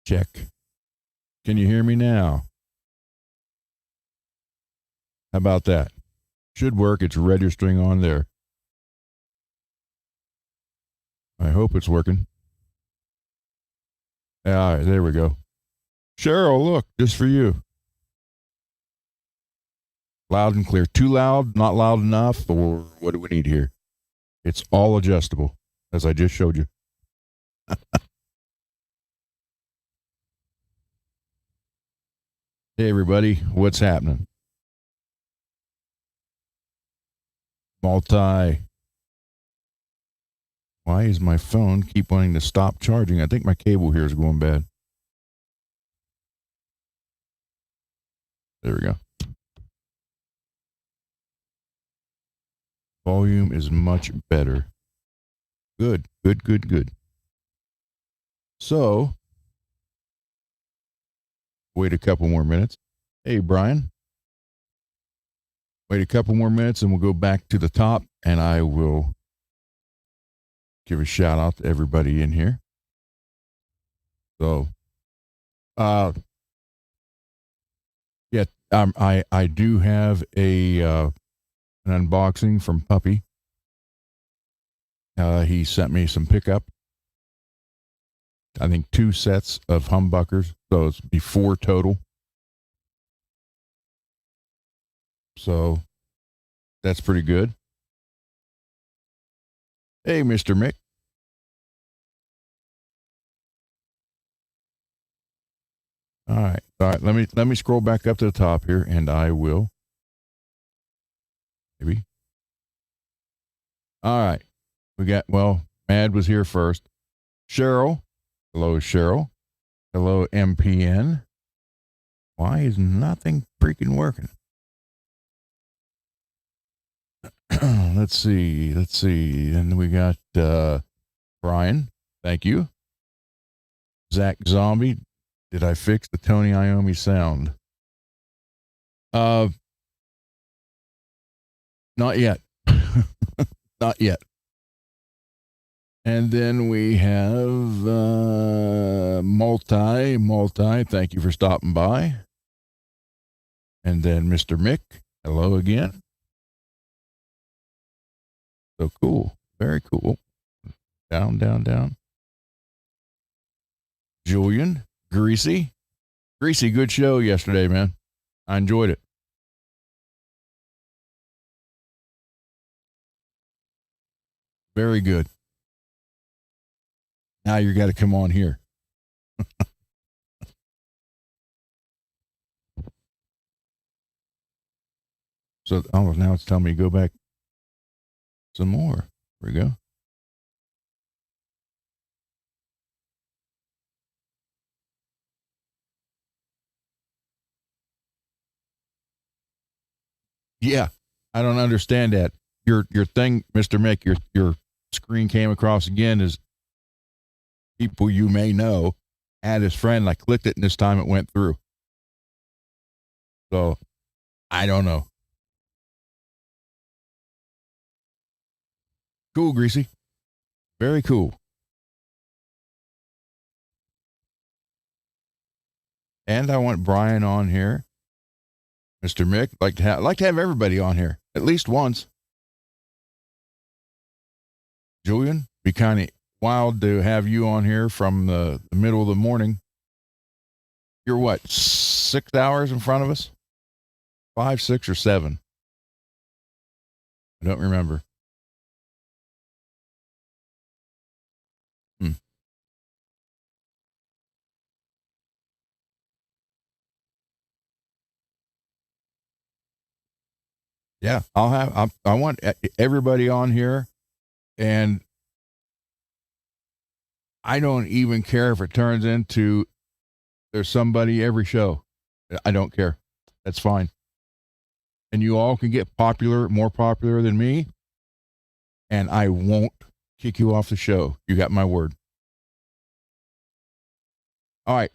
Check. Can you hear me now? How about that? Should work. It's registering on there. I hope it's working. All right, there we go. Cheryl, look, just for you. Loud and clear. Too loud, not loud enough, or what do we need here? It's all adjustable, as I just showed you. Hey, everybody, what's happening? Why is my phone keep wanting to stop charging? I think my cable here is going bad. There we go. Volume is much better. Good. So, wait a couple more minutes. Hey, Brian. Wait a couple more minutes and we'll go back to the top and I will give a shout out to everybody in here. So, yeah, I do have an unboxing from Puppy. He sent me some pickup. I think 2 sets of humbuckers, so it's before total. So that's pretty good. Hey, Mr. Mick. All right. Let me scroll back up to the top here, and I will. Maybe. All right. Mad was here first. Cheryl. Hello, Cheryl. Hello, MPN. Why is nothing freaking working? Let's see. And we got Brian. Thank you. Zach Zombie. Did I fix the Tony Iommi sound? Not yet. Not yet. And then we have Multi. Thank you for stopping by. And then Mr. Mick. Hello again. So cool. Very cool. Down. Julian. Greasy, good show yesterday, man. I enjoyed it. Very good. Now you got to come on here. So, now it's telling me to go back some more. There we go. Yeah, I don't understand that. Your thing, Mr. Mick, your screen came across again as people you may know add his friend. I clicked it, and this time it went through. So, I don't know. Cool, Greasy. Very cool. And I want Brian on here. Mr. Mick, like to have everybody on here at least once. Julian, be kind of wild to have you on here from the middle of the morning. You're what, 6 hours in front of us? 5, 6, or 7? I don't remember. Yeah, I want everybody on here, and I don't even care if it turns into there's somebody every show. I don't care. That's fine. And you all can get more popular than me, and I won't kick you off the show. You got my word. All right.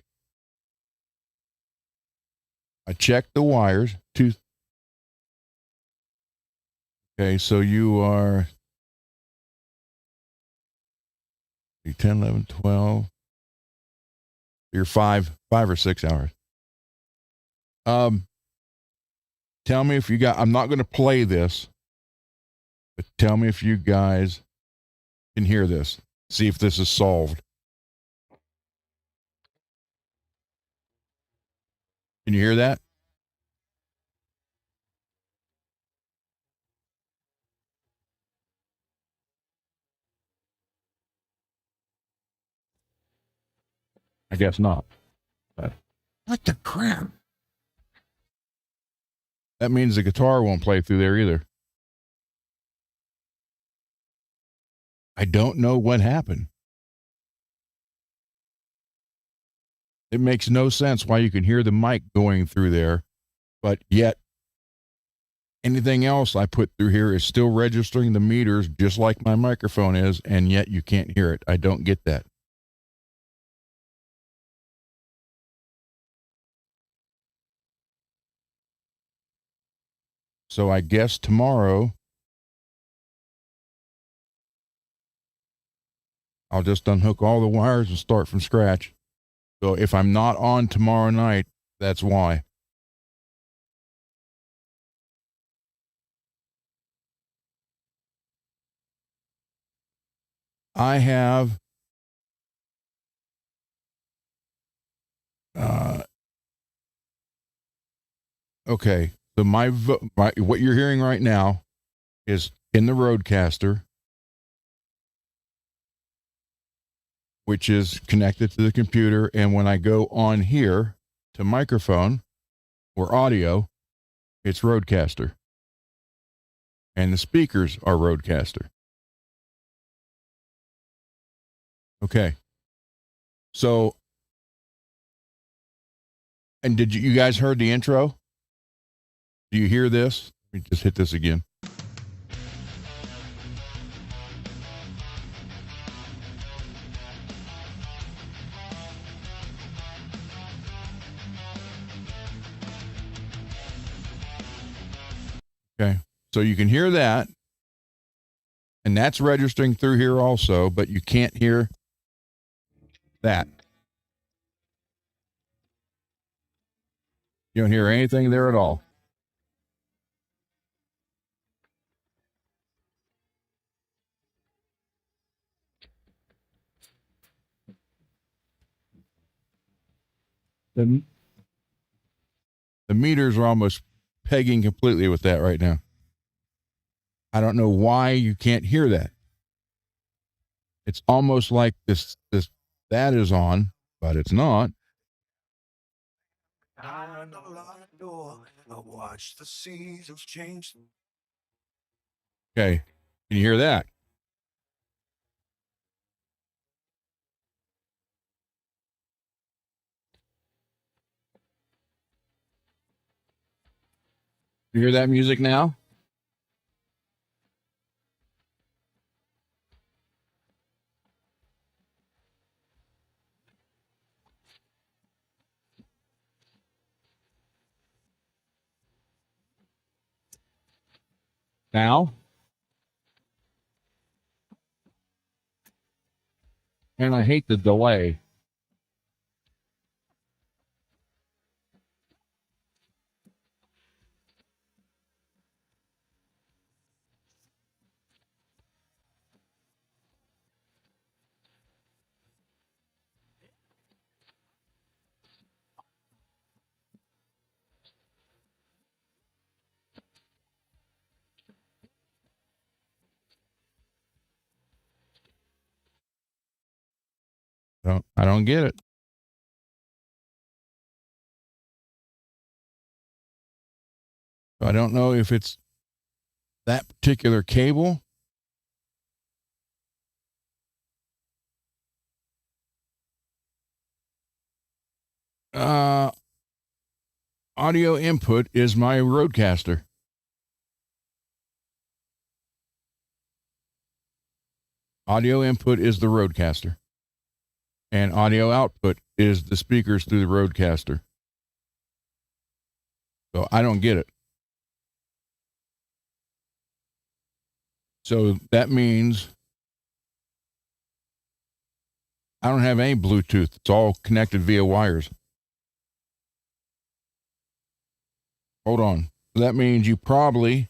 I checked the wires. Okay, so you are 10, 11, 12. You're 5 or 6 hours. Tell me if you got, I'm not going to play this, but tell me if you guys can hear this. See if this is solved. Can you hear that? I guess not. But what the crap? That means the guitar won't play through there either. I don't know what happened. It makes no sense why you can hear the mic going through there, but yet anything else I put through here is still registering the meters just like my microphone is, and yet you can't hear it. I don't get that. So I guess tomorrow I'll just unhook all the wires and start from scratch. So if I'm not on tomorrow night, that's why. I have okay. So my what you're hearing right now is in the Roadcaster, which is connected to the computer, and when I go on here to microphone or audio, it's Roadcaster. And the speakers are Roadcaster. Okay. So, and did you guys heard the intro? Do you hear this? Let me just hit this again. Okay. So you can hear that. And that's registering through here also, but you can't hear that. You don't hear anything there at all. The meters are almost pegging completely with that right now. I don't know why you can't hear that. It's almost like that is on, but it's not. Okay. Can you hear that? You hear that music now? Now? And I hate the delay. I don't get it. I don't know if it's that particular cable. Audio input is my Roadcaster. Audio input is the Roadcaster. And audio output is the speakers through the Roadcaster. So I don't get it. So that means I don't have any Bluetooth. It's all connected via wires. Hold on. That means you probably.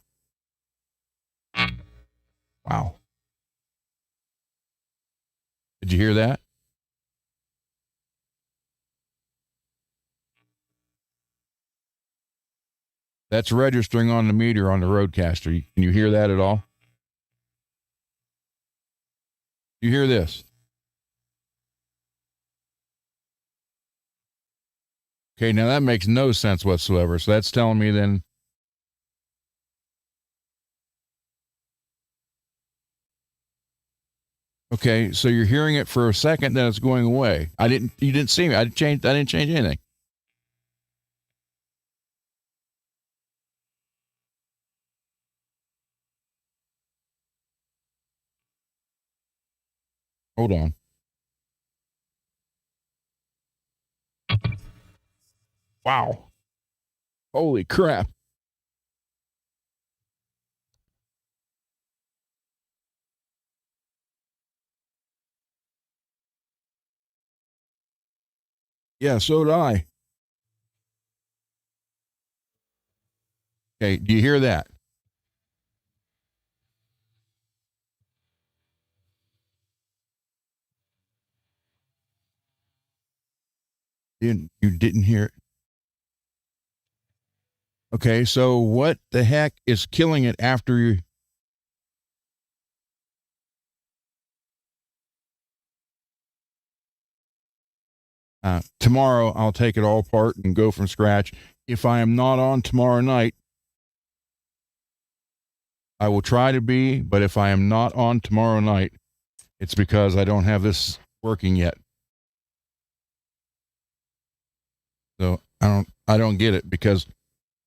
Wow. Did you hear that? That's registering on the meter on the Roadcaster. Can you hear that at all? You hear this? Okay, now that makes no sense whatsoever. So that's telling me then. Okay, so you're hearing it for a second, then it's going away. You didn't see me. I didn't change anything. Hold on. Wow. Holy crap. Yeah, so did I. Okay, do you hear that? You didn't hear it? Okay, so what the heck is killing it after you? Tomorrow, I'll take it all apart and go from scratch. If I am not on tomorrow night, I will try to be, but if I am not on tomorrow night, it's because I don't have this working yet. So I don't get it because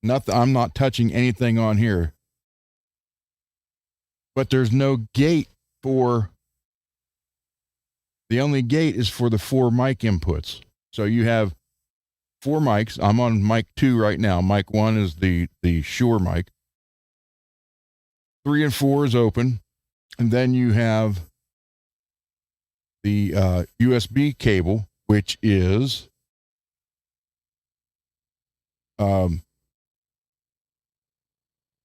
I'm not touching anything on here. But there's no gate for, the only gate is for the 4 mic inputs. So you have 4 mics. I'm on mic 2 right now. Mic 1 is the Shure mic. 3 and 4 is open. And then you have the USB cable, which is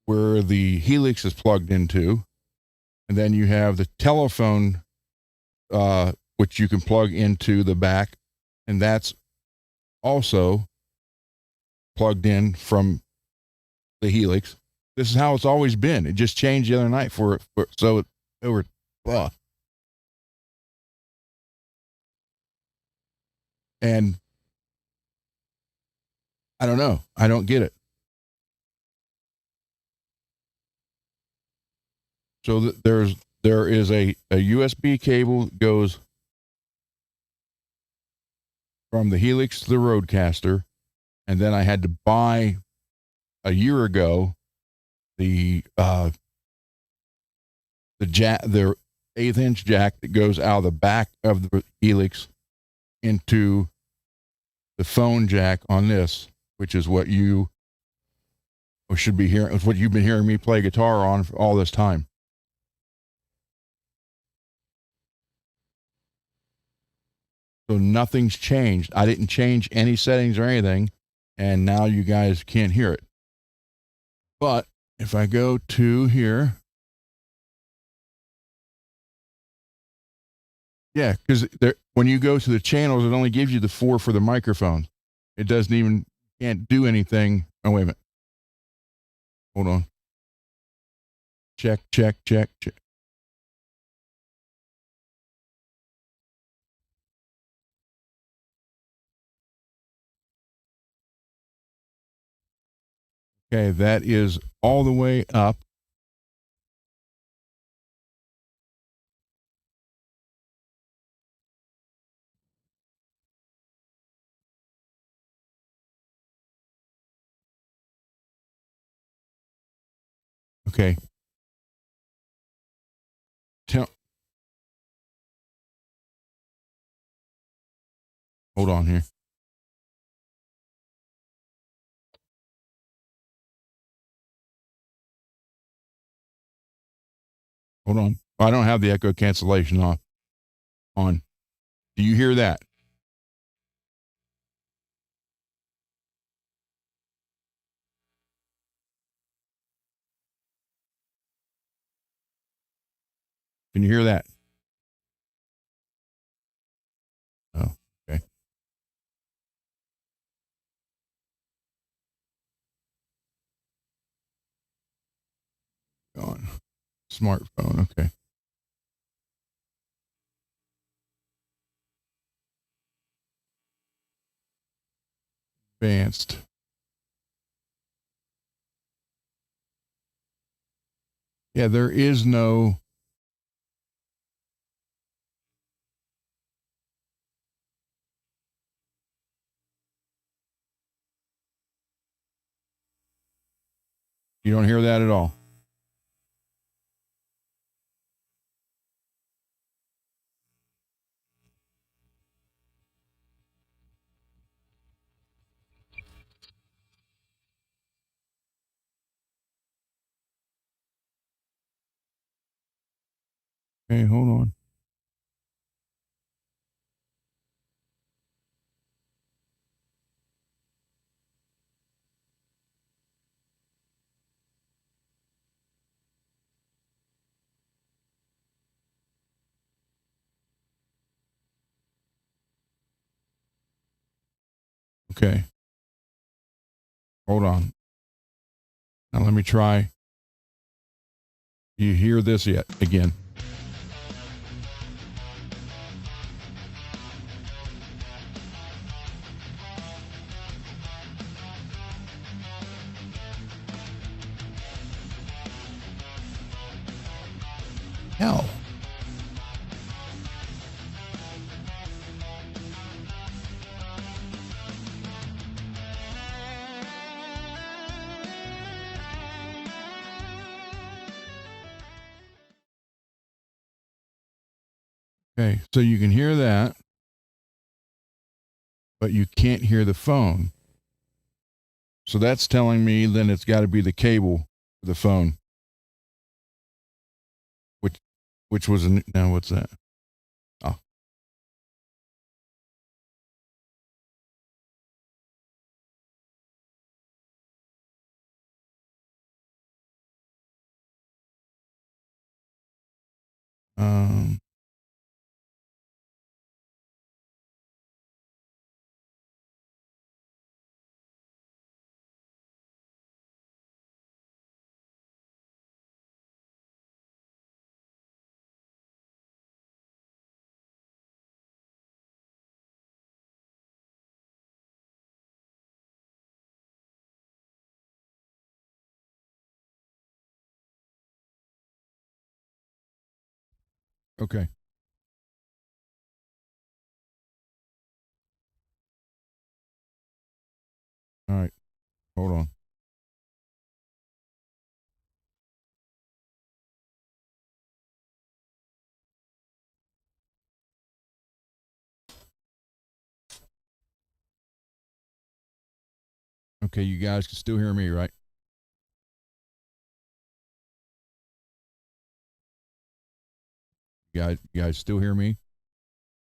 where the Helix is plugged into. And then you have the telephone, which you can plug into the back. And that's also plugged in from the Helix. This is how it's always been. It just changed the other night so it over. And I don't know. I don't get it. So there is a USB cable that goes from the Helix to the Roadcaster, and then I had to buy a year ago the 1/8-inch jack that goes out of the back of the Helix into the phone jack on this, which is what you should be hearing. It's what you've been hearing me play guitar on for all this time. So nothing's changed. I didn't change any settings or anything, and now you guys can't hear it. But if I go to here, yeah, because when you go to the channels, it only gives you the 4 for the microphones. It doesn't even, can't do anything. Oh, wait a minute. Hold on. Check. Okay, that is all the way up. Okay. Hold on here. Hold on. I don't have the echo cancellation on. Do you hear that? Can you hear that? Oh, okay. On smartphone. Okay. Advanced. Yeah, there is no. You don't hear that at all. Okay, hold on. Okay. Hold on. Now let me try. Do you hear this yet? Again. Hell. Okay, so you can hear that, but you can't hear the phone. So that's telling me then it's got to be the cable for the phone. Which was now what's that? Oh. Um okay. All right. Hold on. Okay, you guys can still hear me, right? You guys still hear me?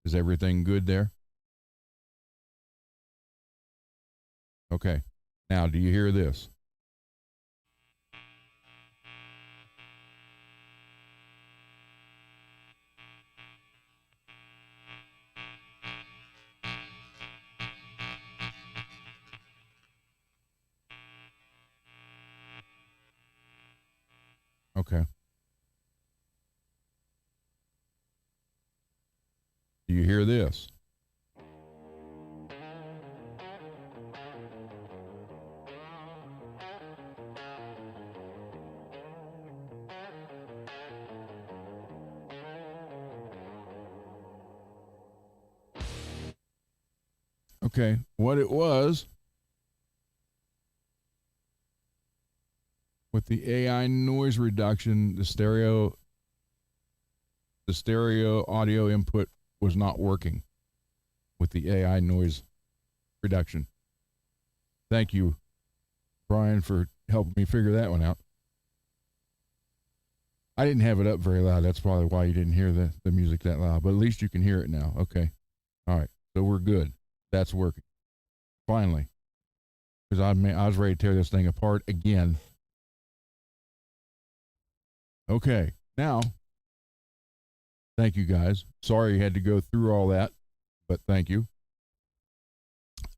Is everything good there? Okay. Now, do you hear this? Okay. Do you hear this? Okay. What it was with the AI noise reduction, the stereo audio input was not working with the AI noise reduction. Thank you, Brian, for helping me figure that one out. I didn't have it up very loud. That's probably why you didn't hear the music that loud, but at least you can hear it now. Okay. All right, so we're good. That's working. Finally. Because I was ready to tear this thing apart again. Okay, now, thank you guys. Sorry you had to go through all that, but thank you.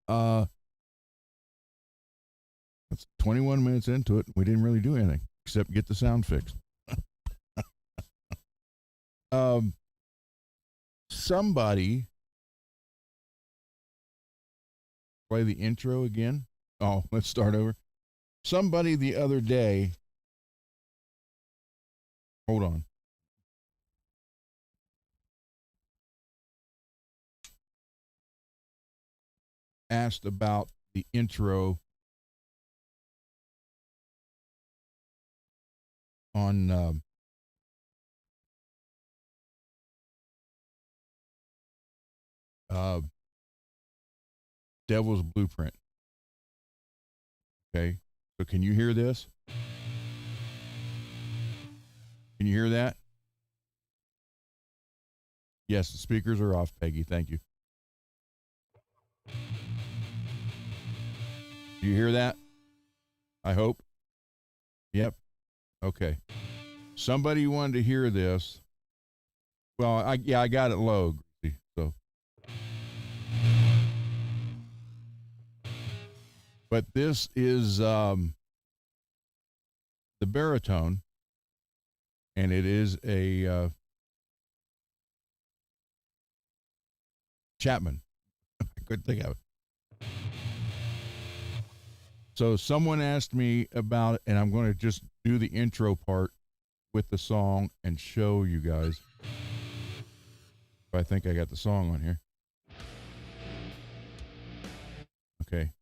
That's 21 minutes into it. We didn't really do anything except get the sound fixed. Somebody play the intro again. Oh, let's start over. Somebody the other day, hold on. Asked about the intro on Devil's Blueprint. Okay, so can you hear this? Can you hear that? Yes, the speakers are off, Peggy. Thank you. Do you hear that? I hope. Yep. Okay. Somebody wanted to hear this. Well, I got it low. So, but this is the baritone, and it is a Chapman. I couldn't think of it. So someone asked me about it, and I'm going to just do the intro part with the song and show you guys. I think I got the song on here. Okay.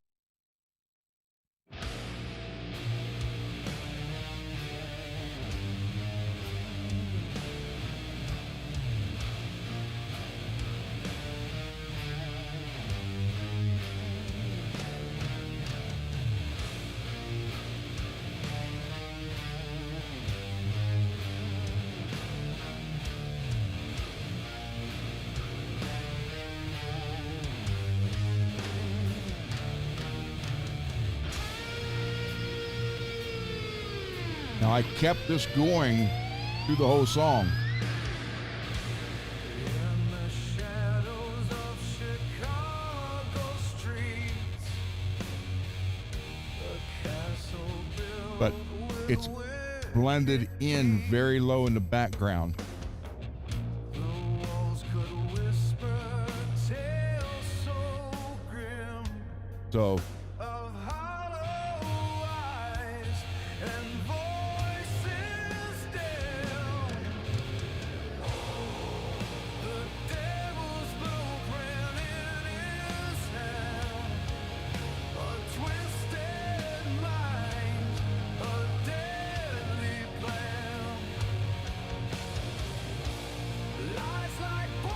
Now, I kept this going through the whole song. But it's blended in very low in the background. So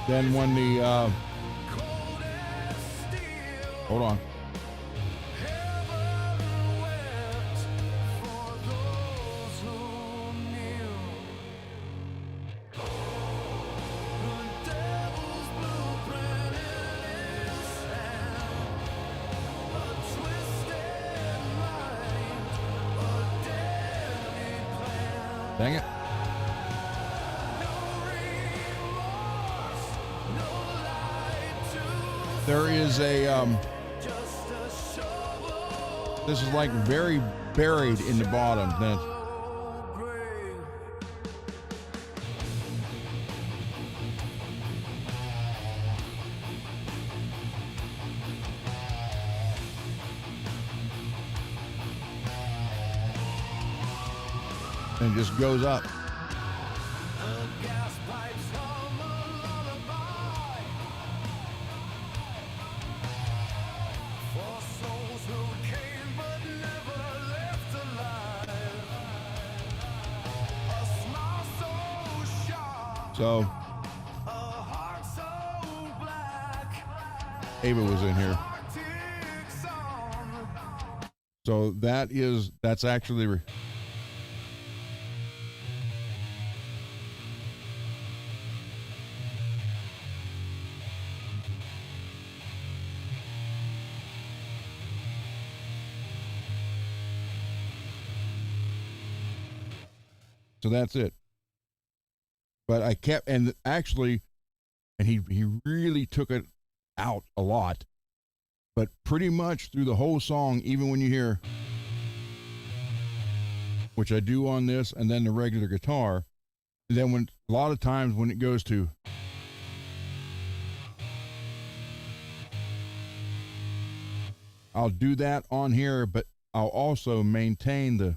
then when the hold on. Dang it. There is a this is like very buried in the bottom. Then and it just goes up. So Ava was in here. So that's actually So that's it. But I kept, and actually, and he really took it out a lot. But pretty much through the whole song, even when you hear, which I do on this, and then the regular guitar, then when a lot of times when it goes to, I'll do that on here, but I'll also maintain the,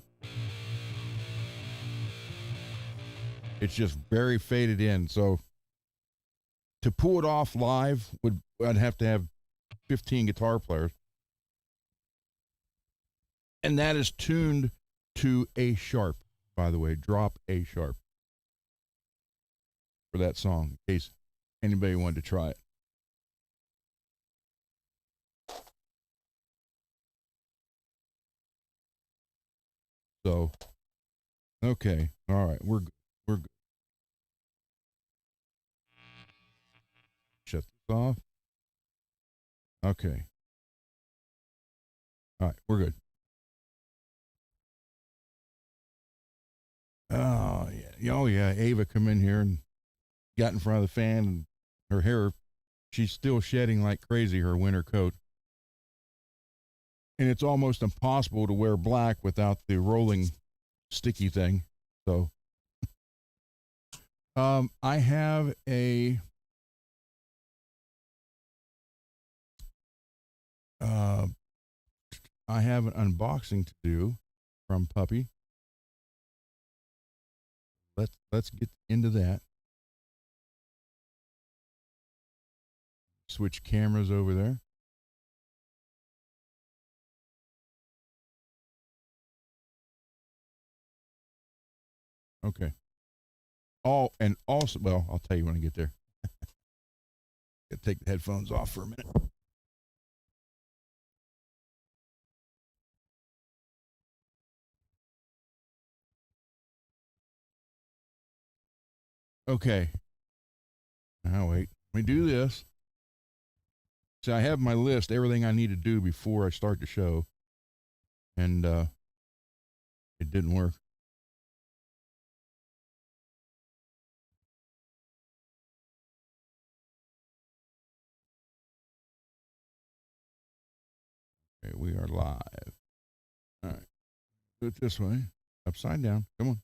it's just very faded in. So to pull it off live, I'd have to have 15 guitar players. And that is tuned to A sharp, by the way. Drop A sharp for that song, in case anybody wanted to try it. So, okay. All right. We're good. We're good. Shut this off. Okay. All right. We're good. Oh, yeah. Oh, yeah. Ava come in here and got in front of the fan, and her hair, she's still shedding like crazy, her winter coat. And it's almost impossible to wear black without the rolling sticky thing. So, I have I have an unboxing to do from Puppy. Let's get into that. Switch cameras over there. Okay. Oh, and also, well, I'll tell you when I get there. Gotta take the headphones off for a minute. Okay. Now wait. Let me do this. So I have my list, everything I need to do before I start the show, and it didn't work. Okay, we are live. All right. Do it this way. Upside down. Come on.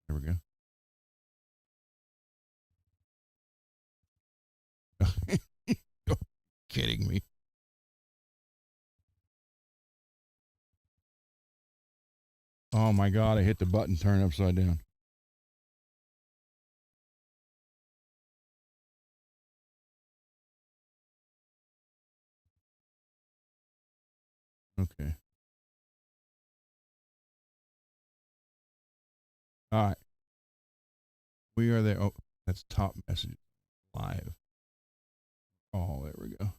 There we go. You're kidding me. Oh my God, I hit the button, turn upside down. Okay. All right. We are there. Oh, that's top message live. Oh, there we go.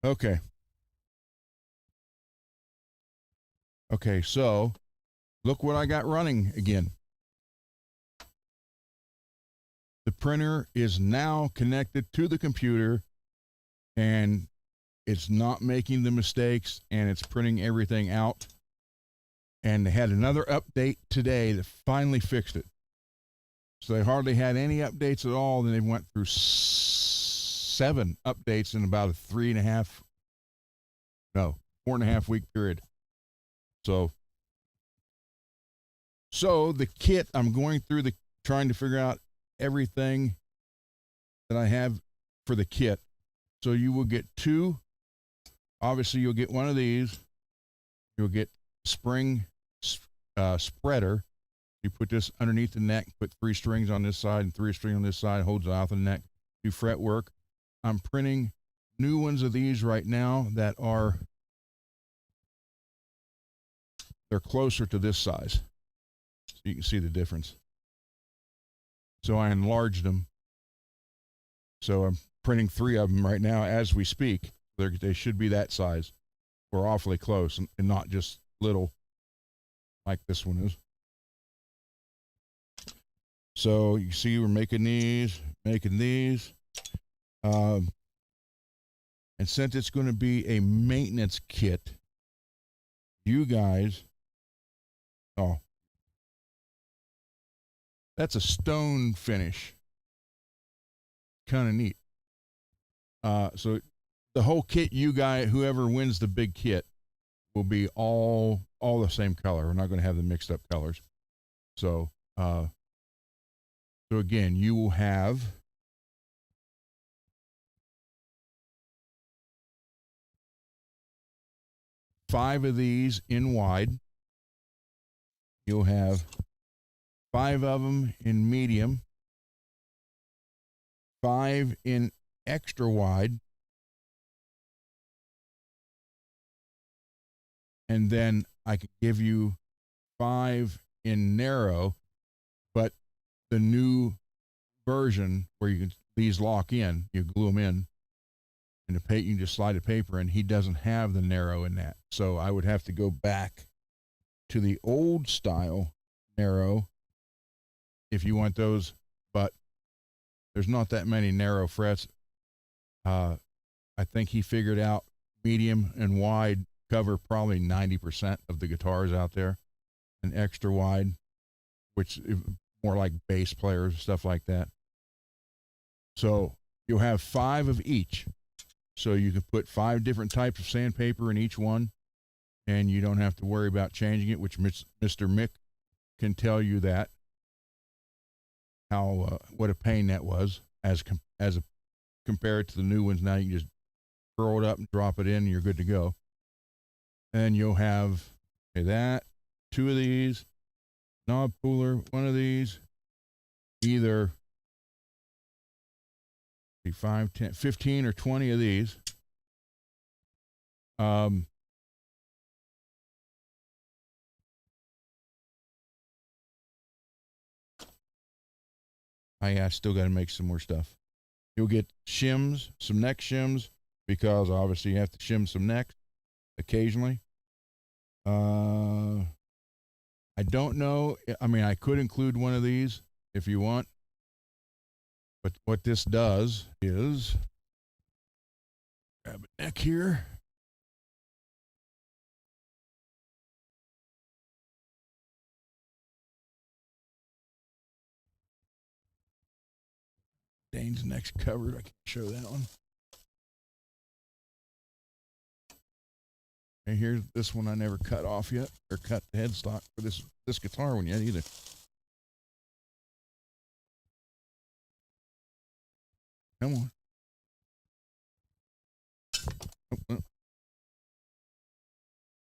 Okay. Okay, so look what I got running again. The printer is now connected to the computer, and it's not making the mistakes, and it's printing everything out. And they had another update today that finally fixed it. So they hardly had any updates at all. Then they went through 7 updates in about a 4.5 week period. So the kit, I'm going through trying to figure out everything that I have for the kit. So you will get 2. Obviously, you'll get one of these. You'll get spring spreader. You put this underneath the neck, put 3 strings on this side and 3 strings on this side, holds it off the neck, do fret work. I'm printing new ones of these right now that they're closer to this size. So you can see the difference. So I enlarged them. So I'm printing 3 of them right now as we speak. They should be that size. We're awfully close and not just little like this one is. So you see we're making these. And since it's going to be a maintenance kit, you guys, That's a stone finish. Kind of neat. So the whole kit, whoever wins the big kit, will be all the same color. We're not going to have the mixed up colors. So again, you will have 5 of these in wide. You'll have 5 of them in medium, 5 in extra wide, and then I could give you 5 in narrow, but the new version where these lock in, you glue them in, and you can just slide the paper in. He doesn't have the narrow in that, so I would have to go back to the old style narrow if you want those, but there's not that many narrow frets. I think he figured out medium and wide cover probably 90% of the guitars out there, and extra wide, which is more like bass players, stuff like that. So you'll have 5 of each. So you can put 5 different types of sandpaper in each one, and you don't have to worry about changing it, which Mr. Mick can tell you that, how what a pain that was compared to the new ones. Now you can just throw it up and drop it in, and you're good to go. And you'll have that, 2 of these, knob puller, 1 of these, either 5, 10, 15 or 20 of these. I still got to make some more stuff. You'll get shims, some neck shims, because obviously you have to shim some necks occasionally. I don't know. I mean, I could include one of these if you want. But what this does is grab a neck here. Dane's neck's covered. I can't show that one. And here's this one I never cut off yet, or cut the headstock for this guitar one yet either. Come on. Oh.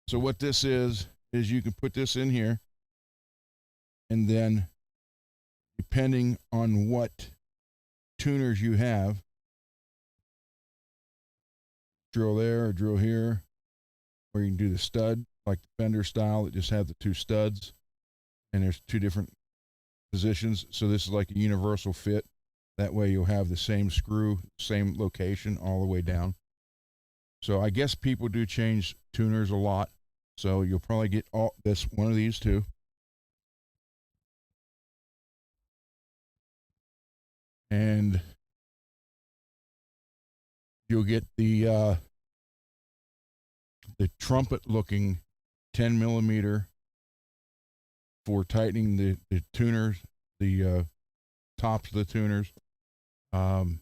So what this is you can put this in here, and then depending on what tuners you have, drill there or drill here, or you can do the stud like the Fender style that just have the 2 studs, and there's 2 different positions. So this is like a universal fit. That way you'll have the same screw, same location all the way down. So I guess people do change tuners a lot. So you'll probably get one of these too. And you'll get the trumpet looking 10 millimeter for tightening the tuners, the tops of the tuners. And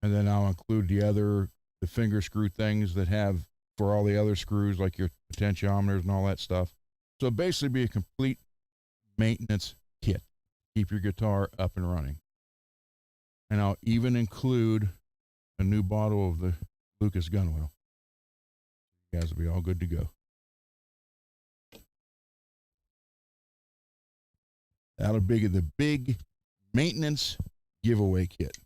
then I'll include the finger screw things that have for all the other screws, like your potentiometers and all that stuff. So basically be a complete maintenance kit. Keep your guitar up and running. And I'll even include a new bottle of the Lucas gun oil. You guys will be all good to go. That'll be the big maintenance giveaway kit.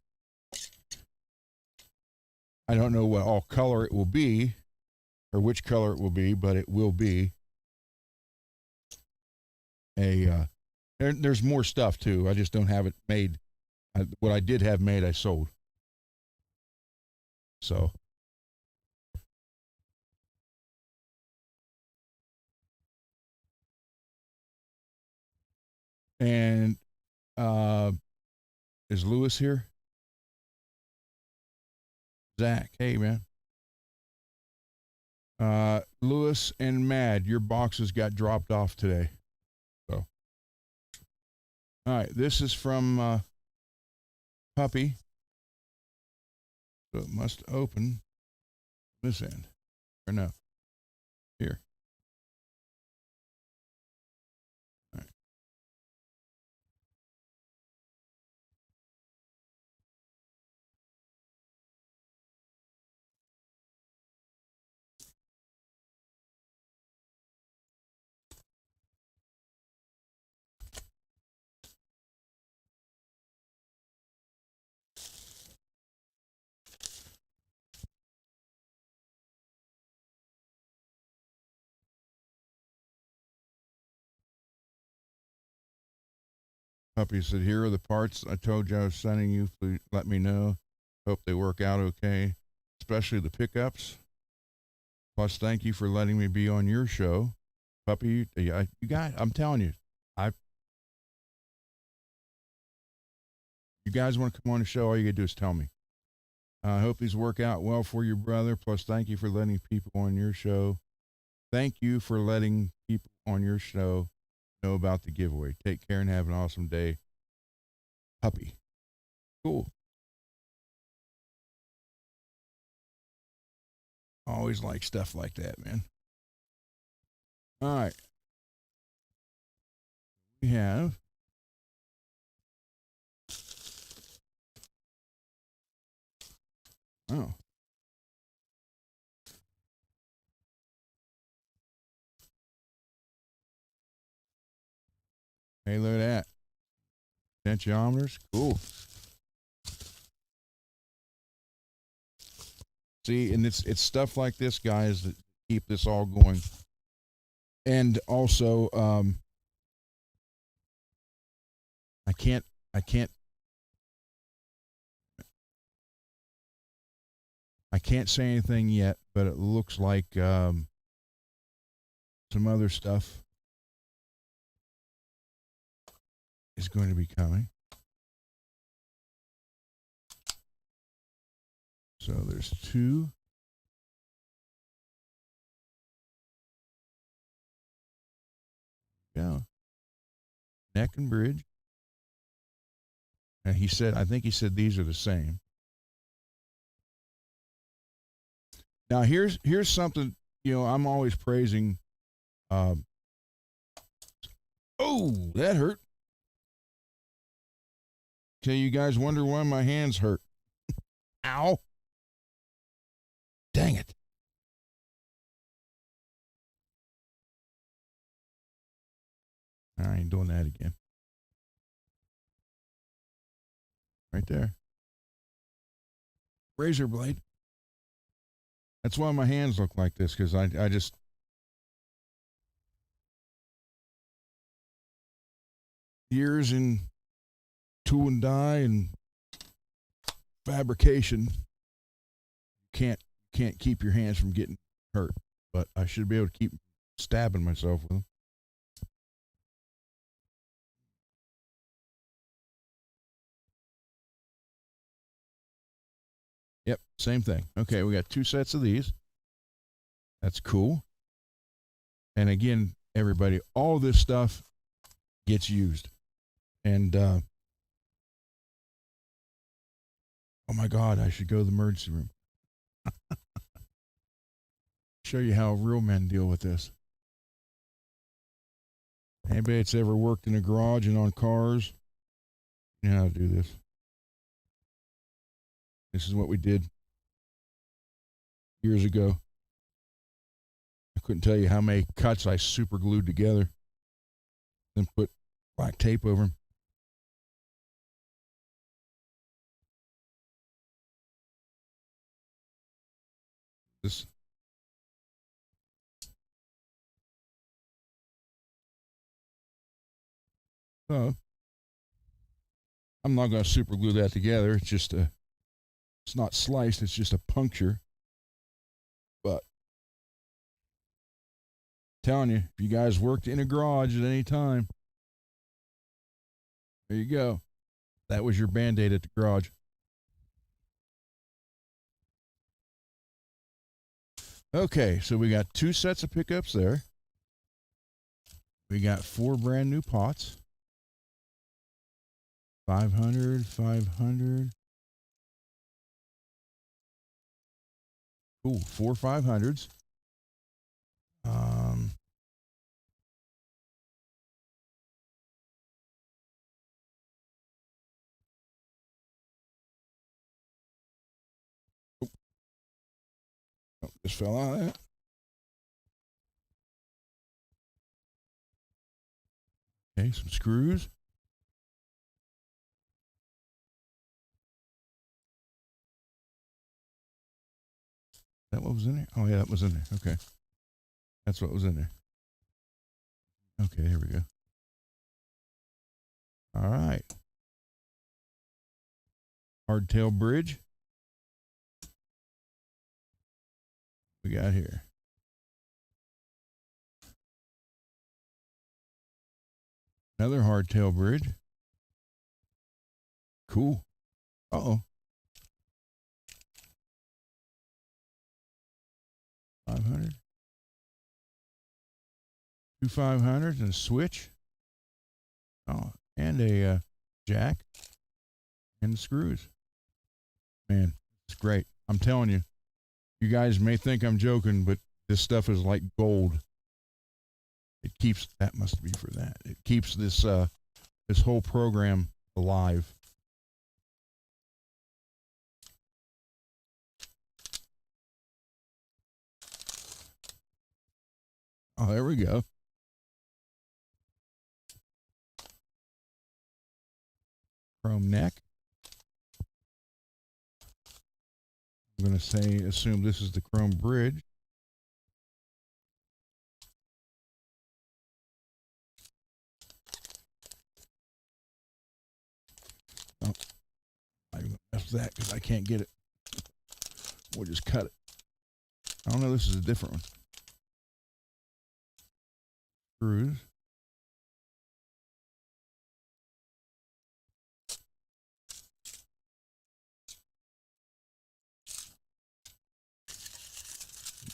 I don't know what all color it will be, or which color it will be, but it will be a, there's more stuff too. I just don't have it made. What I did have made, I sold. So. And is Lewis here? Zach, hey man. Lewis and Mad, your boxes got dropped off today. So All right, this is from Puppy. So it must open this end. Or no. Here. All right. Puppy said, here are the parts I told you I was sending you. Please let me know. Hope they work out okay, especially the pickups. Plus, thank you for letting me be on your show. Puppy, you guys, I'm telling you, you guys want to come on the show, all you got to do is tell me. I hope these work out well for your brother. Plus, thank you for letting people on your show. Thank you for letting people on your show know about the giveaway. Take care and have an awesome day. Puppy. Cool. Always like stuff like that, man. All right. We have oh. Hey, look at that. Potentiometers. Cool. See, and it's stuff like this, guys, that keep this all going. And also, I can't say anything yet, but it looks like some other stuff is going to be coming. So there's two. Yeah. Neck and bridge. And I think he said these are the same. Now here's something, I'm always praising. Oh, that hurt. Okay, you guys wonder why my hands hurt. Ow. Dang it. I ain't doing that again. Right there. Razor blade. That's why my hands look like this, because I just years in tool and die and fabrication can't keep your hands from getting hurt, but I should be able to keep stabbing myself with them. Yep, same thing. Okay, we got two sets of these. That's cool. And again, everybody, all this stuff gets used. And oh my God, I should go to the emergency room. Show you how real men deal with this. Anybody that's ever worked in a garage and on cars, you know how to do this. This is what we did years ago. I couldn't tell you how many cuts I super glued together, then put black tape over them. This. So I'm not going to super glue that together. It's just it's not sliced. It's just a puncture. But I'm telling you, if you guys worked in a garage at any time, there you go. That was your Band-Aid at the garage. Okay, so we got two sets of pickups there. We got 4 brand new pots. 500, 500. Cool, 4 500s. Oh, just fell out of that. Okay, some screws. Is that what was in there? Oh, yeah, that was in there. Okay. That's what was in there. Okay, here we go. All right. Hardtail bridge. We got here. Another hardtail bridge. Cool. Uh-oh. 500. 2 500s and a switch. Oh, and a jack and the screws. Man, it's great. I'm telling you, you guys may think I'm joking, but this stuff is like gold. It keeps, that must be for that. It keeps this this whole program alive. Oh, there we go. Chrome neck. I'm going to assume this is the chrome bridge. Oh, I'm going to mess with that because I can't get it. We'll just cut it. I don't know, this is a different one. Screws.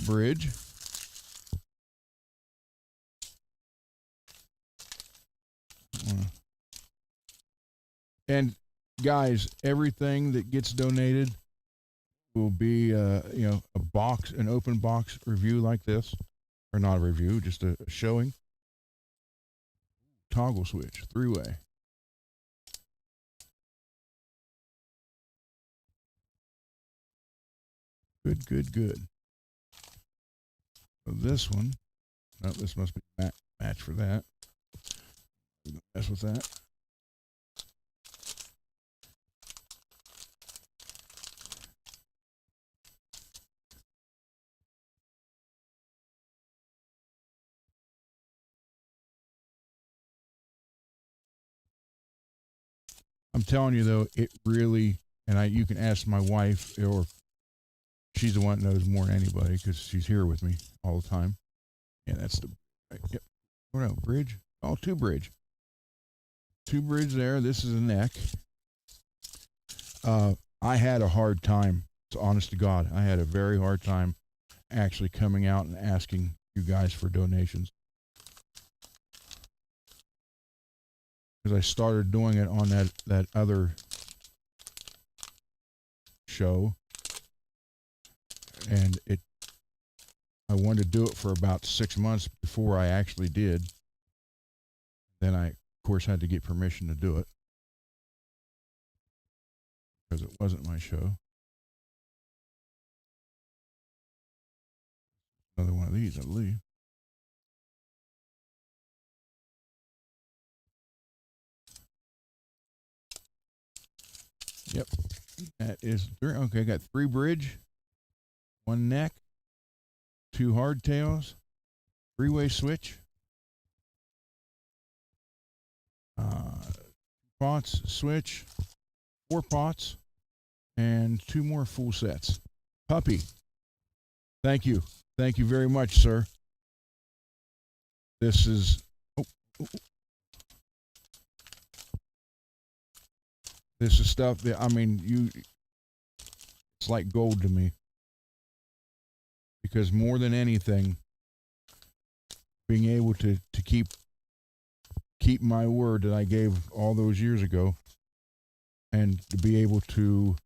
Bridge. And guys, everything that gets donated will be, a box, an open box review like this, or not a review, just a showing. Toggle switch, 3-way. Good, good, good. So this one, no, this must be match for that. Mess with that. I'm telling you though, it really, and you can ask my wife, or she's the one that knows more than anybody because she's here with me all the time. Yeah, that's the, right, yep. Oh no, bridge. Oh, 2 bridge. 2 bridge there. This is a neck. I had a hard time. So honest to God, I had a very hard time actually coming out and asking you guys for donations. Because I started doing it on that other show, and I wanted to do it for about 6 months before I actually did. Then I, of course, had to get permission to do it because it wasn't my show. Another one of these, I believe. Yep, that is okay. I got 3 bridge, 1 neck, 2 hardtails, 3-way switch, pots switch, 4 pots, and 2 more full sets. Puppy, thank you very much, sir. This is this is stuff that, I mean, it's like gold to me. Because more than anything, being able to keep my word that I gave all those years ago, and to be able to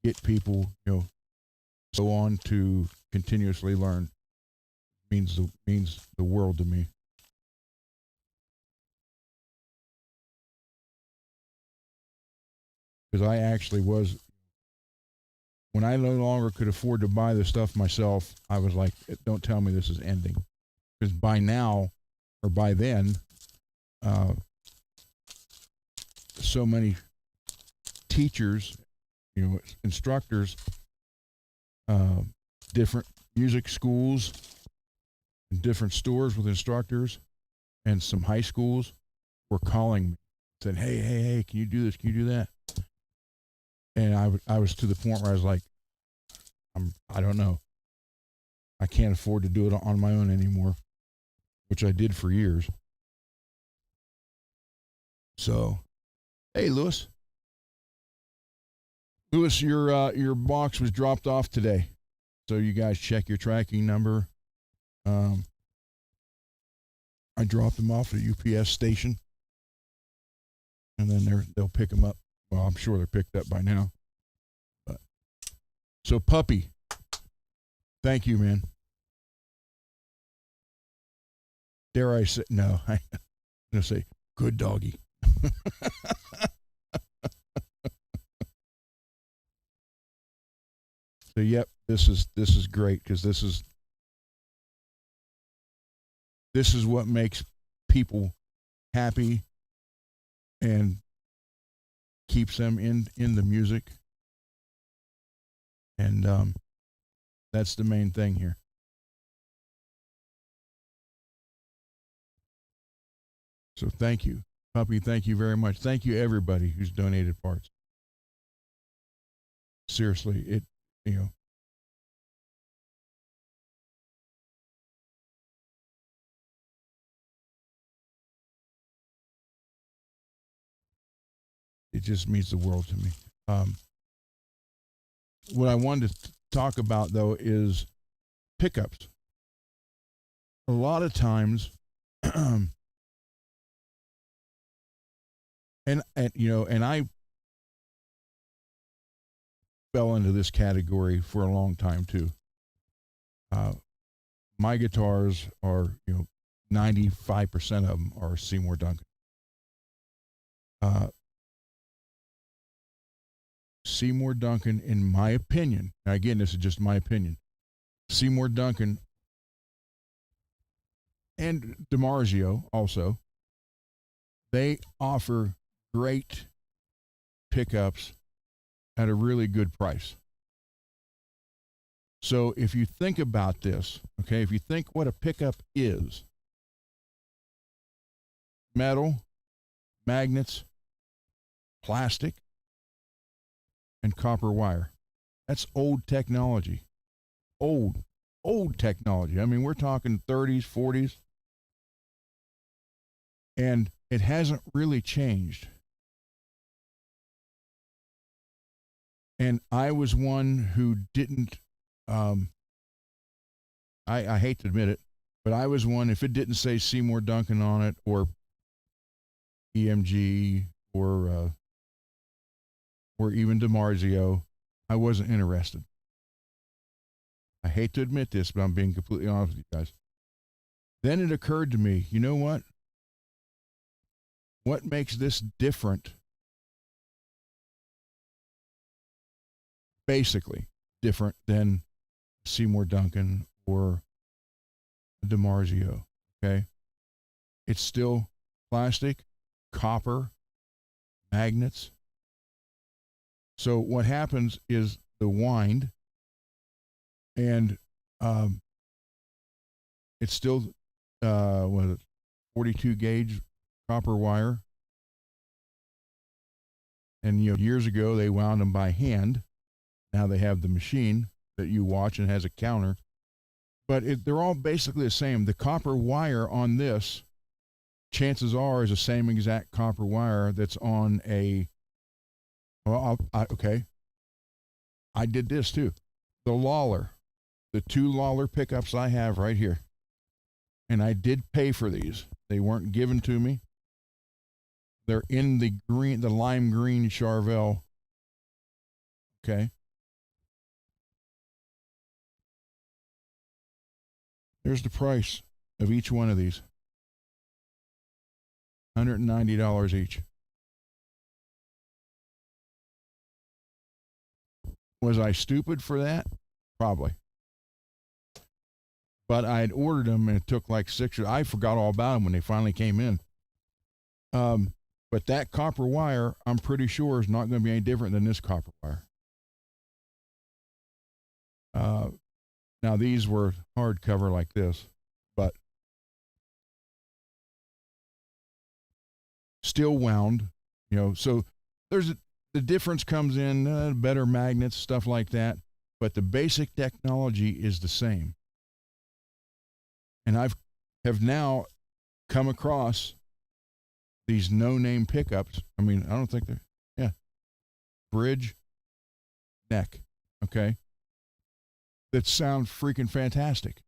get people, go on to continuously learn means the world to me. Because I actually was, when I no longer could afford to buy the stuff myself, I was like, don't tell me this is ending. Because by now, or by then, so many teachers, instructors, different music schools, different stores with instructors, and some high schools were calling me, said, hey, can you do this? Can you do that? And I was to the point where I was like, I don't know. I can't afford to do it on my own anymore, which I did for years. So, hey, Lewis. Lewis, your box was dropped off today. So you guys check your tracking number. I dropped them off at a UPS station, and then they'll pick them up. Well, I'm sure they're picked up by now. But so, Puppy, thank you, man. Dare I say? No, I'm gonna say good doggy. So, yep, this is great because this is what makes people happy and keeps them in the music, and that's the main thing here. So thank you, Puppy. Thank you very much. Thank you, everybody who's donated parts. Seriously, it it just means the world to me. What I wanted to talk about though is pickups. A lot of times, and I fell into this category for a long time too. My guitars are 95% of them are Seymour Duncan. Seymour Duncan, in my opinion, now again, this is just my opinion, Seymour Duncan and DiMarzio also, they offer great pickups at a really good price. So if you think about this, okay, if you think what a pickup is, metal, magnets, plastic, and copper wire. That's old technology. Old technology. I mean, we're talking 30s, 40s. And it hasn't really changed. And I was one who didn't, I hate to admit it, but I was one, if it didn't say Seymour Duncan on it, or EMG, or even DiMarzio, I wasn't interested. I hate to admit this, but I'm being completely honest with you guys. Then it occurred to me, you know what? What makes this different? Basically different than Seymour Duncan or DiMarzio, okay? It's still plastic, copper, magnets. So what happens is the wind, and it's still 42 gauge copper wire. And years ago they wound them by hand. Now they have the machine that you watch and has a counter. But they're all basically the same. The copper wire on this, chances are, is the same exact copper wire that's on a. Well, okay. I did this too. The Lawler, the 2 Lawler pickups I have right here. And I did pay for these. They weren't given to me. They're in the green, the lime green Charvel. Okay. There's the price of each one of these. $190 each. Was I stupid for that? Probably. But I had ordered them and it took like 6 I forgot all about them when they finally came in. But that copper wire, I'm pretty sure, is not going to be any different than this copper wire. Now, these were hardcover like this, but still wound, so the difference comes in better magnets, stuff like that, but the basic technology is the same. And have now come across these no-name pickups. I mean, I don't think they're, bridge, neck, okay, that sound freaking fantastic.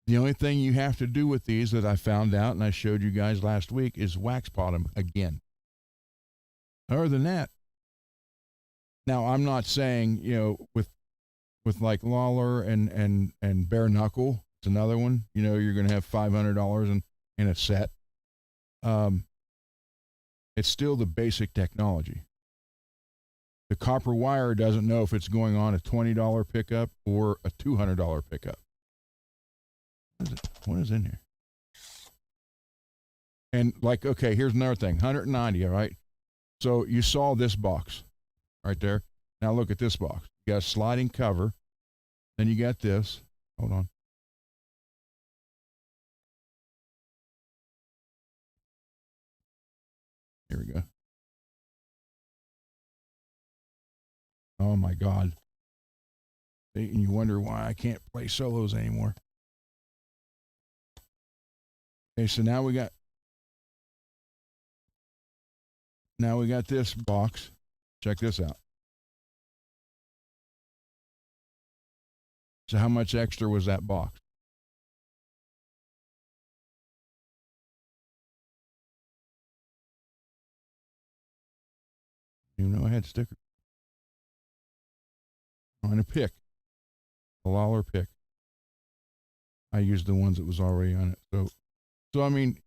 The only thing you have to do with these that I found out and I showed you guys last week is wax pot them again. Other than that, now I'm not saying, with like Lawler and Bare Knuckle, it's another one, you're going to have $500 in a set. It's still the basic technology. The copper wire doesn't know if it's going on a $20 pickup or a $200 pickup. What is in here? And like, okay, here's another thing, 190, all right? So you saw this box right there. Now look at this box. You got a sliding cover. Then you got this. Hold on. Here we go. Oh my God. And you wonder why I can't play solos anymore. Okay, so now we got this box. Check this out. So how much extra was that box? Even though I had stickers. On a pick. A Lawler pick. I used the ones that was already on it. So I mean,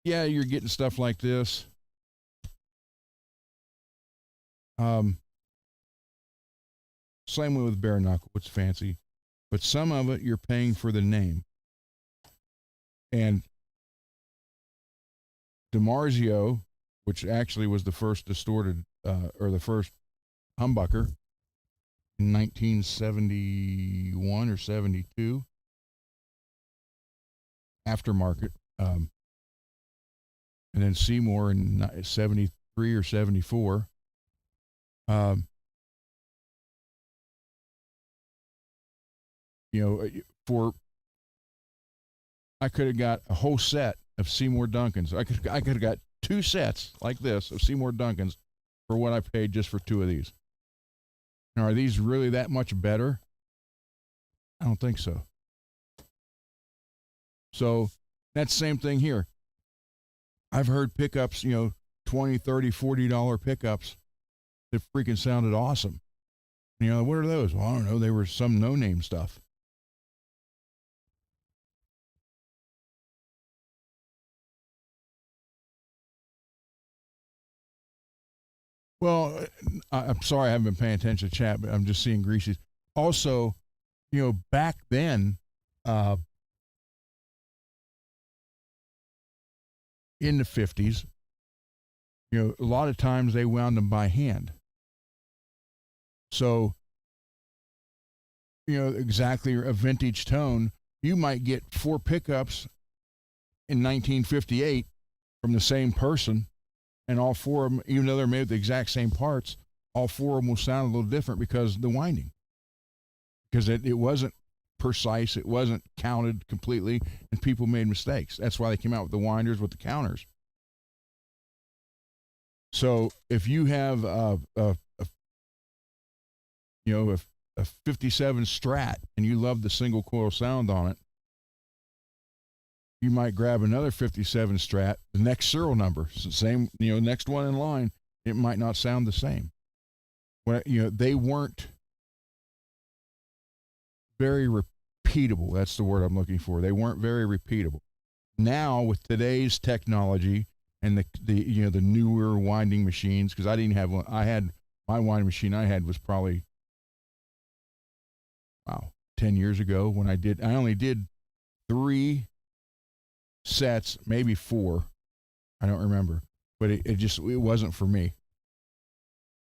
yeah, you're getting stuff like this. Same way with Bare Knuckle. It's fancy. But some of it you're paying for the name. And DiMarzio, which actually was the first distorted, or the first humbucker in 1971 or 72, aftermarket, and then Seymour in 73 or 74. I could have got a whole set of Seymour Duncans. I could have got 2 sets like this of Seymour Duncans for what I paid just for 2 of these. Now, are these really that much better? I don't think so. So that's the same thing here. I've heard pickups, $20, $30, $40 pickups that freaking sounded awesome. What are those? Well, I don't know. They were some no-name stuff. Well, I'm sorry I haven't been paying attention to chat, but I'm just seeing Greasy's. Also, back then, in the 50s, a lot of times they wound them by hand. So, exactly a vintage tone, you might get 4 pickups in 1958 from the same person, and all 4 of them, even though they're made with the exact same parts, all 4 of them will sound a little different because of the winding. Because it wasn't precise, it wasn't counted completely, and people made mistakes. That's why they came out with the winders with the counters. So if you have a 57 Strat and you love the single coil sound on it, You might grab another 57 Strat, the next serial number, same, next one in line. It might not sound the same. Well, they weren't very repeatable. That's the word I'm looking for. They weren't very repeatable. Now with today's technology and the newer winding machines, because I didn't have one. I had my winding machine I had was probably 10 years ago when I only did 3 sets, maybe 4. I don't remember, but it wasn't for me.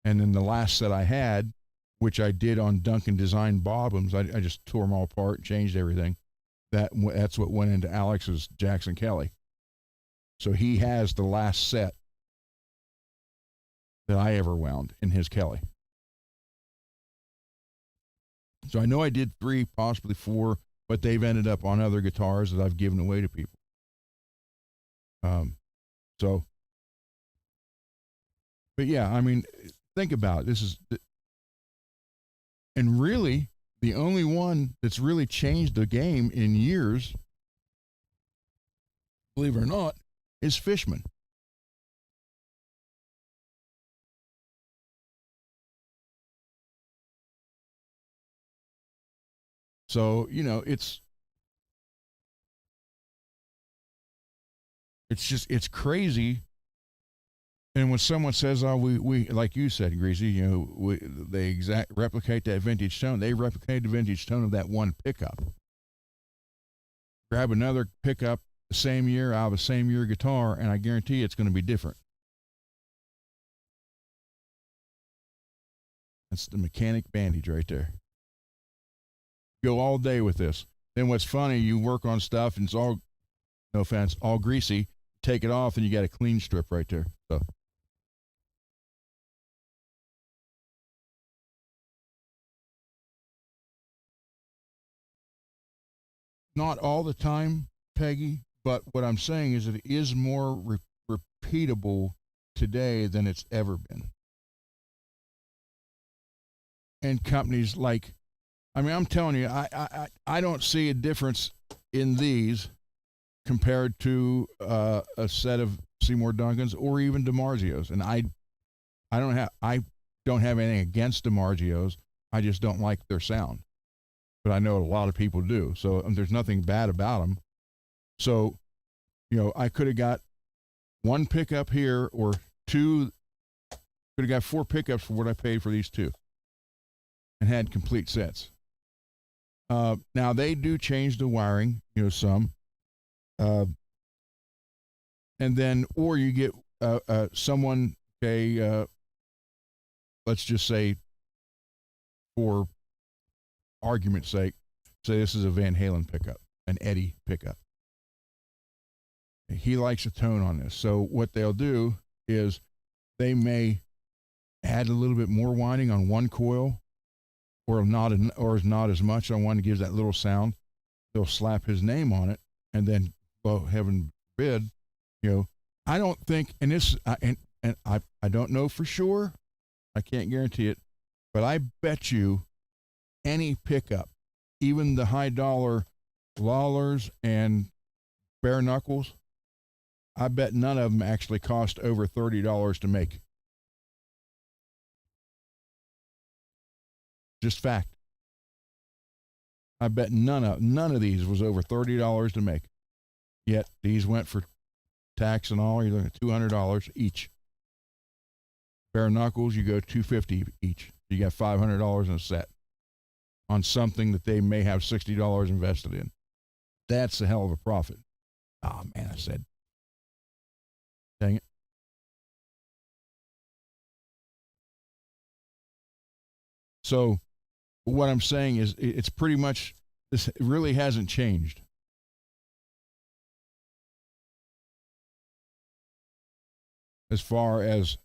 And then the last set I had, which I did on Duncan Design bottoms, I just tore them all apart and changed everything. That's what went into Alex's Jackson Kelly. So he has the last set that I ever wound in his Kelly. So I know I did 3, possibly 4, but they've ended up on other guitars that I've given away to people. But yeah, I mean, think about it. And really, the only one that's really changed the game in years, believe it or not, is Fishman. So, it's crazy. And when someone says, "Oh, we like you said, Greasy, they replicate that vintage tone. They replicate the vintage tone of that one pickup. Grab another pickup the same year out of a same year guitar, and I guarantee it's going to be different." That's the mechanic bandage right there. Go all day with this. Then what's funny, you work on stuff and it's all, no offense, all greasy. Take it off and you got a clean strip right there. So. Not all the time, Peggy, but what I'm saying is that it is more repeatable today than it's ever been. And companies like, I'm telling you, I don't see a difference in these compared to a set of Seymour Duncans or even DiMarzio's. And I don't have anything against DiMarzio's. I just don't like their sound. But I know a lot of people do. So there's nothing bad about them. So, I could have got 1 pickup here or 2, could have got 4 pickups for what I paid for these 2 and had complete sets. Now they do change the wiring, some. And then, or you get someone, okay, let's just say, for argument's sake, say this is a Van Halen pickup, an Eddie pickup. He likes a tone on this. So what they'll do is they may add a little bit more winding on one coil, or not as much on one that gives that little sound. They'll slap his name on it, and then, well, heaven forbid, I don't think, and this, and I don't know for sure, I can't guarantee it, but I bet you any pickup, even the high dollar Lawlers and bare knuckles, I bet none of them actually cost over $30 to make. Just fact. I bet none of these was over $30 to make. Yet these went for tax and all, you're looking at $200 each. Bare knuckles, you go $250 each. You got $500 in a set on something that they may have $60 invested in. That's a hell of a profit. Oh man, I said, dang it. So what I'm saying is it's pretty much, this really hasn't changed. As far as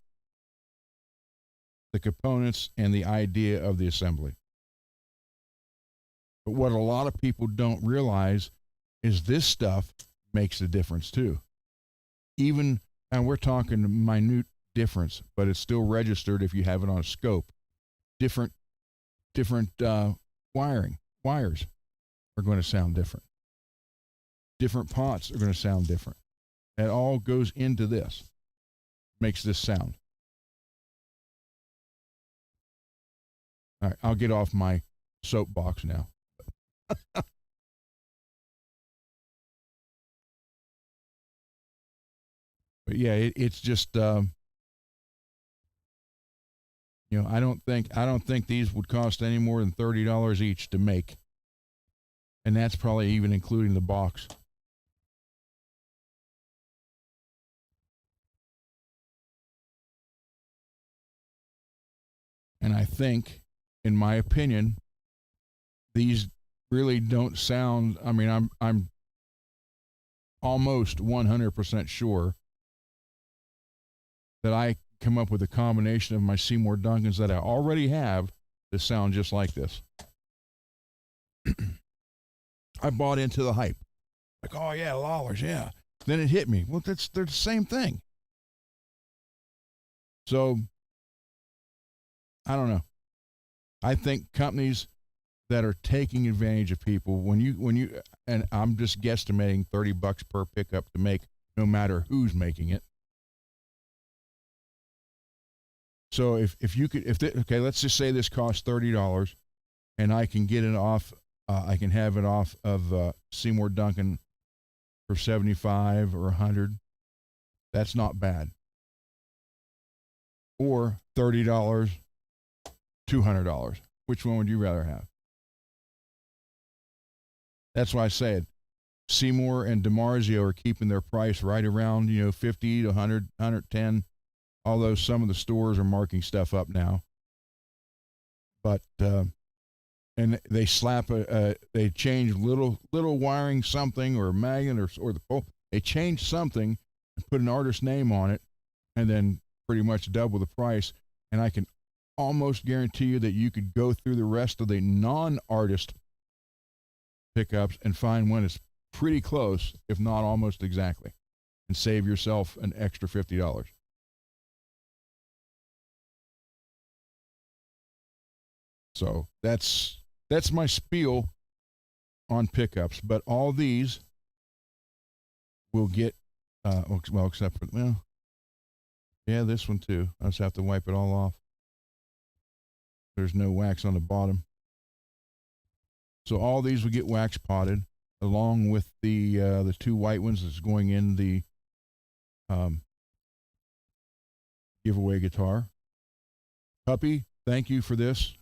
the components and the idea of the assembly. But what a lot of people don't realize is this stuff makes a difference too. Even, and we're talking minute difference, but it's still registered if you have it on a scope. Different wires are going to sound different. different pots are going to sound different. It all goes into this, makes this sound. All right, I'll get off my soapbox now. But yeah, it's just you know, I don't think these would cost any more than $30 each to make, and that's probably even including the box. And I think, in my opinion, these really don't sound. I mean, I'm almost 100% sure that I come up with a combination of my Seymour Duncans that I already have that sound just like this. I bought into the hype. Like, oh yeah, Lawlers, yeah. Then it hit me. Well, they're the same thing. So I don't know. I think companies that are taking advantage of people when you and I'm just guesstimating $30 per pickup to make, no matter who's making it. So if you could, okay, let's just say this costs $30, and I can get it off, I can have it off of Seymour Duncan for 75 or 100. That's not bad. Or $30, $200. Which one would you rather have? That's why I said Seymour and DiMarzio are keeping their price right around, 50 to 100, 110. Although some of the stores are marking stuff up now. But and they slap they change little wiring something or a magnet or the pole. They change something and put an artist name on it, and then pretty much double the price. And I can almost guarantee you that you could go through the rest of the non-artist pickups and find one that's pretty close, if not almost exactly, and save yourself an extra $50. So that's my spiel on pickups. But all these will get, well, except for, yeah, this one too. I just have to wipe it all off. There's no wax on the bottom. So all these will get wax potted, along with the two white ones that's going in the giveaway guitar. Puppy, thank you for this.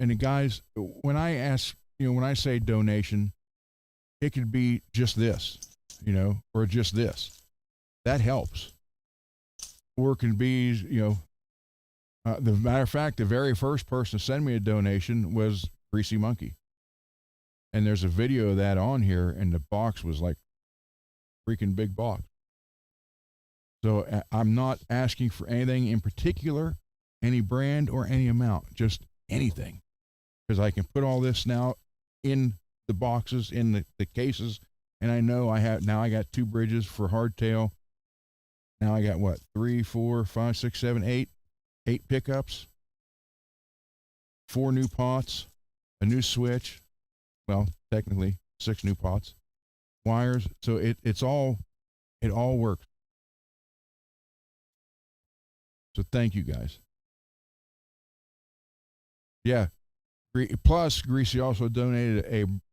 And the guys, when I say donation, it could be just this, or just this. That helps. Or it can be, the matter of fact, the very first person to send me a donation was Greasy Monkey. And there's a video of that on here, and the box was like freaking big box. So I'm not asking for anything in particular, any brand or any amount, just anything. Because I can put all this now in the boxes, in the cases, and I know I got 2 bridges for hardtail. Now I got what, 3, 4, 5, 6, 7, 8 pickups, 4 new pots, a new switch. Well, technically 6 new pots, wires. So it all works. So thank you guys. Yeah. Plus, Greasy also donated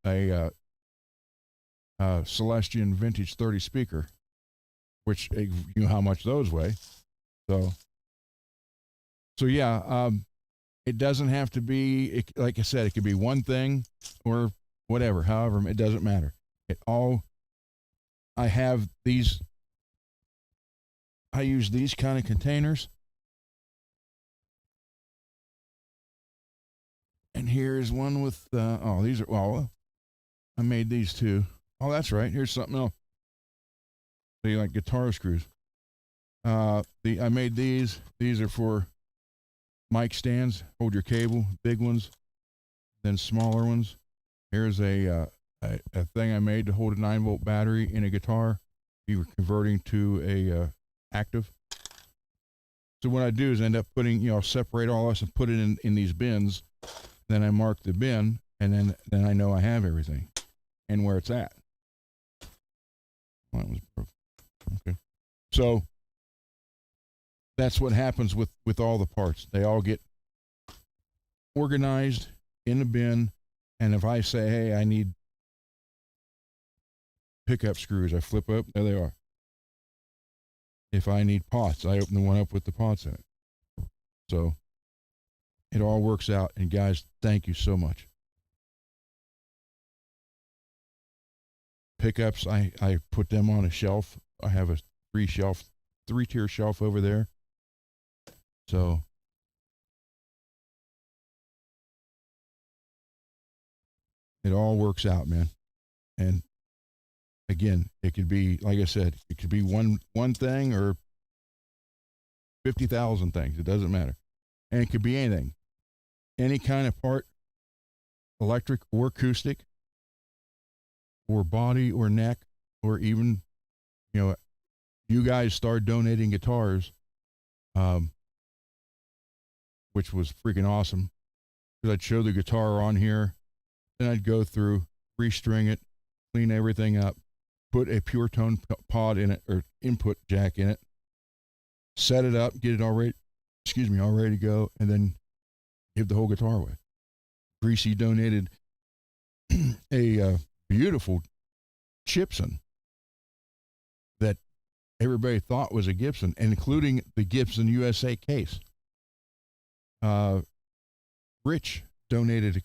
a Celestion Vintage 30 speaker, which you know how much those weigh. So yeah, it doesn't have to be, like I said, it could be one thing or whatever. However, it doesn't matter. I have these. I use these kind of containers. And here's one with, these are, I made these too. Oh, that's right. Here's something else. See, like guitar screws. I made these. These are for mic stands. Hold your cable. Big ones. Then smaller ones. Here's a thing I made to hold a 9-volt battery in a guitar. You were converting to a active. So what I do is end up putting, I'll separate all this and put it in these bins. Then I mark the bin, and then I know I have everything and where it's at. That was broke. Okay. So that's what happens with all the parts. They all get organized in a bin, and if I say, hey, I need pickup screws, I flip up, there they are. If I need pots, I open the one up with the pots in it. So it all works out, and guys, thank you so much. Pickups, I put them on a shelf. I have a three-tier shelf over there. So it all works out, man. And again, it could be, like I said, it could be one thing or 50,000 things. It doesn't matter. And it could be anything. Any kind of part, electric or acoustic, or body or neck, or even, you guys start donating guitars, which was freaking awesome. Because I'd show the guitar on here, then I'd go through, restring it, clean everything up, put a pure tone pod in it, or input jack in it, set it up, get it all ready to go, and then give the whole guitar away. Greasy donated a beautiful Gibson that everybody thought was a Gibson, including the Gibson USA case. Rich donated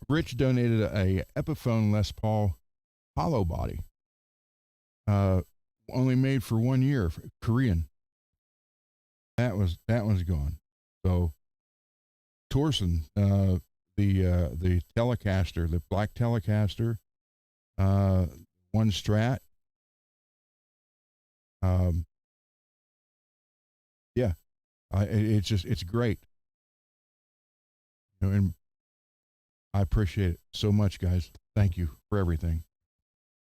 Rich donated a Epiphone Les Paul hollow body, only made for 1 year, Korean. That was gone. So Torsen, the Telecaster, the black Telecaster, one Strat. Yeah, it's great. And I appreciate it so much, guys. Thank you for everything.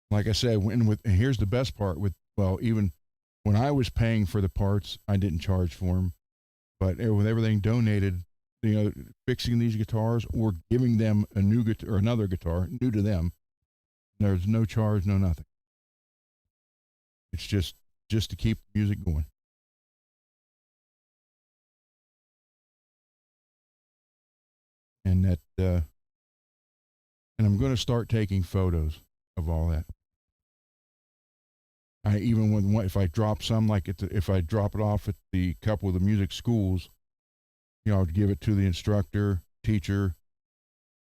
Like I said, and here's the best part even when I was paying for the parts, I didn't charge for them, but with everything donated, fixing these guitars or giving them a new guitar or another guitar new to them, there's no charge, no nothing. It's just to keep the music going. And and I'm going to start taking photos of all that. If I drop some, if I drop it off at the couple of the music schools, I'll give it to the instructor, teacher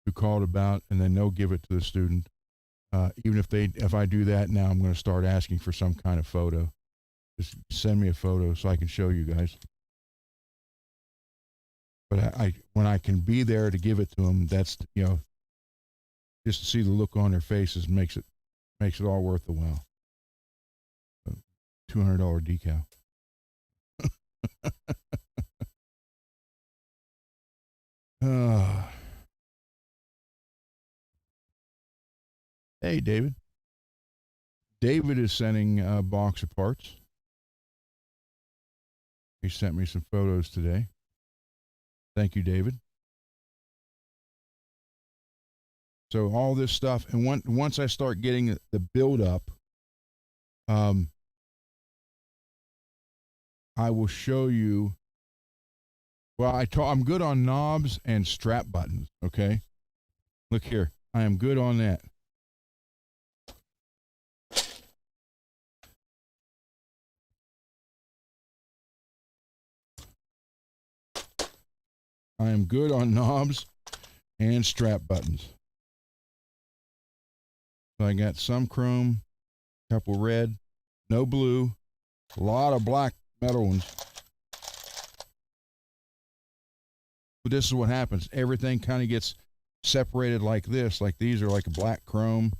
who called about, and then they'll give it to the student. Even if I do that now, I'm going to start asking for some kind of photo. Just send me a photo so I can show you guys. But when I can be there to give it to them, that's just to see the look on their faces makes it all worth the while. $200 decal. Hey, David. David is sending a box of parts. He sent me some photos today. Thank you, David. So all this stuff, and once I start getting the build up, I will show you. Well, I'm good on knobs and strap buttons. Okay, look here, I am good on that. I am good on knobs and strap buttons. So I got some chrome, a couple red, no blue, a lot of black metal ones. But this is what happens. Everything kind of gets separated like this. Like these are like black chrome.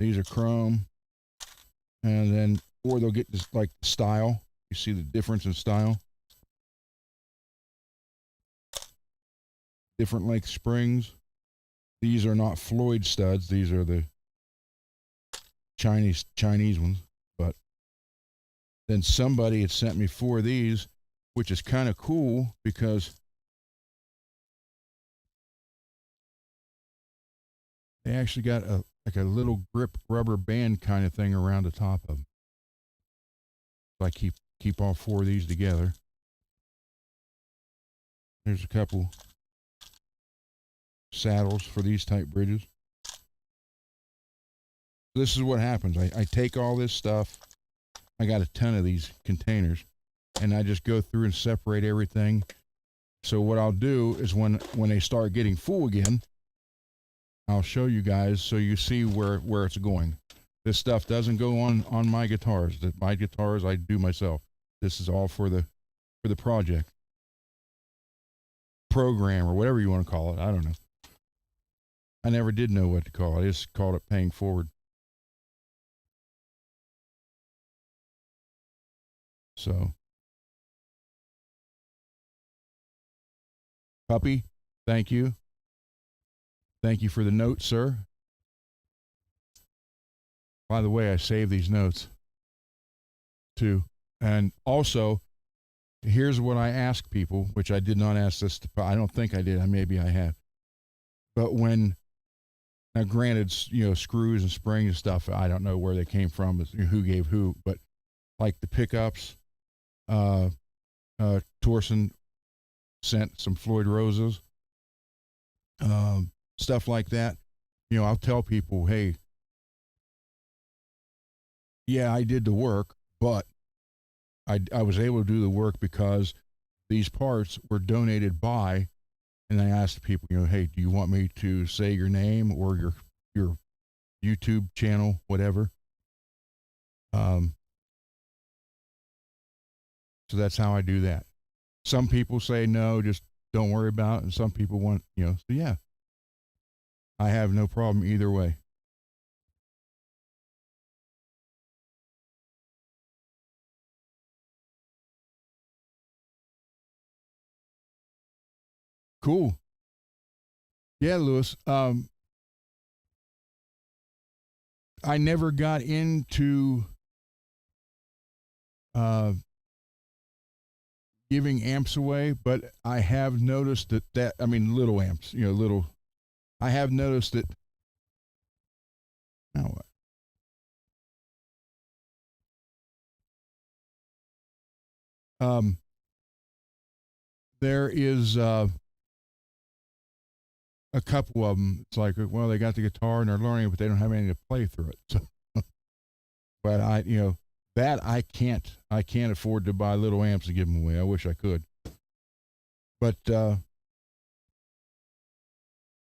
These are chrome. And then, or they'll get this like style. You see the difference in style? Different length springs. These are not Floyd studs. These are the Chinese ones. But then somebody had sent me 4 of these, which is kind of cool because they actually got like a little grip rubber band kind of thing around the top of them. So I keep all 4 of these together. There's a couple saddles for these type bridges. This is what happens. I take all this stuff. I got a ton of these containers, and I just go through and separate everything. So what I'll do is when they start getting full again, I'll show you guys so you see where it's going. This stuff doesn't go on my guitars. My guitars I do myself. This is all for the project, program, or whatever you want to call it. I don't know. I never did know what to call it. I just called it paying forward. So, Puppy, thank you. Thank you for the notes, sir. By the way, I saved these notes too. And also, here's what I ask people, which I did not ask this to, I don't think I did. Maybe I have. But now granted, screws and springs and stuff, I don't know where they came from, who gave who, but like the pickups, Torsen sent some Floyd Roses, stuff like that. I'll tell people, hey, yeah, I did the work, but I was able to do the work because these parts were donated by, and I asked people, hey, do you want me to say your name or your YouTube channel, whatever? So that's how I do that. Some people say no, just don't worry about it, and some people want, so yeah. I have no problem either way. Cool. Yeah, Lewis. I never got into giving amps away, but I have noticed that I mean little amps, little. I have noticed that. Now what? There is a couple of them. It's like, well, they got the guitar and they're learning, but they don't have anything to play through it. So, but that I can't afford to buy little amps and give them away. I wish I could. But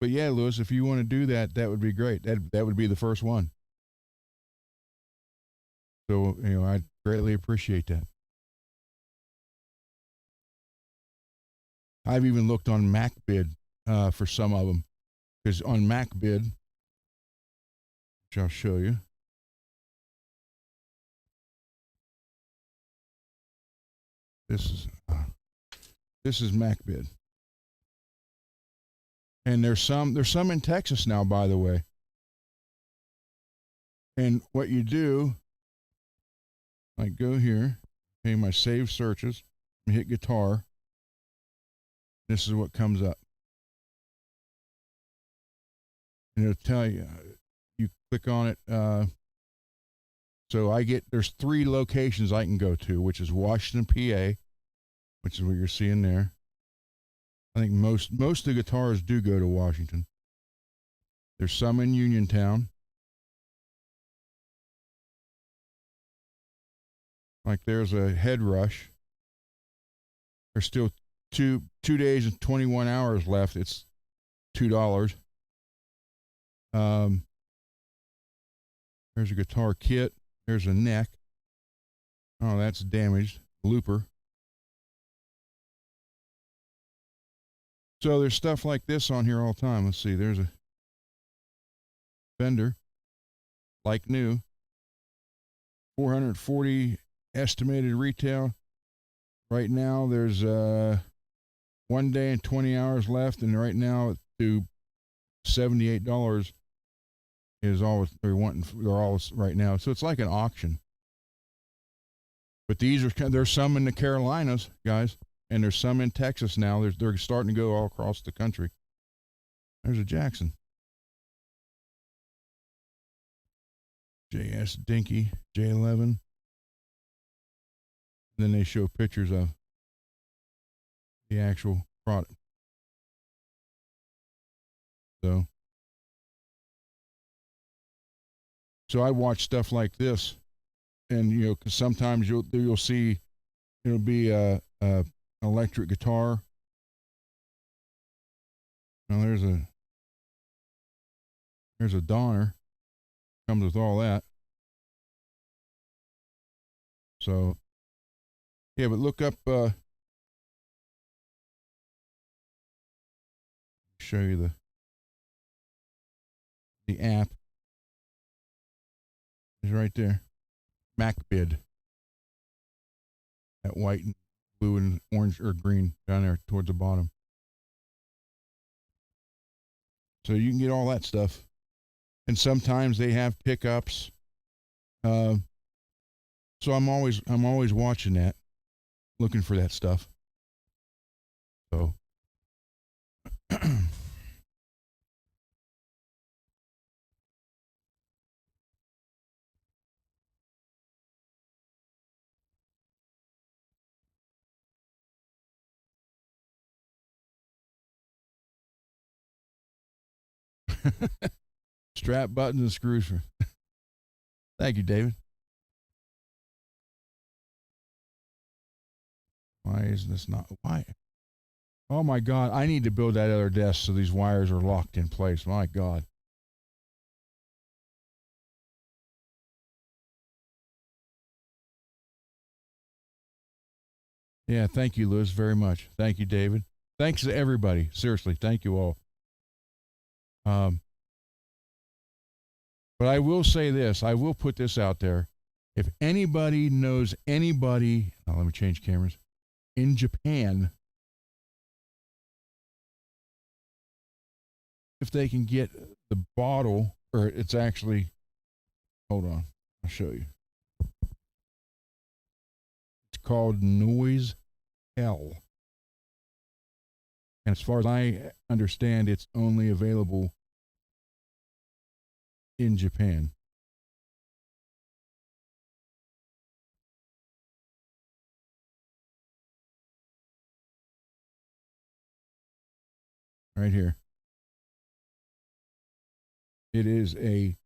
yeah, Lewis, if you want to do that, that would be great. That would be the first one. So, I greatly appreciate that. I've even looked on MacBid for some of them, because on MacBid, which I'll show you, this is MacBid, and there's some in Texas now, by the way. And what you do, I go here, okay, my save searches, hit guitar. This is what comes up. And it'll tell you, you click on it. So there's 3 locations I can go to, which is Washington, PA, which is what you're seeing there. I think most of the guitars do go to Washington. There's some in Uniontown. Like there's a Head Rush. There's still 2 days and 21 hours left. It's $2. There's a guitar kit. There's a neck. Oh, that's damaged. Looper. So there's stuff like this on here all the time. Let's see. There's a Fender, like new. 440 estimated retail. Right now, there's 1 day and 20 hours left, and right now to $78 is all they're wanting. They're all right now, so it's like an auction. But there's some in the Carolinas, guys, and there's some in Texas now. They're starting to go all across the country. There's a Jackson. JS Dinky, J11. Then they show pictures of the actual product. So I watch stuff like this, and you know, 'cause sometimes you'll see it'll be a electric guitar. Now there's a Donner, comes with all that. So yeah, but look up. Show you the app. Is right there. MacBid. That white and blue and orange or green down there towards the bottom. So you can get all that stuff. And sometimes they have pickups. So I'm always watching that, looking for that stuff. So strap buttons and screws. Thank you, David. Why is this not? Why? Oh my God! I need to build that other desk so these wires are locked in place. My God. Yeah, thank you, Liz, very much. Thank you, David. Thanks to everybody. Seriously, thank you all. But I will say this. I will put this out there. If anybody knows anybody, now let me change cameras, in Japan, if they can get the bottle, or it's actually, hold on, I'll show you. It's called Noise Hell. And as far as I understand, it's only available in Japan. Right here. It is a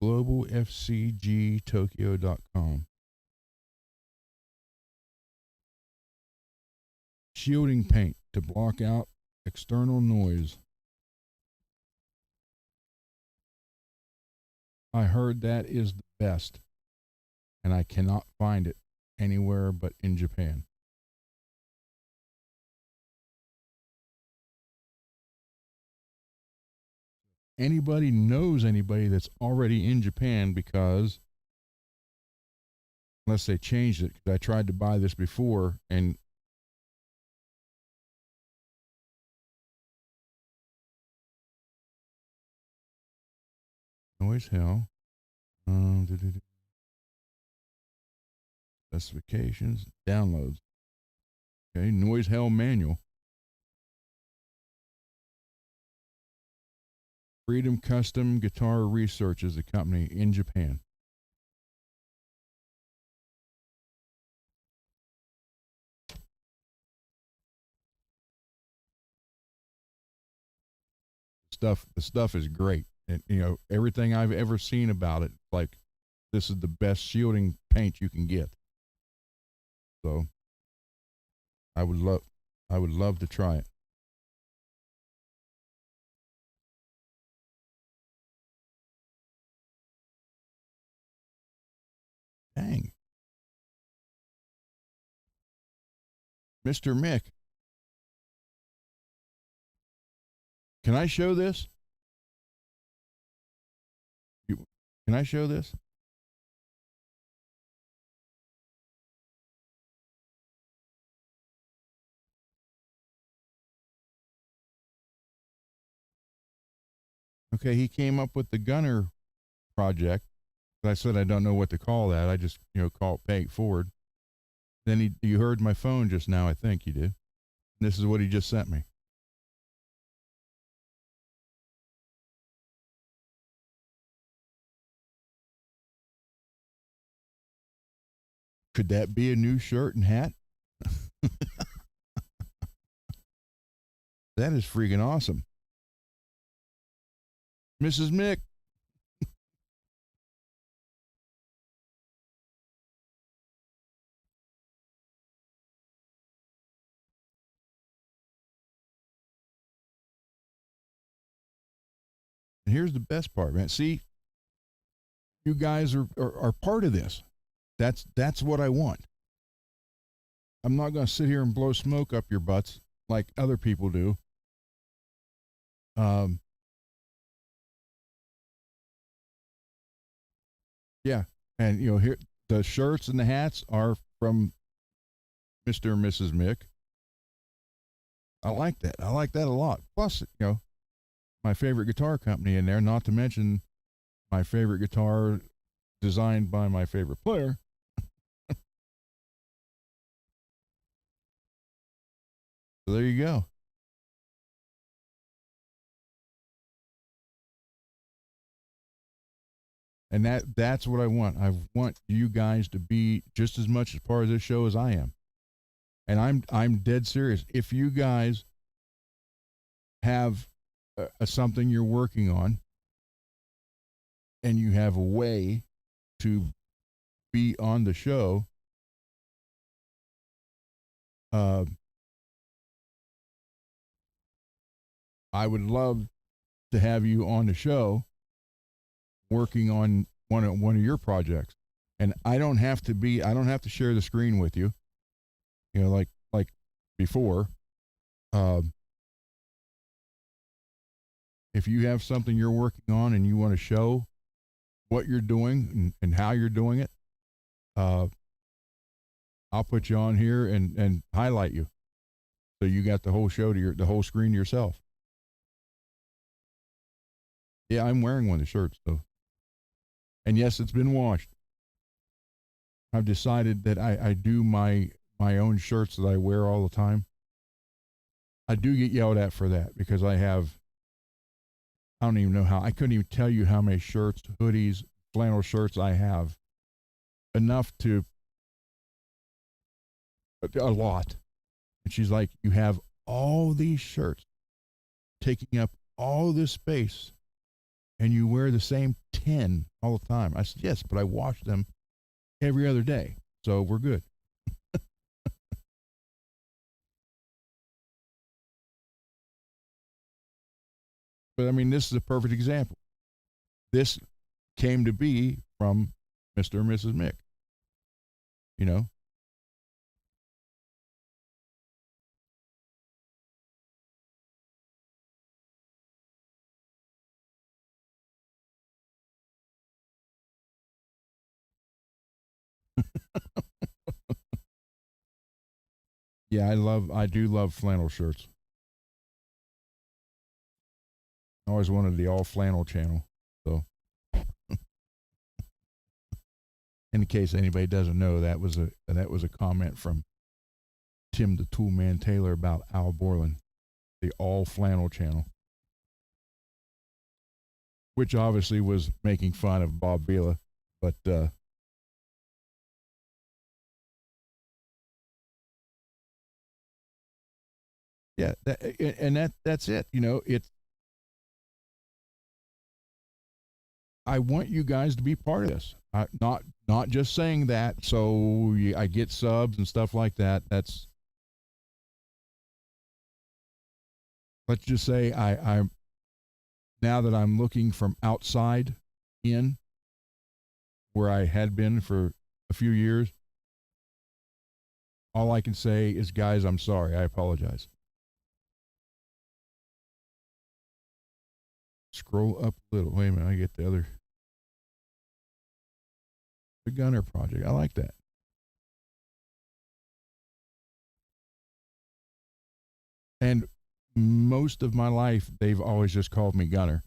globalfcgtokyo.com. Shielding paint to block out external noise. I heard that is the best, and I cannot find it anywhere but in Japan. Anybody knows anybody that's already in Japan, because unless they changed it, because I tried to buy this before and Noise Hell. Specifications, downloads. Okay, Noise Hell manual. Freedom Custom Guitar Research is the company in Japan. The stuff is great. And you know, everything I've ever seen about it, like, this is the best shielding paint you can get. So I would love to try it. Dang. Mr. Mick. Can I show this? Can I show this? Okay, he came up with the Gunner project. But I said I don't know what to call that. I just, call it pay it forward. Then you heard my phone just now, I think you did. This is what he just sent me. Could that be a new shirt and hat? That is freaking awesome. Mrs. Mick. And here's the best part, man. See, you guys are part of this. That's what I want. I'm not going to sit here and blow smoke up your butts like other people do. Um, yeah, and here the shirts and the hats are from Mr. and Mrs. Mick. I like that. I like that a lot. Plus, my favorite guitar company in there. Not to mention my favorite guitar designed by my favorite player. So there you go. And that's what I want. I want you guys to be just as much as part of this show as I am. And I'm dead serious. If you guys have something you're working on and you have a way to be on the show, I would love to have you on the show working on one of your projects. And I don't have to share the screen with you, like before. If you have something you're working on and you want to show what you're doing and how you're doing it, I'll put you on here and highlight you, so you got the whole show the whole screen to yourself. Yeah, I'm wearing one of the shirts though, and yes, it's been washed. I've decided that I do my own shirts that I wear all the time. I do get yelled at for that because I don't even know I couldn't even tell you how many shirts, hoodies, flannel shirts I have. Enough to a lot. And she's like, you have all these shirts taking up all this space and you wear the same 10 all the time. I said, yes, but I wash them every other day. So we're good. But I mean, this is a perfect example. This came to be from Mr. and Mrs. Mick. You know? Yeah, I do love flannel shirts. I always wanted the all flannel channel. So, in case anybody doesn't know, that was a comment from Tim the Toolman Taylor about Al Borland, the all flannel channel, which obviously was making fun of Bob Vila, but yeah, that's it. It's I want you guys to be part of this. Not just saying that so I get subs and stuff like that. That's let's just say I'm now that I'm looking from outside in, where I had been for a few years. All I can say is, guys, I'm sorry. I apologize. Scroll up a little. Wait a minute. I get the Gunner Project. I like that. And most of my life, they've always just called me Gunner.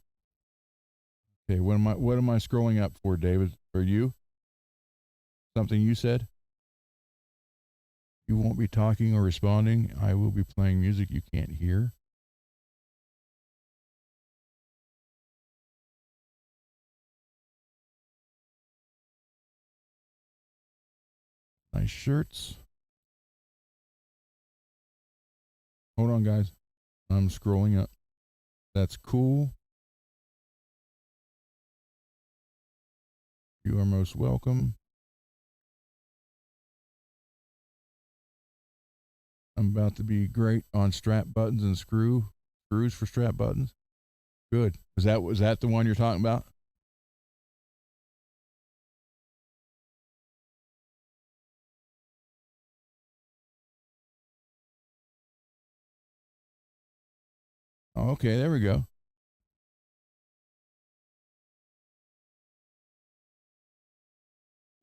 Okay, what am I scrolling up for, David? For you? Something you said? You won't be talking or responding. I will be playing music you can't hear. Nice shirts. Hold on, guys. I'm scrolling up. That's cool. You are most welcome. I'm about to be great on strap buttons and screws for strap buttons. Good. Was that the one you're talking about? Oh, okay, there we go.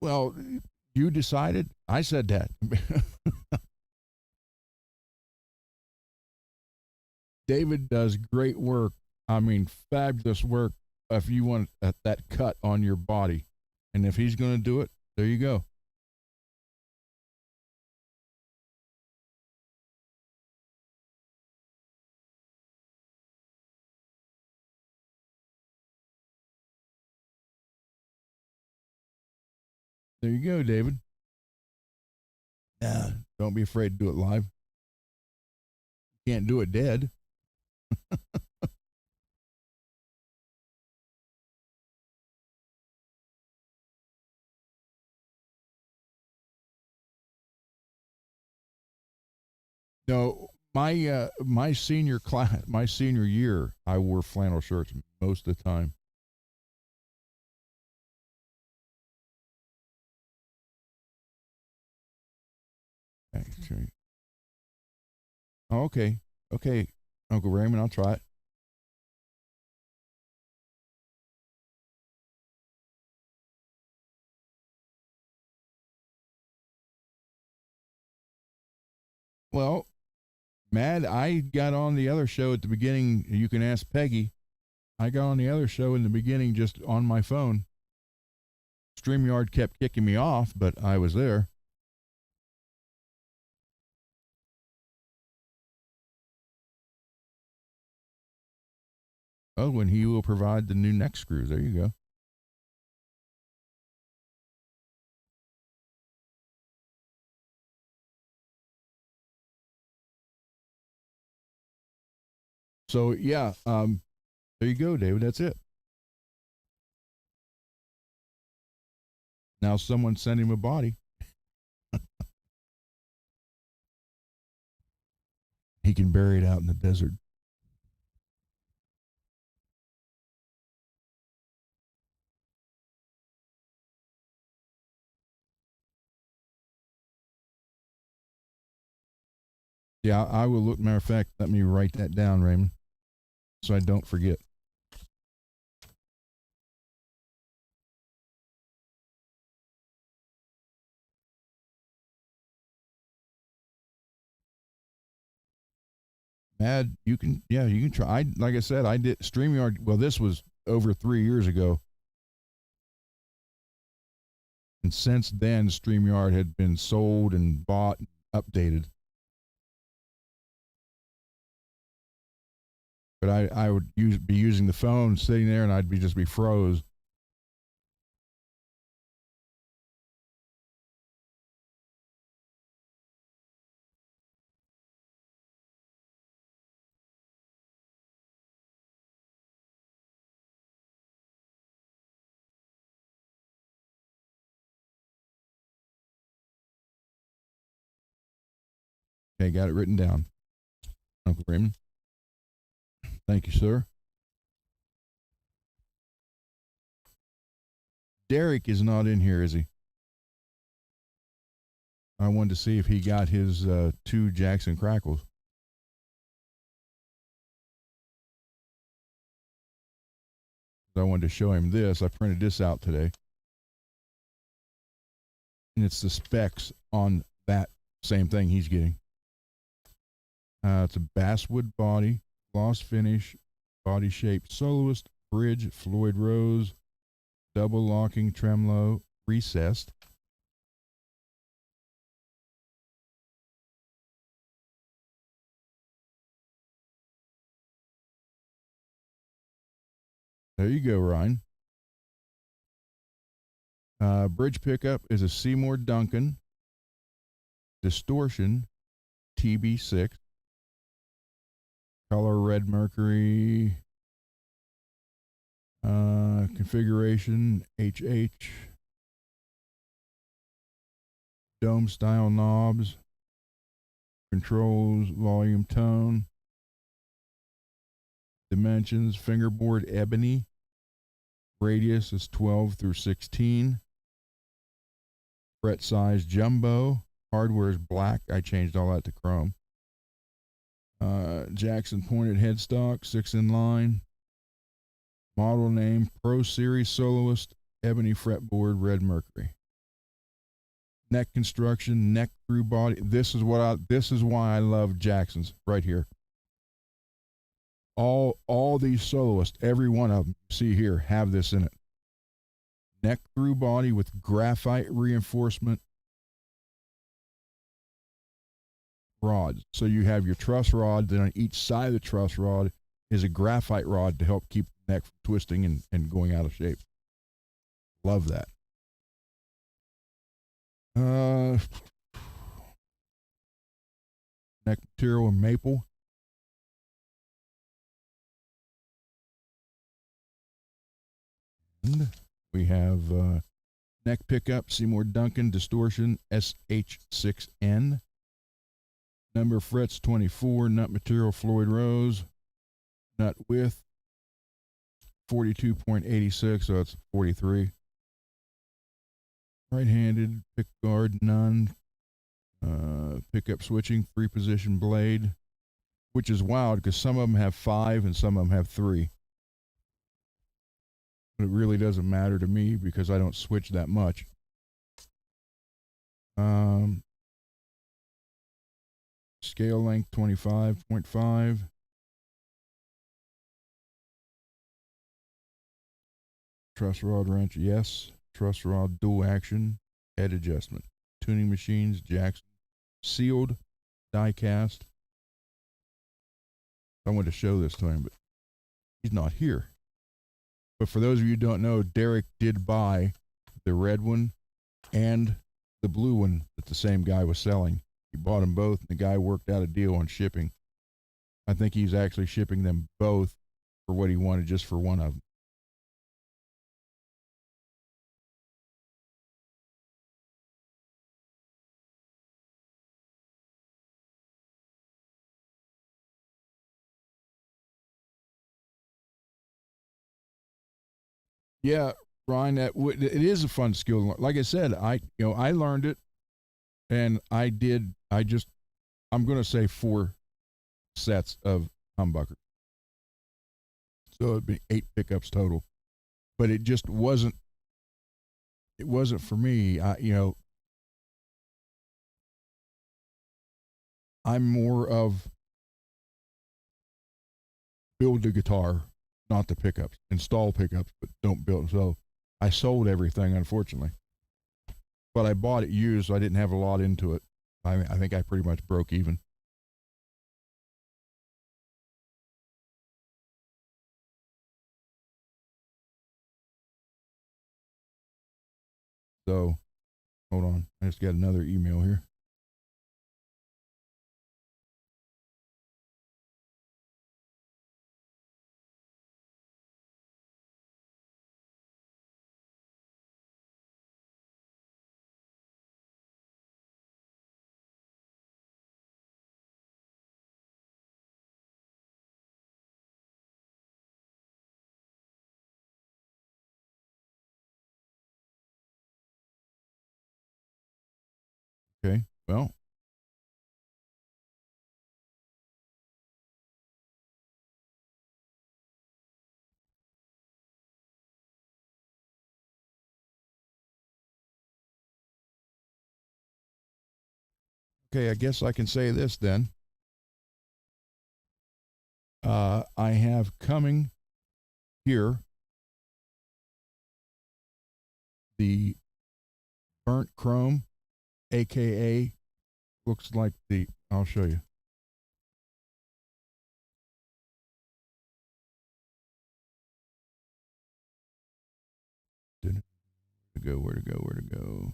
Well, you decided. I said that. David does great work. I mean, fabulous work. If you want that cut on your body, and if he's going to do it, there you go. There you go, David. Yeah, don't be afraid to do it live. Can't do it dead. No, my senior class, my senior year, I wore flannel shirts most of the time. Actually, oh, okay, okay, Uncle Raymond, I'll try it. Well, Mad, I got on the other show at the beginning. You can ask Peggy. I got on the other show in the beginning just on my phone. StreamYard kept kicking me off, but I was there. Oh, and he will provide the new neck screws. There you go. So yeah, there you go, David. That's it. Now someone sent him a body. He can bury it out in the desert. Yeah, I will look. Matter of fact, let me write that down, Raymond, so I don't forget. Mad, you can, yeah, you can try. Like I said, I did StreamYard. Well, this was over 3 years ago, and since then, StreamYard had been sold and bought, and updated. But I would be using the phone, sitting there, and I'd just be froze. Okay, got it written down, Uncle Raymond. Thank you, sir. Derek is not in here, is he? I wanted to see if he got his two Jackson Crackles. I wanted to show him this. I printed this out today. And it's the specs on that same thing he's getting. It's a basswood body, gloss finish, body shaped soloist, bridge, Floyd Rose, double locking tremolo, recessed. There you go, Ryan. Bridge pickup is a Seymour Duncan Distortion TB6. Color red mercury. Configuration HH. Dome style knobs. Controls volume tone. Dimensions fingerboard ebony. Radius is 12 through 16. Fret size jumbo. Hardware is black. I changed all that to chrome. Jackson pointed headstock, 6 in line. Model name Pro Series Soloist ebony fretboard red mercury. Neck construction, neck through body. This is why I love Jacksons right here. All these soloists, every one of them you see here have this in it. Neck through body with graphite reinforcement rods. So you have your truss rod, then on each side of the truss rod is a graphite rod to help keep the neck from twisting and going out of shape. Love that. Neck material and maple. And we have neck pickup, Seymour Duncan Distortion SH6N. Number of frets 24. Nut material Floyd Rose. Nut width 42.86, so that's 43. Right-handed, pick guard, none. Pickup switching, 3-position blade, which is wild because some of them have 5 and some of them have 3. But it really doesn't matter to me because I don't switch that much. Scale length 25.5. Truss rod wrench, yes. Truss rod dual action, head adjustment. Tuning machines, Jackson. Sealed, die cast. I wanted to show this to him, but he's not here. But for those of you who don't know, Derek did buy the red one and the blue one that the same guy was selling. He bought them both, and the guy worked out a deal on shipping. I think he's actually shipping them both for what he wanted just for one of them. Yeah, Ryan, it is a fun skill to learn. Like I said, I learned it, and I'm going to say 4 sets of humbuckers. So it'd be 8 pickups total. But it just wasn't for me. I'm more of build the guitar, not the pickups. Install pickups, but don't build. So I sold everything, unfortunately. But I bought it used, so I didn't have a lot into it. I think I pretty much broke even. So, hold on. I just got another email here. Okay. Well, okay, I guess I can say this then. I have coming here the burnt chrome, aka looks like I'll show you. go? Where to go? Where to go?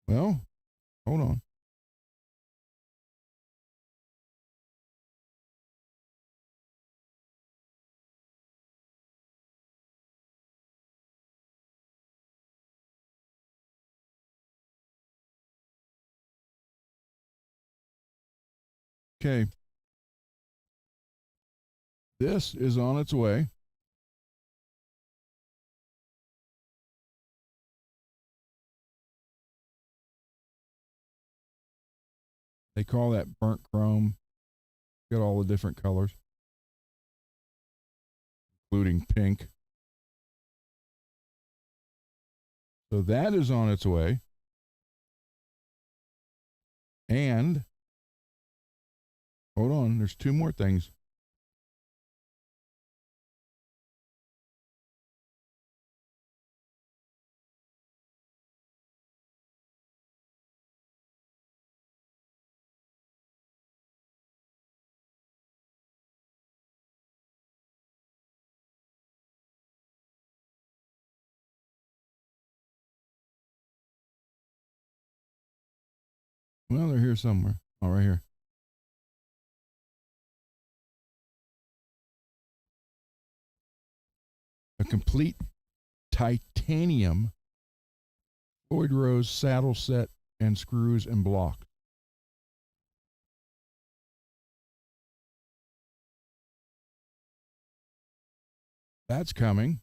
Well, hold on. Okay. This is on its way. They call that burnt chrome. Got all the different colors, including pink. So that is on its way. And hold on, there's two more things. Well, they're here somewhere. Oh, right here. A complete titanium Floyd Rose saddle set and screws and block. That's coming.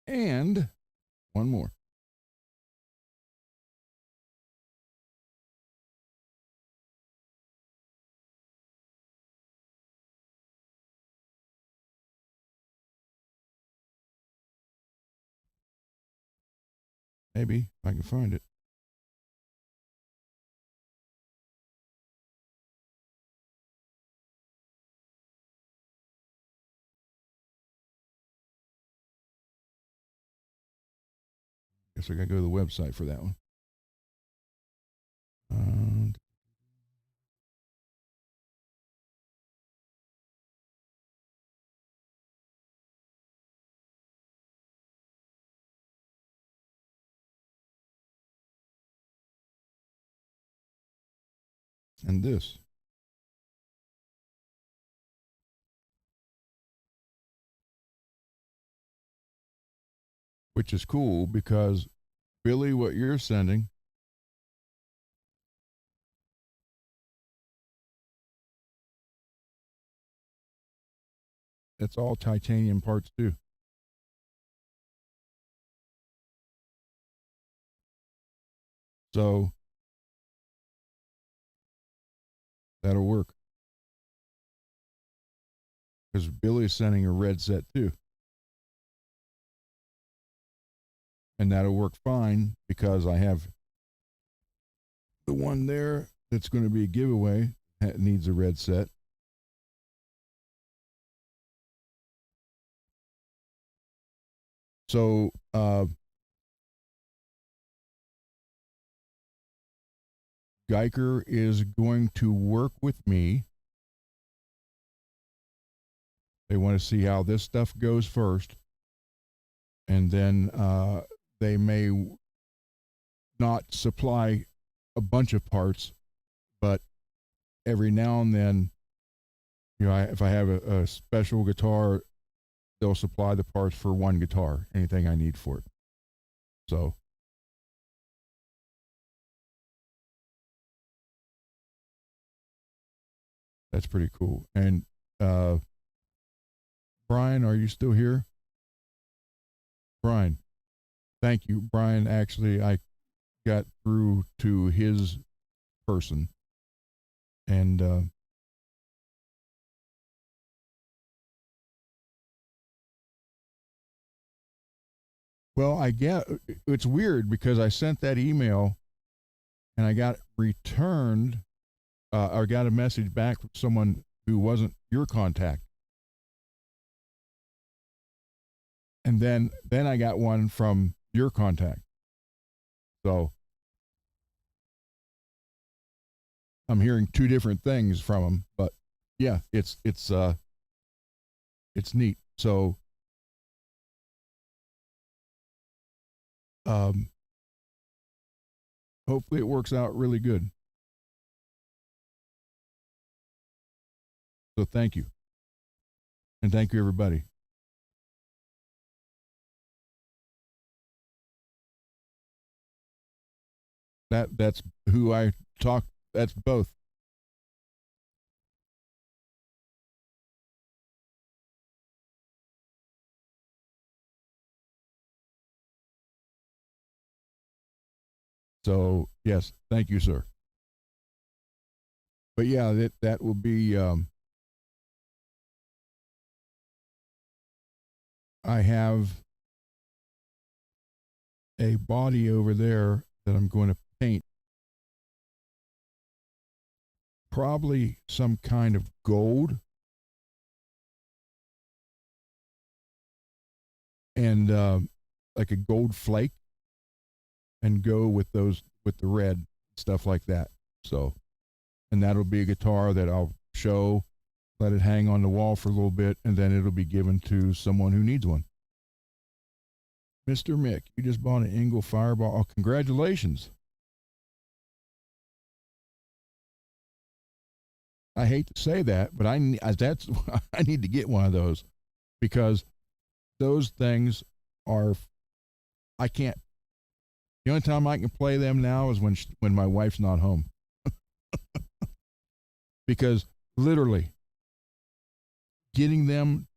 And one more. Maybe if I can find it. Guess I gotta go to the website for that one. And this. Which is cool because Billy, what you're sending, it's all titanium parts too. So that'll work. Because Billy's sending a red set too. And that'll work fine because I have the one there that's going to be a giveaway that needs a red set. So Geiger is going to work with me. They want to see how this stuff goes first. And then they may not supply a bunch of parts, but every now and then, you know, if I have a special guitar, they'll supply the parts for one guitar, anything I need for it. So that's pretty cool. And Brian, are you still here? Brian, thank you. Brian, actually, I got through to his person. And Well, I get it's weird because I sent that email and I got returned or got a message back from someone who wasn't your contact. And then I got one from your contact. So I'm hearing two different things from them, but yeah, it's neat. So um hopefully it works out really good. So thank you. And thank you everybody. That's who I talk that's both. So yes, thank you, sir. But yeah, that will be I have a body over there that I'm going to paint. Probably some kind of gold and like a gold flake and go with those with the red stuff like that. So, and that'll be a guitar that I'll show, let it hang on the wall for a little bit, and then it'll be given to someone who needs one. Mr. Mick, you just bought an Engel Fireball. Oh, congratulations. I hate to say that, but that's I need to get one of those because those things are I can't. The only time I can play them now is when my wife's not home, because literally getting them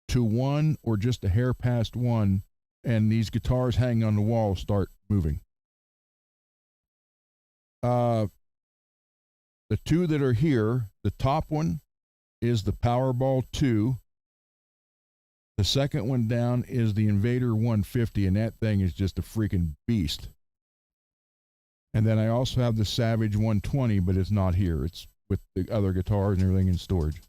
to one or just a hair past one, and these guitars hanging on the wall start moving. Uh, the two that are here, the top one is the Powerball 2. The second one down is the Invader 150, and that thing is just a freaking beast. And then I also have the Savage 120, but it's not here. It's with the other guitars and everything in storage.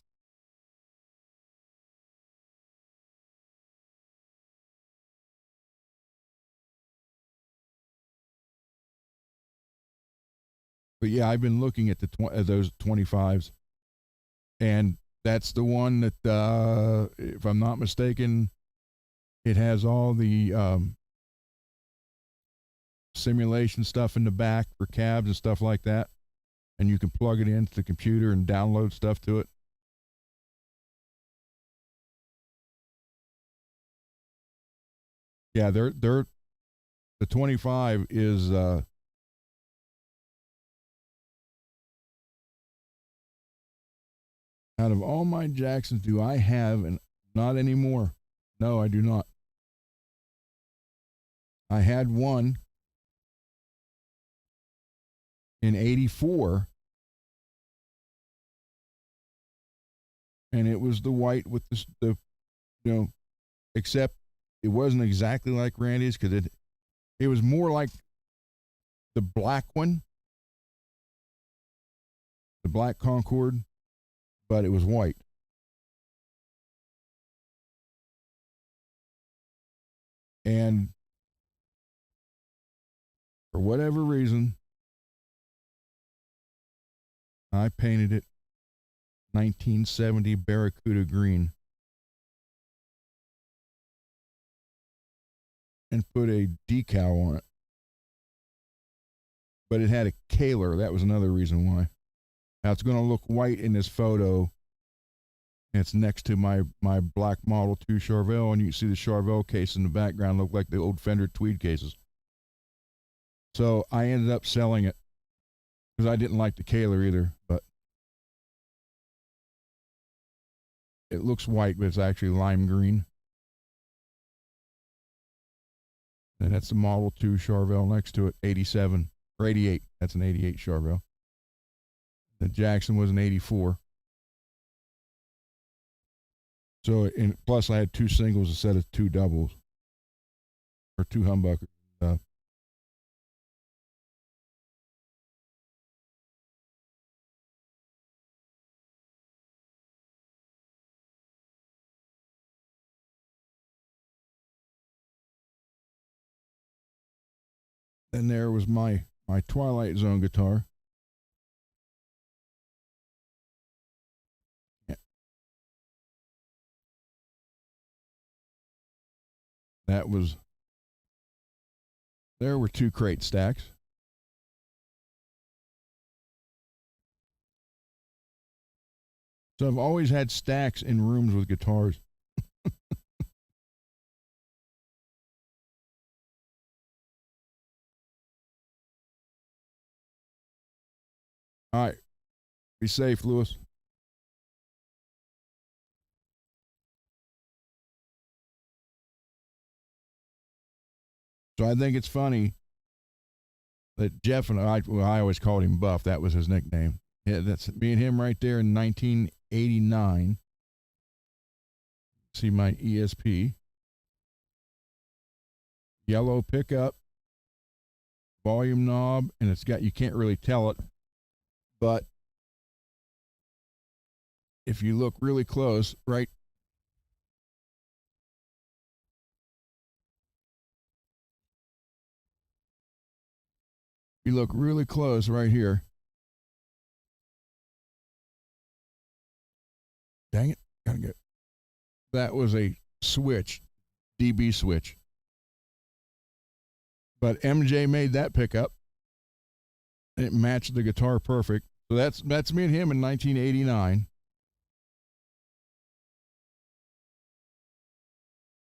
But yeah, I've been looking at those 25s, and that's the one that, if I'm not mistaken, it has all the simulation stuff in the back for cabs and stuff like that, and you can plug it into the computer and download stuff to it. Yeah, they're the 25 is out of all my Jacksons, do I have, and not anymore. No, I do not. I had one in 84, and it was the white with the except it wasn't exactly like Randy's because it was more like the black one, the black Concorde, but it was white. And for whatever reason, I painted it 1970 Barracuda green and put a decal on it. But it had a Kaler. That was another reason why. Now it's going to look white in this photo. It's next to my black Model 2 Charvel, and you can see the Charvel case in the background look like the old Fender Tweed cases. So I ended up selling it because I didn't like the Kaler either, but it looks white, but it's actually lime green. And that's the Model 2 Charvel next to it, 87 or 88. That's an 88 Charvel. The Jackson was an 84. So, plus I had two singles instead of two doubles. or two humbuckers. And there was my Twilight Zone guitar. Yeah. That was, there were two crate stacks. So I've always had stacks in rooms with guitars. All right. Be safe, Lewis. So I think it's funny that Jeff and I always called him Buff. That was his nickname. Yeah, that's me and him right there in 1989. See my ESP. Yellow pickup, volume knob, and it's got, you can't really tell it, but if you look really close, right, you look really close right here. Dang it, gotta get. That was a switch, DB switch. But MJ made that pickup. And it matched the guitar perfect. So that's me and him in 1989.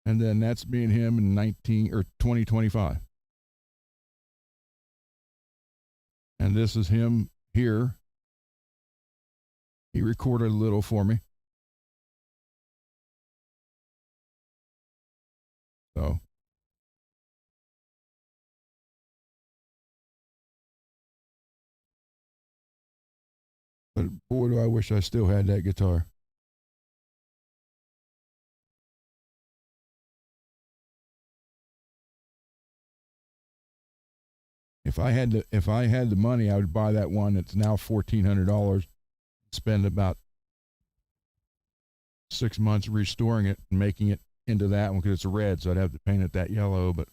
And then that's me and him in 2025. And this is him here. He recorded a little for me. So but boy, do I wish I still had that guitar. If I had the money, I would buy that one that's now $1,400. Spend about 6 months restoring it and making it into that one because it's a red, so I'd have to paint it that yellow. But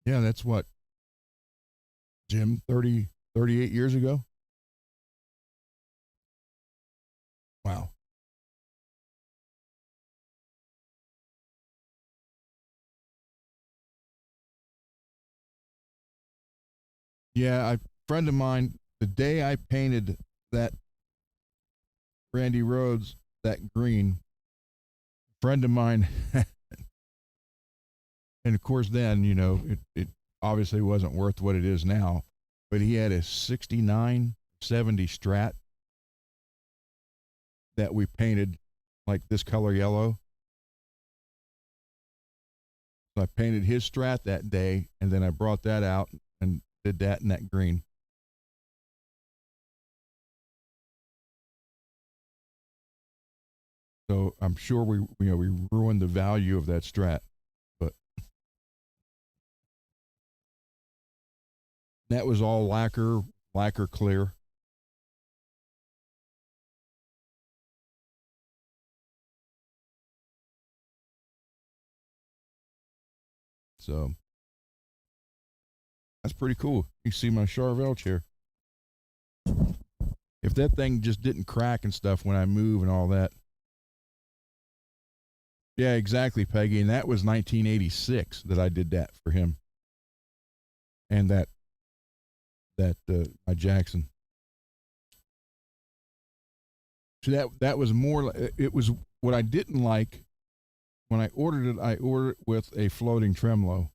yeah, that's what, Jim, 38 years ago. Wow. Yeah, a friend of mine, the day I painted that Randy Rhodes, that green, a friend of mine, and of course then, it obviously wasn't worth what it is now, but he had a 69 70 Strat that we painted like this color yellow. So I painted his Strat that day, and then I brought that out and did that in that green. So I'm sure we ruined the value of that Strat, but that was all lacquer clear. So that's pretty cool. You see my Charvel chair. If that thing just didn't crack and stuff when I move and all that. Yeah, exactly, Peggy. And that was 1986 that I did that for him. And that my Jackson. So that was more. It was what I didn't like when I ordered it. I ordered it with a floating tremolo.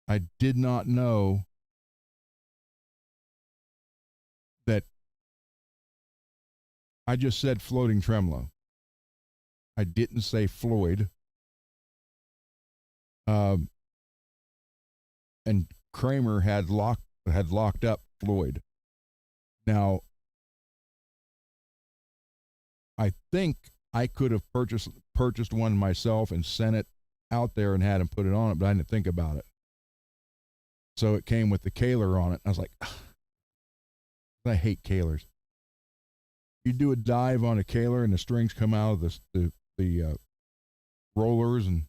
I did not know that. I just said floating tremolo. I didn't say Floyd. And Kramer had locked up Floyd. Now, I think I could have purchased one myself and sent it out there and had him put it on it, but I didn't think about it. So it came with the Kaler on it. I was like, I hate Kalers. You do a dive on a Kaler and the strings come out of the rollers, and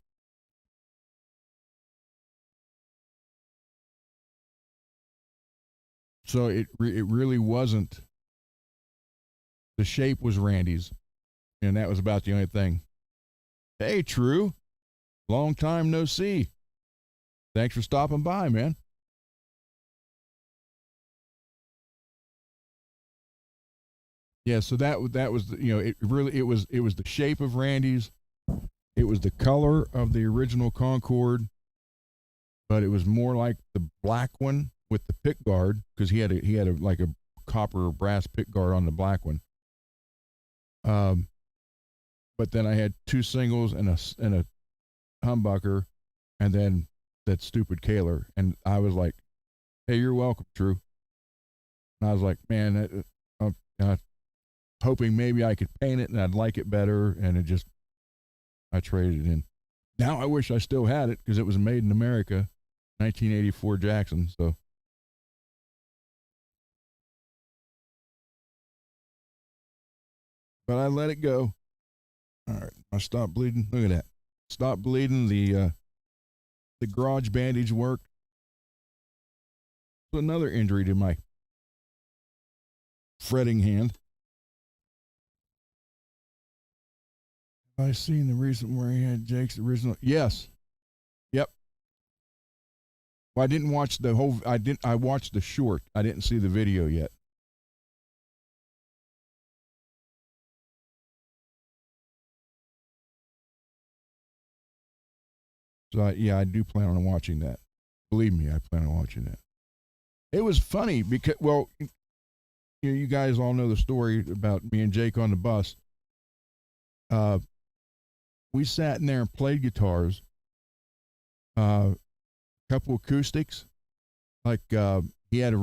so it really wasn't. The shape was Randy's, and that was about the only thing. Hey, True, long time no see. Thanks for stopping by, man. Yeah, so that was it was the shape of Randy's, it was the color of the original Concorde, but it was more like the black one with the pick guard because he had a like a copper or brass pick guard on the black one. But then I had two singles and a humbucker, and then that stupid Kaler, and I was like, "Hey, you're welcome, True." And I was like, "Man, hoping maybe I could paint it and I'd like it better," and I traded it in. Now I wish I still had it because it was made in America, 1984 Jackson. So, but I let it go. All right, I stopped bleeding. Look at that. Stopped bleeding. The garage bandage worked. So another injury to my fretting hand. Have I seen the recent where he had Jake's original? Yes. Yep. Well, I didn't watch the whole. I watched the short. I didn't see the video yet. So yeah, I do plan on watching that. Believe me, I plan on watching that. It was funny because, well, you guys all know the story about me and Jake on the bus. We sat in there and played guitars. A couple acoustics, like he had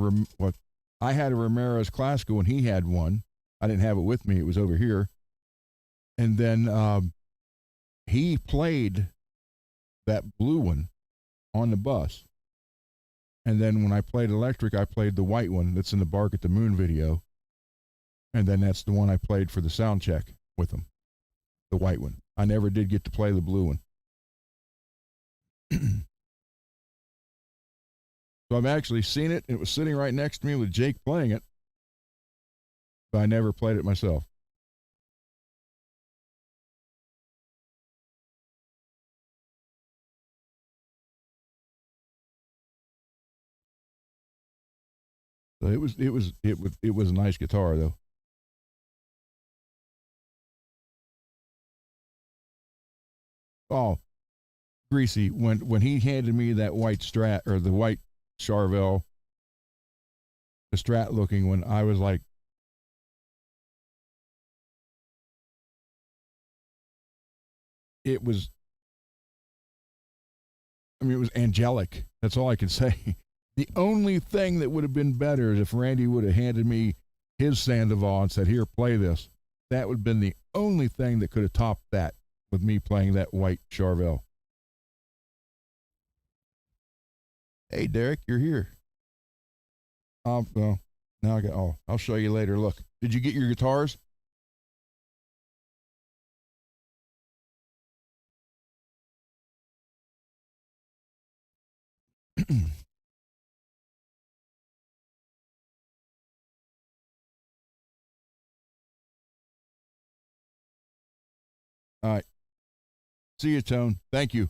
I had a Ramirez Classical and he had one. I didn't have it with me; it was over here. And then he played that blue one on the bus. And then when I played electric, I played the white one that's in the Bark at the Moon video. And then that's the one I played for the sound check with him, the white one. I never did get to play the blue one. So I've actually seen it. It was sitting right next to me with Jake playing it, but I never played it myself. So it was a nice guitar though. Oh, Greasy, when he handed me that white Strat or the white Charvel, the Strat looking one, I was like, it was. I mean, it was angelic. That's all I can say. The only thing that would have been better is if Randy would have handed me his Sandoval and said, "Here, play this." That would have been the only thing that could have topped that with me playing that white Charvel. Hey, Derek, you're here. Well, now I got. Oh, I'll show you later. Look, did you get your guitars? All right. See you, Tone. Thank you.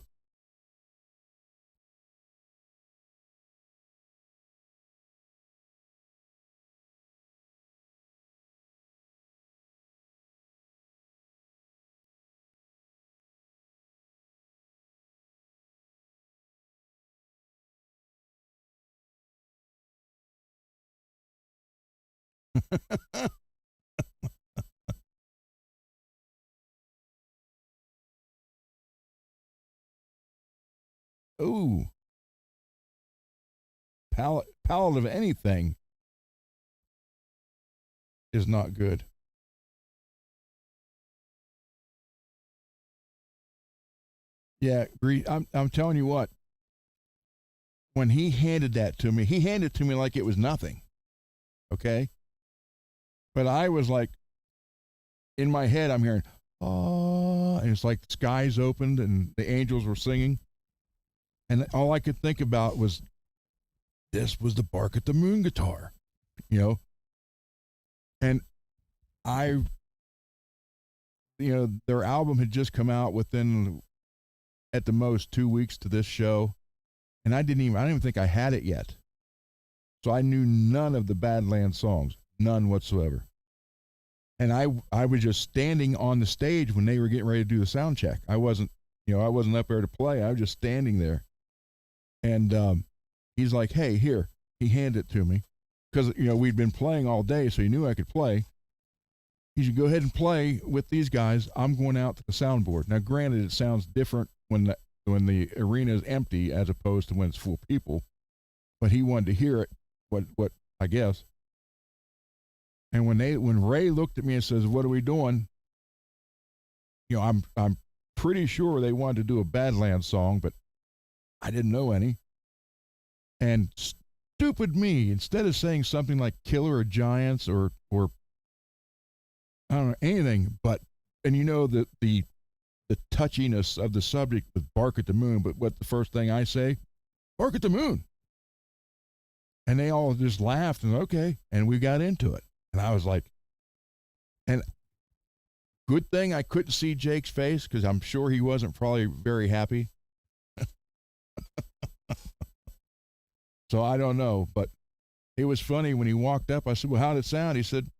Ooh, palette of anything. is not good. Yeah, I'm telling you what. When he handed that to me, he handed it to me like it was nothing. Okay, but I was like, in my head, I'm hearing, oh, and it's like the skies opened and the angels were singing, and all I could think about was this was the Bark at the Moon guitar, you know, and I, their album had just come out within at the most 2 weeks to this show, and I didn't even think I had it yet, so I knew none of the Badlands songs, none whatsoever. And I was just standing on the stage when they were getting ready to do the sound check. I wasn't up there to play. I was just standing there. And he's like, "Hey, here." He handed it to me because we'd been playing all day, so he knew I could play. He said, "Go ahead and play with these guys. I'm going out to the soundboard." Now, granted, it sounds different when the arena is empty as opposed to when it's full of people, but he wanted to hear it. What I guess. And when Ray looked at me and says, "What are we doing?" I'm pretty sure they wanted to do a Badlands song, but I didn't know any. And stupid me, instead of saying something like Killer or Giants or I don't know anything, but and the touchiness of the subject with Bark at the Moon, but what the first thing I say, Bark at the Moon. And they all just laughed and okay, and we got into it. And I was like, and good thing I couldn't see Jake's face because I'm sure he wasn't probably very happy. So I don't know, but it was funny when he walked up. I said, "Well, how did it sound?" He said,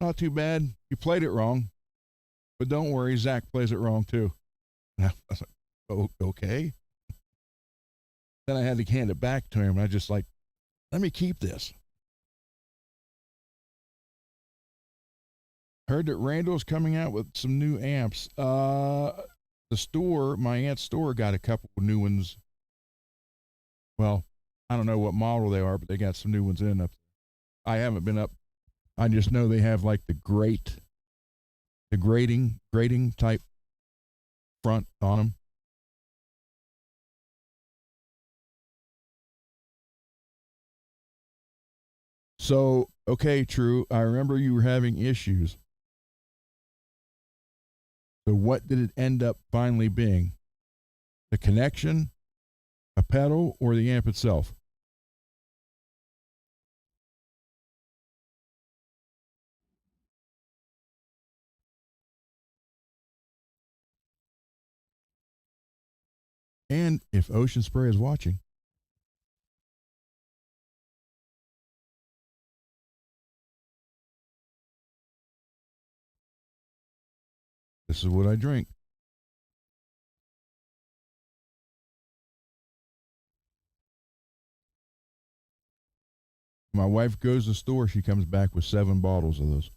"Not too bad. You played it wrong, but don't worry, Zach plays it wrong too." And I was like, "Oh, okay." Then I had to hand it back to him, and I just like, "Let me keep this." Heard that Randall's coming out with some new amps. The store, my aunt's store, got a couple of new ones. Well, I don't know what model they are, but they got some new ones in up there. I haven't been up. I just know they have like the grating type front on them. So, okay, true. I remember you were having issues. So, what did it end up finally being? The connection, a pedal, or the amp itself? And if Ocean Spray is watching, this is what I drink. My wife goes to the store, she comes back with 7 bottles of those.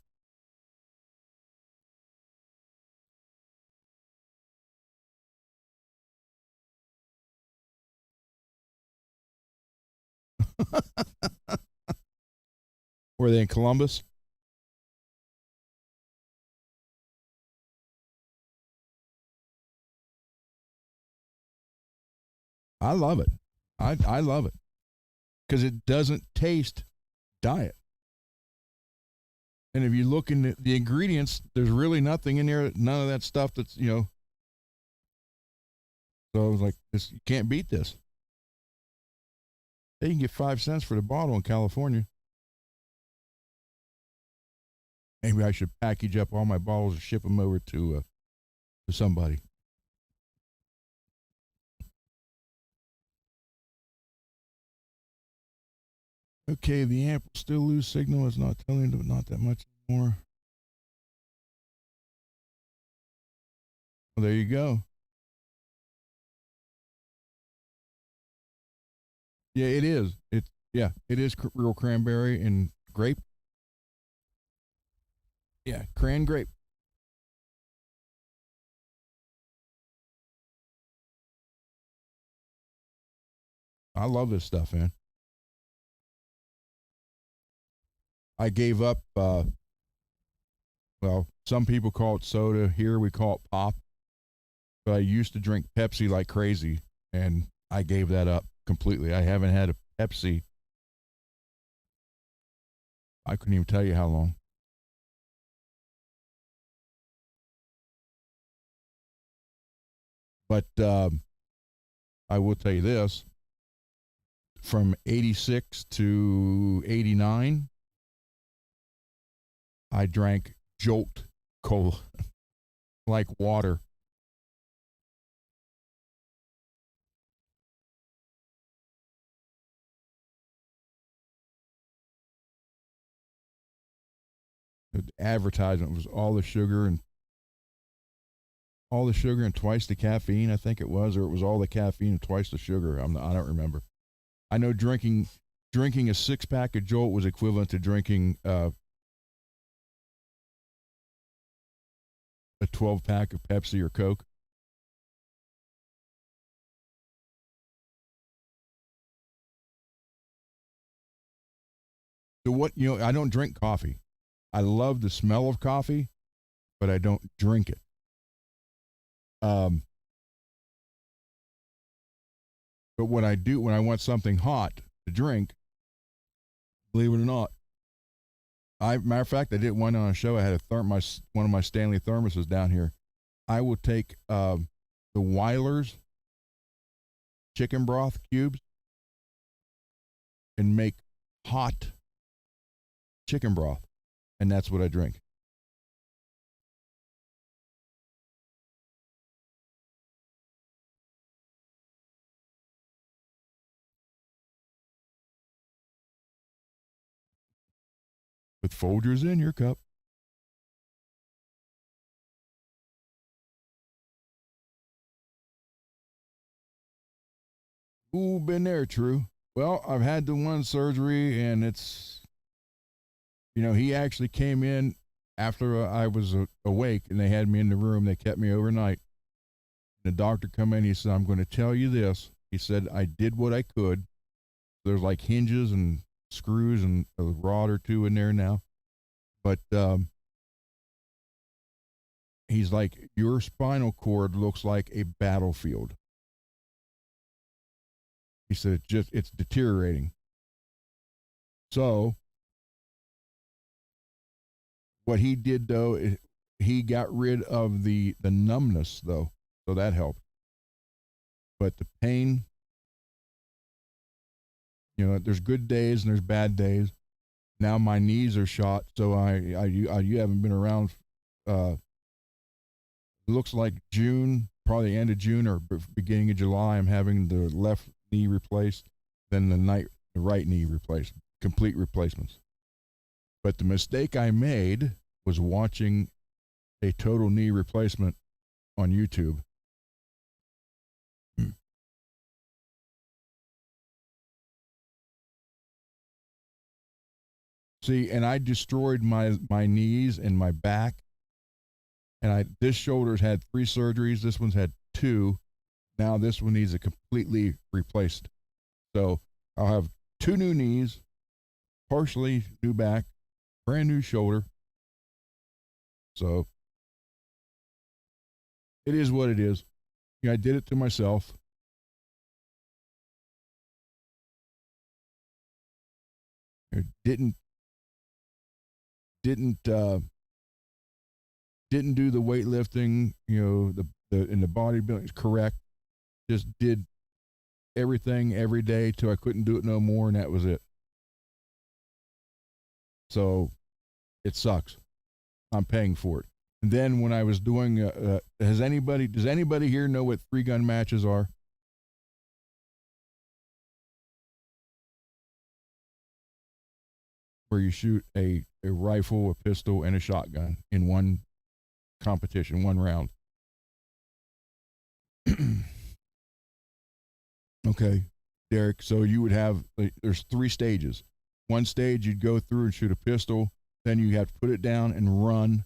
Were they in Columbus? I love it. I love it because it doesn't taste diet. And if you look in the ingredients, there's really nothing in there, none of that stuff that's. So I was like, this, you can't beat this. They can get 5 cents for the bottle in California. Maybe I should package up all my bottles and ship them over to somebody. Okay, the amp will still lose signal. It's not telling them not that much anymore. Well, there you go. Yeah, it is. It is real cranberry and grape. Yeah, cran grape. I love this stuff, man. I gave up. Well, some people call it soda. Here we call it pop. But I used to drink Pepsi like crazy, and I gave that up completely. I haven't had a Pepsi. I couldn't even tell you how long. But I will tell you this: from '86 to '89, I drank Jolt Cola like water. The advertisement was all the sugar and twice the caffeine. I think it was, or it was all the caffeine and twice the sugar. I don't remember. I know drinking a 6 pack of Jolt was equivalent to drinking a 12 pack of Pepsi or Coke. So what I don't drink coffee. I love the smell of coffee, but I don't drink it. Um, but what I do when I want something hot to drink, believe it or not, matter of fact, I did one on a show. I had one of my Stanley thermoses down here. I will take the Weiler's chicken broth cubes and make hot chicken broth, and that's what I drink. With Folgers in your cup. Ooh, been there, true. Well, I've had the one surgery, and he actually came in after I was awake, and they had me in the room. They kept me overnight. The doctor come in. He said, "I'm going to tell you this." He said, "I did what I could. There's like hinges and screws and a rod or two in there now, but he's like, your spinal cord looks like a battlefield." He said, it's deteriorating. So what he did though, he got rid of the numbness though, so that helped. But the pain, there's good days and there's bad days. Now my knees are shot, so you haven't been around. It looks like June, probably end of June or beginning of July. I'm having the left knee replaced, then the right knee replaced, complete replacements. But the mistake I made was watching a total knee replacement on YouTube. See, and I destroyed my knees and my back. And this shoulder's had 3 surgeries. This one's had 2. Now this one needs a completely replaced. So I'll have 2 new knees, partially new back, brand new shoulder. So it is what it is. I did it to myself. I didn't do the weightlifting, the in the bodybuilding correct. Just did everything every day till I couldn't do it no more, and that was it. So it sucks. I'm paying for it. And then when I was doing, does anybody here know what 3-gun matches are? Where you shoot a rifle, a pistol, and a shotgun in one competition, one round. Okay, Derek. So you would have there's 3 stages. One stage you'd go through and shoot a pistol, then you have to put it down and run,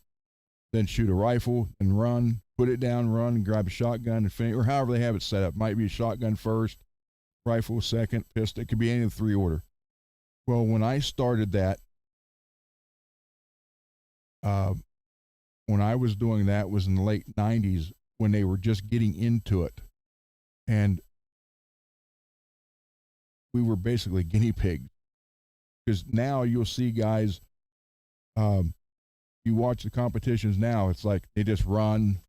then shoot a rifle and run, put it down, run, and grab a shotgun and finish, or however they have it set up. Might be a shotgun first, rifle second, pistol. It could be any of the 3 order. Well, when I started that, when I was doing that was in the late 90s when they were just getting into it. And we were basically guinea pigs. Because now you'll see guys, you watch the competitions now, it's like they just run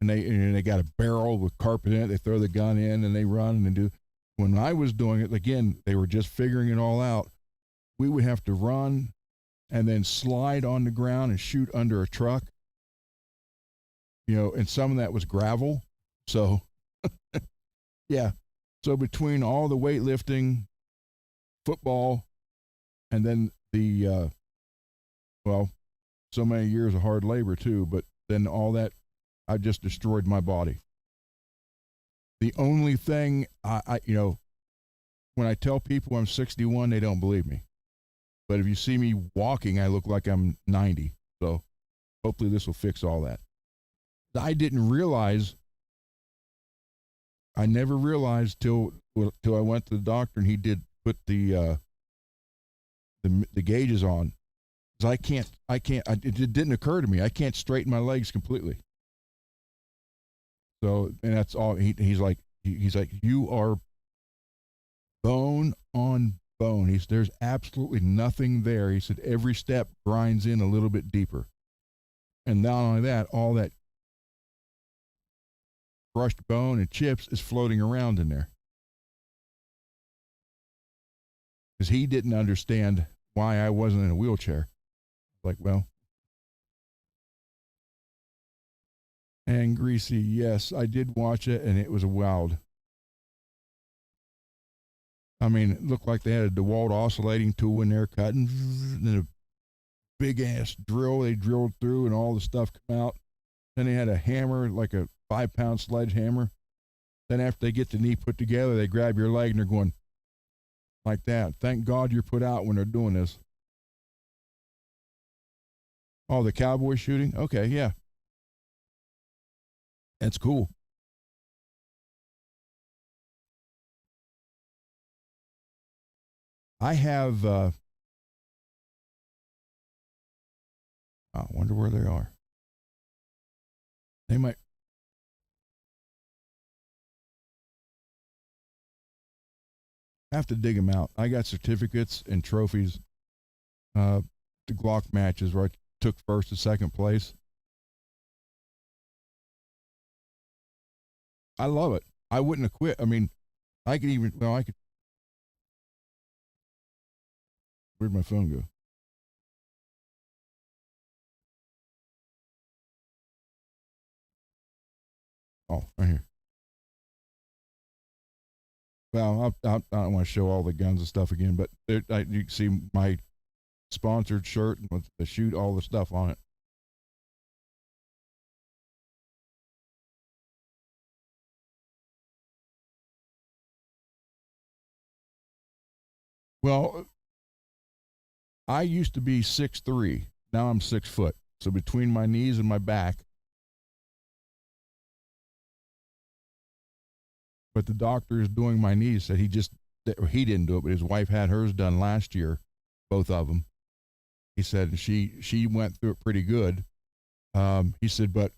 and they got a barrel with carpet in it. They throw the gun in and they run and do. When I was doing it, again, they were just figuring it all out. We would have to run and then slide on the ground and shoot under a truck. And some of that was gravel. So, yeah. So between all the weightlifting, football, and then the, so many years of hard labor too, but then all that, I just destroyed my body. The only thing when I tell people I'm 61, they don't believe me. But if you see me walking, I look like I'm 90. So hopefully this will fix all that. I never realized till I went to the doctor and he did put the gauges on. Because it didn't occur to me. I can't straighten my legs completely. So, and that's all. He's like, you are bone on bone. There's absolutely nothing there. He said every step grinds in a little bit deeper. And not only that, all that crushed bone and chips is floating around in there. Because he didn't understand why I wasn't in a wheelchair. Like, well. And Greasy, yes, I did watch it, and it was wild. I mean, it looked like they had a DeWalt oscillating tool in there cutting, and then a big-ass drill they drilled through, and all the stuff come out. Then they had a hammer, like a 5-pound sledgehammer. Then after they get the knee put together, they grab your leg, and they're going like that. Thank God you're put out when they're doing this. Oh, the cowboy shooting? Okay, yeah. That's cool. I have, I wonder where they are. They might. Have to dig them out. I got certificates and trophies. The Glock matches where I took first and second place. I love it. I wouldn't have quit. I mean, I could. Where'd my phone go? Oh, right here. Well, I don't want to show all the guns and stuff again, but you can see my sponsored shirt with the shoot, all the stuff on it. Well, I used to be 6'3". Now I'm 6 foot. So between my knees and my back. But the doctor is doing my knees. Said he didn't do it, but his wife had hers done last year, both of them. He said she went through it pretty good. He said, but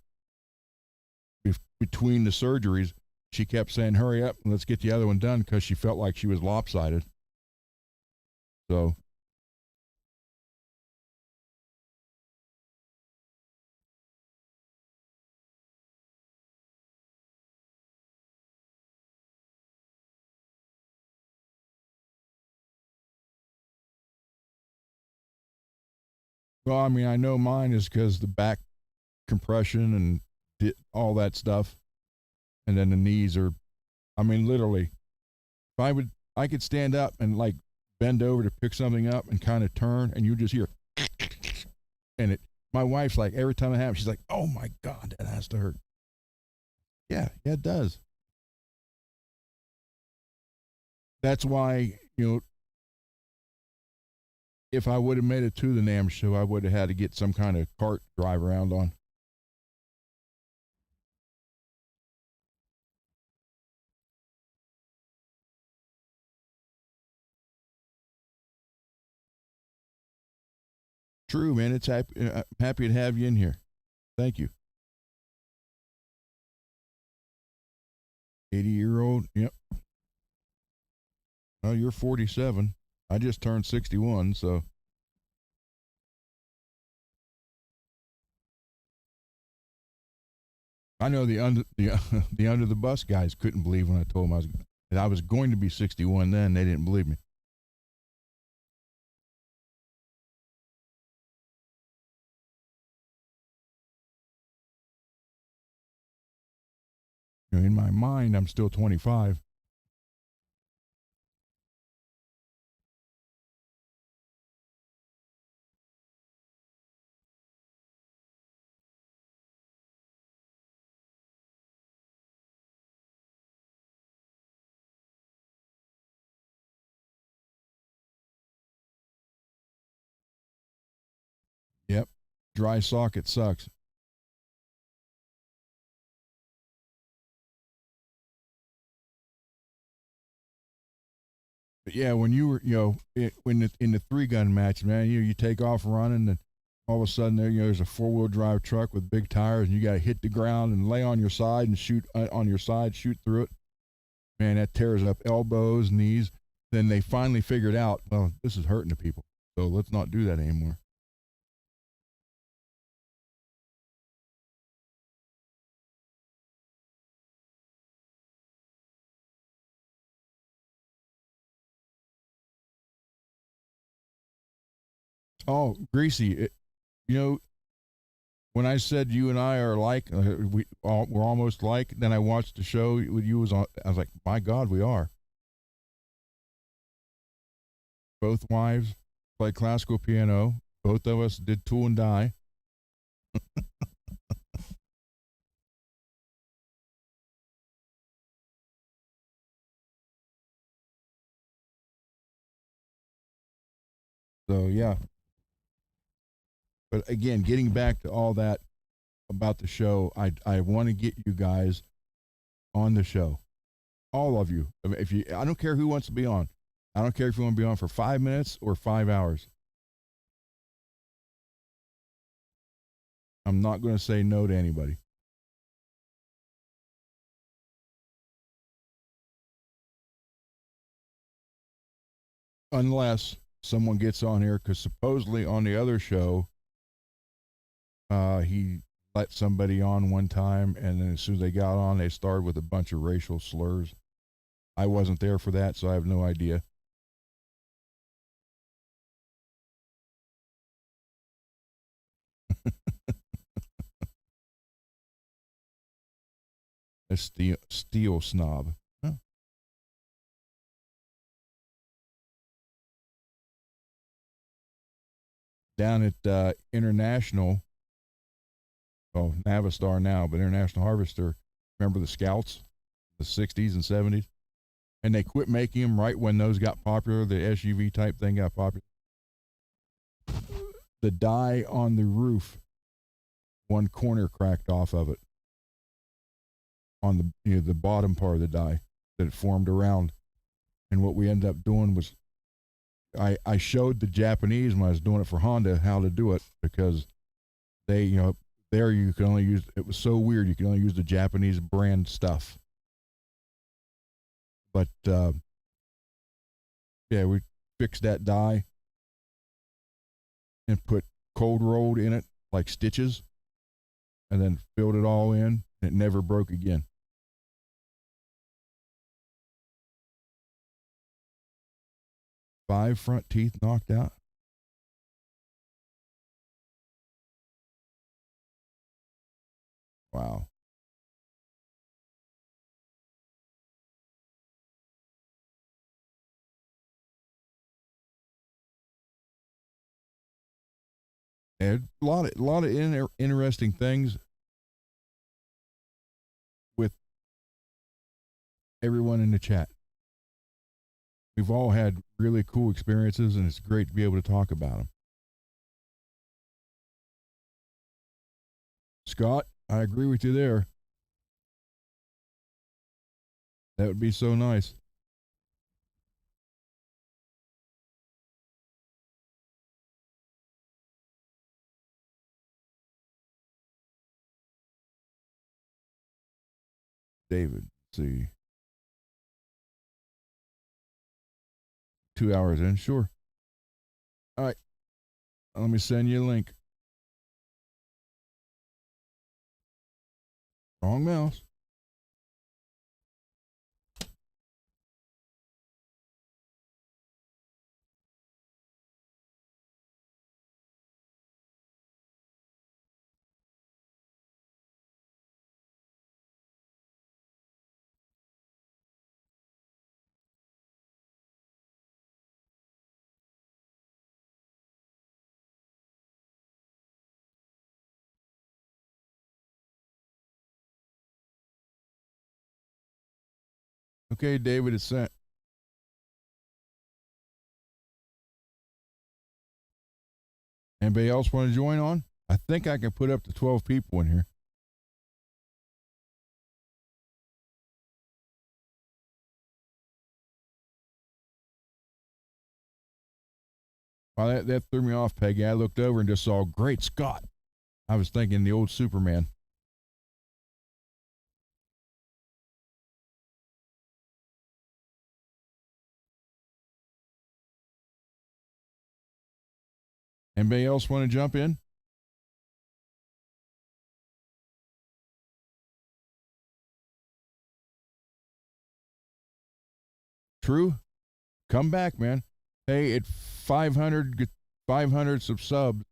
between the surgeries, she kept saying, "Hurry up and let's get the other one done," because she felt like she was lopsided. So. Well, I mean, I know mine is because the back compression and all that stuff, and then the knees are. I mean, literally, if I could stand up and like bend over to pick something up and kind of turn, and you just hear, and it. My wife's like, every time it happens, she's like, "Oh my God, that has to hurt." Yeah, it does. That's why, if I would have made it to the NAM show, I would have had to get some kind of cart to drive around on. True, man. It's happy to have you in here. Thank you. 80-year-old. Yep. Oh, you're 47. I just turned 61, so. I know the under the bus guys couldn't believe when I told them I was going to be 61 then. They didn't believe me. In my mind, I'm still 25. Yep. Dry socket sucks. But yeah, when you were, in the 3-gun match, man, you take off running, and all of a sudden there's a 4-wheel drive truck with big tires, and you got to hit the ground and lay on your side and shoot on your side, shoot through it. Man, that tears up elbows, knees. Then they finally figured out, well, this is hurting the people, so let's not do that anymore. Oh, Greasy, you know, when I said you and I are like, we're almost like, then I watched the show with you. I was like, my God, we are. Both wives play classical piano. Both of us did Tool and Die. So yeah. But again, getting back to all that about the show, I want to get you guys on the show, all of you. I mean, I don't care who wants to be on. I don't care if you want to be on for 5 minutes or 5 hours. I'm not going to say no to anybody. Unless someone gets on here, because supposedly on the other show, he let somebody on one time, and then as soon as they got on, they started with a bunch of racial slurs. I wasn't there for that, so I have no idea. A steel snob. Huh. Down at International, oh, Navistar now, but International Harvester, remember the Scouts, the 60s and 70s? And they quit making them right when those got popular, the SUV type thing got popular. The die on the roof, one corner cracked off of it on the bottom part of the die that it formed around. And what we ended up doing was I showed the Japanese when I was doing it for Honda how to do it, because they, there you can only use, it was so weird, you can only use the Japanese brand stuff. But yeah, we fixed that die and put cold rolled in it like stitches, and then filled it all in. And it never broke again. Five front teeth knocked out. Wow. And a lot of interesting things with everyone in the chat. We've all had really cool experiences, and it's great to be able to talk about them. Scott, I agree with you there. That would be so nice. David. Let's see. 2 hours in. Sure. All right. Let me send you a link. Wrong mouse. Okay, David, it's sent. Anybody else want to join on? I think I can put up to 12 people in here. Well, that threw me off, Peggy. I looked over and just saw, great Scott. I was thinking the old Superman. Anybody else want to jump in? True? Come back, man. Hey, at 500 subs,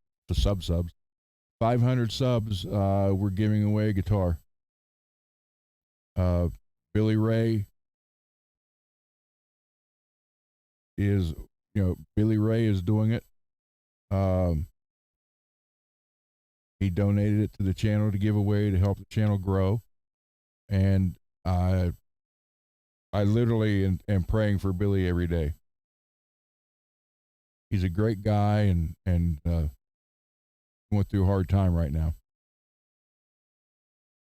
500 subs, we're giving away a guitar. Billy Ray is, Billy Ray is doing it. He donated it to the channel to give away to help the channel grow. And I literally am praying for Billy every day. He's a great guy and going through a hard time right now.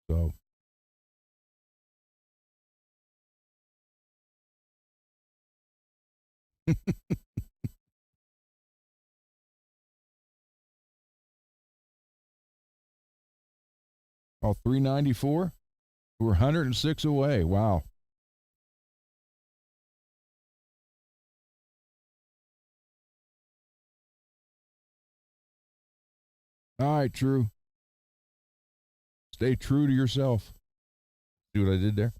So oh, 394? We're 106 away. Wow. All right, true. Stay true to yourself. See what I did there?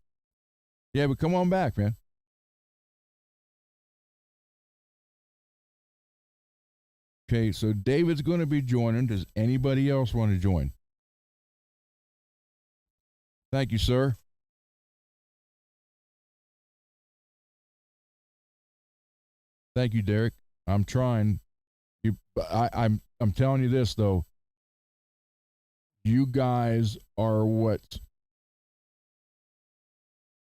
Yeah, but come on back, man. Okay, so David's going to be joining. Does anybody else want to join? Thank you, sir. Thank you, Derek. I'm trying. I'm telling you this though. You guys are what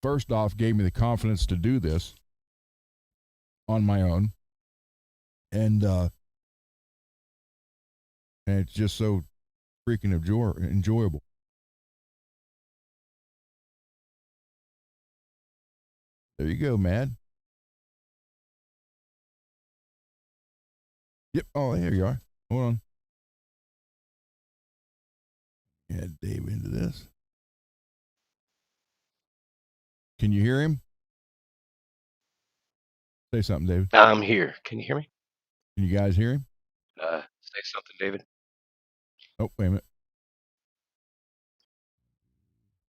first off gave me the confidence to do this on my own, and it's just so freaking enjoyable. There you go, man. Yep. Oh, here you are. Hold on. Add Dave into this. Can you hear him? Say something, David. I'm here. Can you hear me? Can you guys hear him? Say something, David. Oh, wait a minute.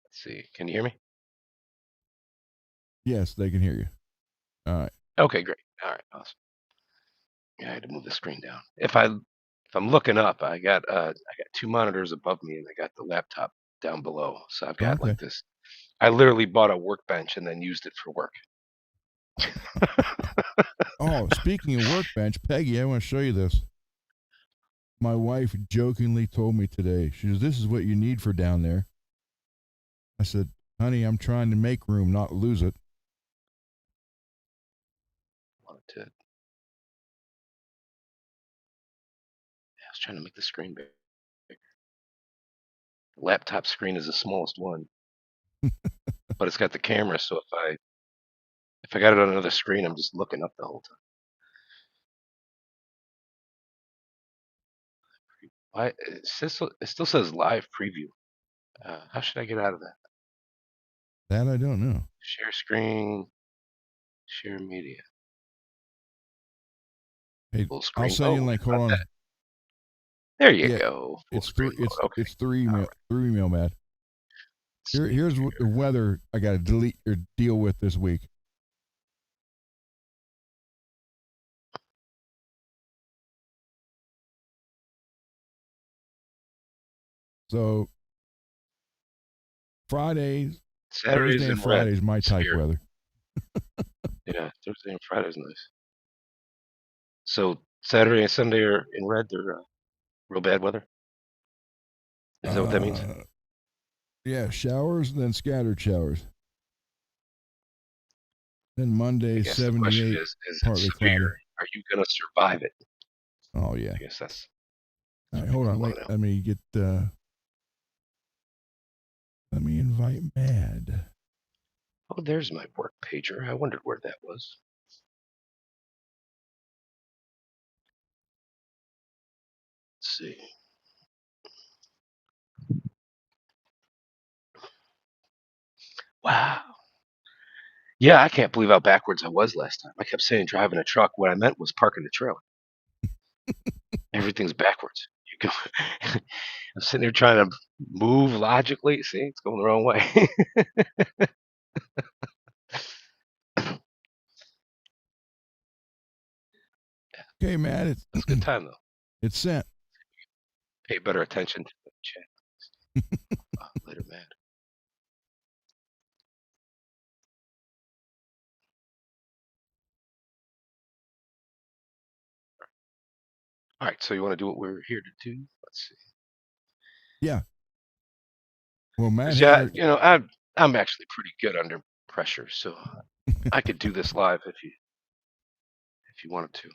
Let's see. Can you hear me? Yes, they can hear you. All right. Okay, great. All right, awesome. Yeah, I had to move the screen down. If I'm looking up, I got two monitors above me, and I got the laptop down below. So I've got Okay. like this. I literally bought a workbench and then used it for work. Oh, speaking of workbench, Peggy, I want to show you this. My wife jokingly told me today, she says, "This is what you need for down there." I said, "Honey, I'm trying to make room, not lose it." I was trying to make the screen bigger. The laptop screen is the smallest one, but it's got the camera. So if I got it on another screen, I'm just looking up the whole time. Why it still says live preview? How should I get out of that? That I don't know. Share screen. Share media. Hey, Full screen. I'll send you a link. Hold on. That. There you Yeah, go. Full it's screen through. mode. Okay. It's through email. Right. Through email, Matt. Here's what the weather I got to delete or deal with this week. So Fridays, Thursday and Fridays, my type weather. Yeah, Thursday and Friday's nice. So Saturday and Sunday are in red. They're real bad weather. Is that what that means? Yeah, showers, then scattered showers. Then Monday, 78, is partly cloudy. Are you going to survive it? Oh, yeah. I guess that's... All right, hold on. Wait, let me get... let me invite Mad. Oh, there's my work pager. I wondered where that was. Let's see. Wow. Yeah, I can't believe how backwards I was last time. I kept saying driving a truck. What I meant was parking the trailer. Everything's backwards. You go. I'm sitting there trying to move logically. See, it's going the wrong way. Okay, Matt. It's a good time, though. It's sent. Pay better attention to the chat. Later, Matt. All right, so you want to do what we're here to do? Let's see. Yeah. Well, Matt, yeah, you know, I'm actually pretty good under pressure, so I could do this live if you wanted to.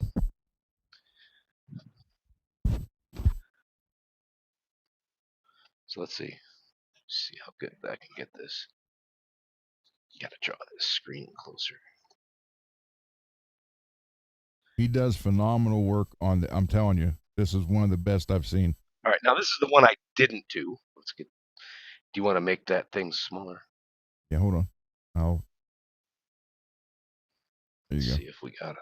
So let's see how good I can get this. You got to draw this screen closer. He does phenomenal work on I'm telling you, this is one of the best I've seen. All right, now this is the one I didn't do. Let's get. Do you want to make that thing smaller? Yeah, hold on. There you go. See if we got it.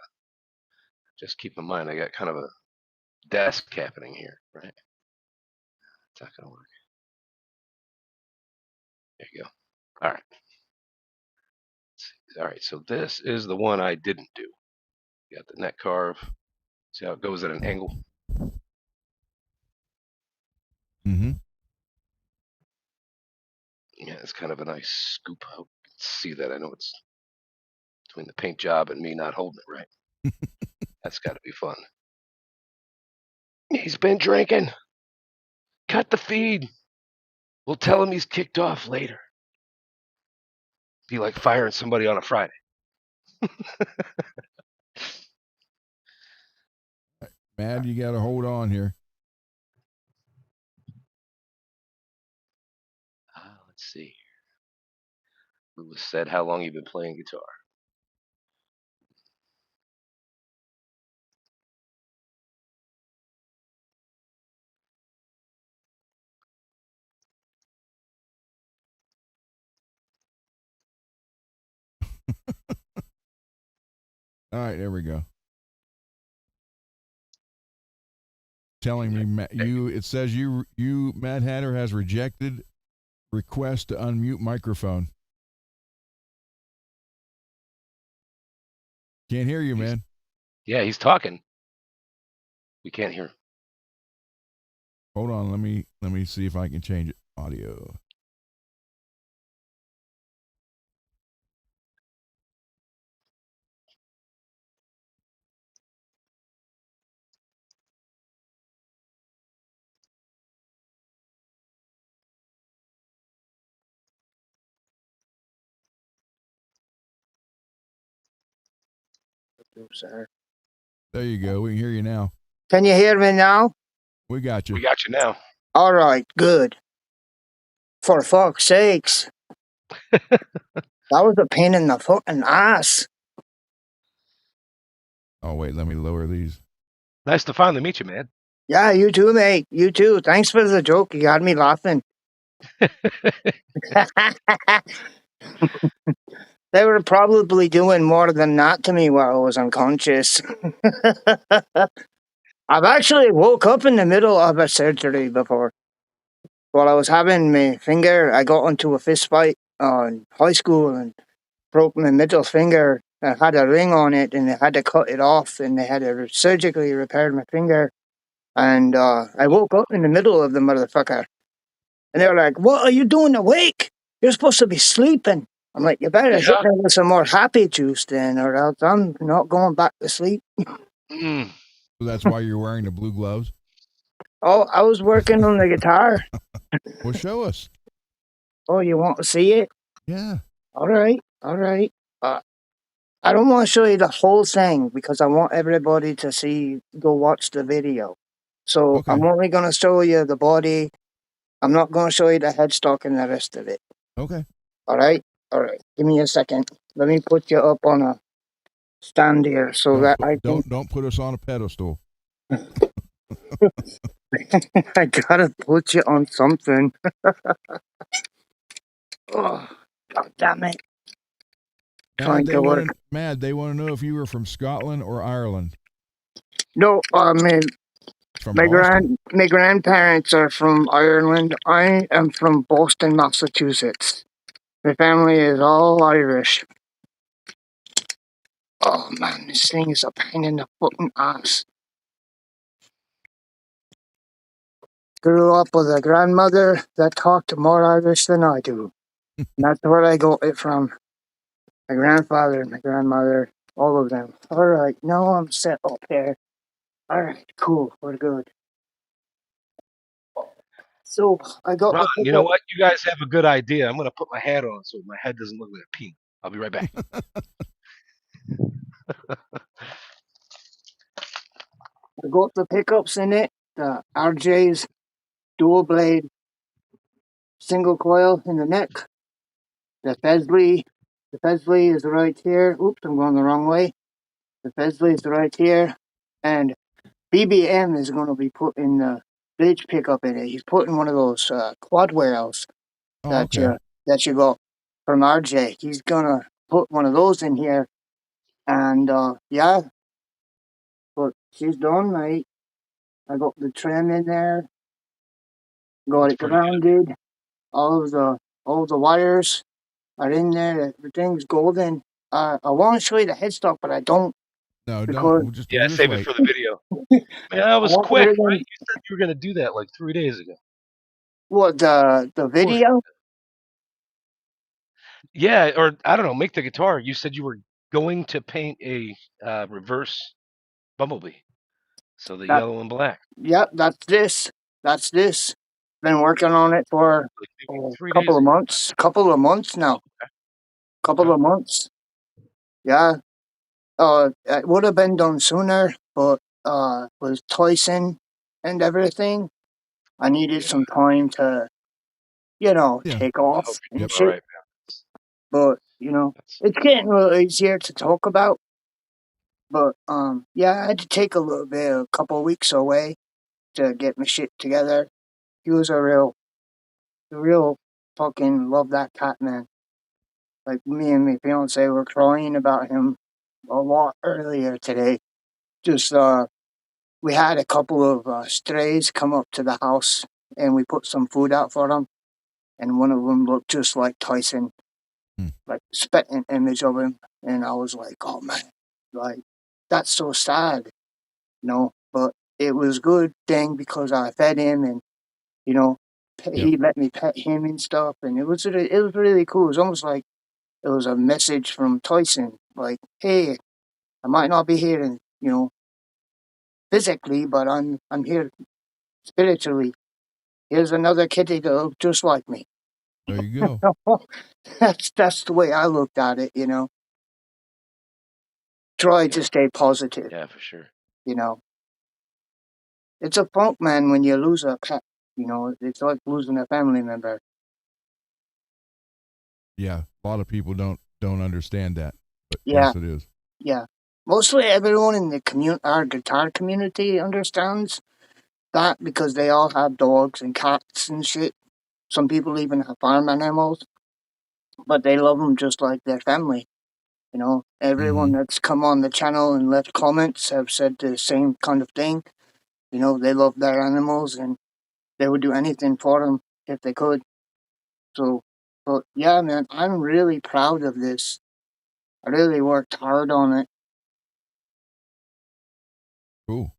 Just keep in mind, I got kind of a desk happening here, right? It's not gonna work. There you go. All right. All right, so this is the one I didn't do. You got the neck carve. See how it goes at an angle? Mm-hmm. Yeah, it's kind of a nice scoop. I hope you can see that. I know it's between the paint job and me not holding it right. That's got to be fun. He's been drinking. Cut the feed. We'll tell him he's kicked off later. Be like firing somebody on a Friday. Mad, you got to hold on here. Let's see. Lewis said, how long you been playing guitar? All right, there we go. Telling me, it says you, Mad Hatter, has rejected request to unmute microphone. Can't hear you, man. Yeah, he's talking. We can't hear him. Hold on, let me see if I can change it. Audio. There you go. We can hear you now. Can you hear me now? We got you. We got you now. All right, good. For fuck's sakes. That was a pain in the fucking ass. Oh, wait, let me lower these. Nice to finally meet you, man. Yeah, you too, mate. You too. Thanks for the joke. You got me laughing. They were probably doing more than that to me while I was unconscious. I've actually woke up in the middle of a surgery before. While I was having my finger, I got into a fist fight in high school and broke my middle finger. I had a ring on it and they had to cut it off and they had to surgically repair my finger. And I woke up in the middle of the motherfucker. And they were like, "What are you doing awake? You're supposed to be sleeping." I'm like, "You better hit Yeah. me with some more happy juice then, or else I'm not going back to sleep." Mm. So that's why you're wearing the blue gloves. Oh, I was working on the guitar. Well, show us. Oh, you want to see it? Yeah. All right, all right. I don't want to show you the whole thing because I want everybody to go watch the video. So Okay. I'm only going to show you the body. I'm not going to show you the headstock and the rest of it. Okay. All right, all right. Give me a second. Let me put you up on a stand here so that I can. Don't put us on a pedestal. I gotta put you on something. Oh, God damn it! Trying to work. They want to know if you were from Scotland or Ireland. No, From Boston. my grandparents are from Ireland. I am from Boston, Massachusetts. My family is all Irish. Oh man, this thing is a pain in the fucking ass. Grew up with a grandmother that talked more Irish than I do. And that's where I got it from. My grandfather, my grandmother, all of them. All right, now I'm set up here. All right, cool, we're good. So I got Ron, the you know pickup. what? You guys have a good idea. I'm gonna put my hat on so my head doesn't look like a pea. I'll be right back. I got the pickups in it. The RJ's dual blade single coil in the neck. The Fesley is right here. Oops, I'm going the wrong way. The Fesley is right here, and BBM is going to be putting the bridge pickup in it. He's putting one of those quad rails Oh, that okay. you got from RJ. He's gonna put one of those in here, and yeah, but she's done, mate. I got the trim in there, got That's it pretty good. grounded. All the wires are in there. Everything's golden. I want to show you the headstock, but I don't No, because don't. Yeah, We'll just save it wait. for the video. Man, that I was want quick, right? everything. You said you were gonna do that like 3 days ago. What the video? Yeah, or I don't know, make the guitar. You said you were going to paint a reverse Bumblebee. So the That yellow and black. Yep, that's this. That's this. Been working on it for Like a maybe 3 days ago. couple of months now. Couple Okay. of months. Yeah. It would have been done sooner, but with Tyson and everything, I needed Yeah. some time to, Yeah. take I off hope you're and doing all shit. right, man. But That's it's getting a little easier to talk about. But yeah, I had to take a couple of weeks away to get my shit together. He was a real fucking love that cat, man. Like me and my fiance were crying about him a lot earlier today. Just we had a couple of strays come up to the house, and we put some food out for them. And one of them looked just like Tyson, Hmm. like spitting image of him. And I was like, oh man, like that's so sad, But it was good thing because I fed him, and you know, Yep. he let me pet him and stuff, and it was really cool. It was almost like it was a message from Tyson, like, hey, I might not be here, and physically, but I'm here spiritually. Here's another kitty that looks just like me. There you go. That's the way I looked at it. Try to yeah, stay positive. yeah, for sure. You know, it's a funk, man. When you lose a pet, it's like losing a family member. Yeah. A lot of people don't understand that, but Yeah, yes, it is. yeah. Mostly everyone in our guitar community understands that because they all have dogs and cats and shit. Some people even have farm animals. but they love them just like their family. You know, everyone that's come on the channel and left comments have said the same kind of thing. You know, they love their animals and they would do anything for them if they could. So, but yeah, man, I'm really proud of this. I really worked hard on it. Cool.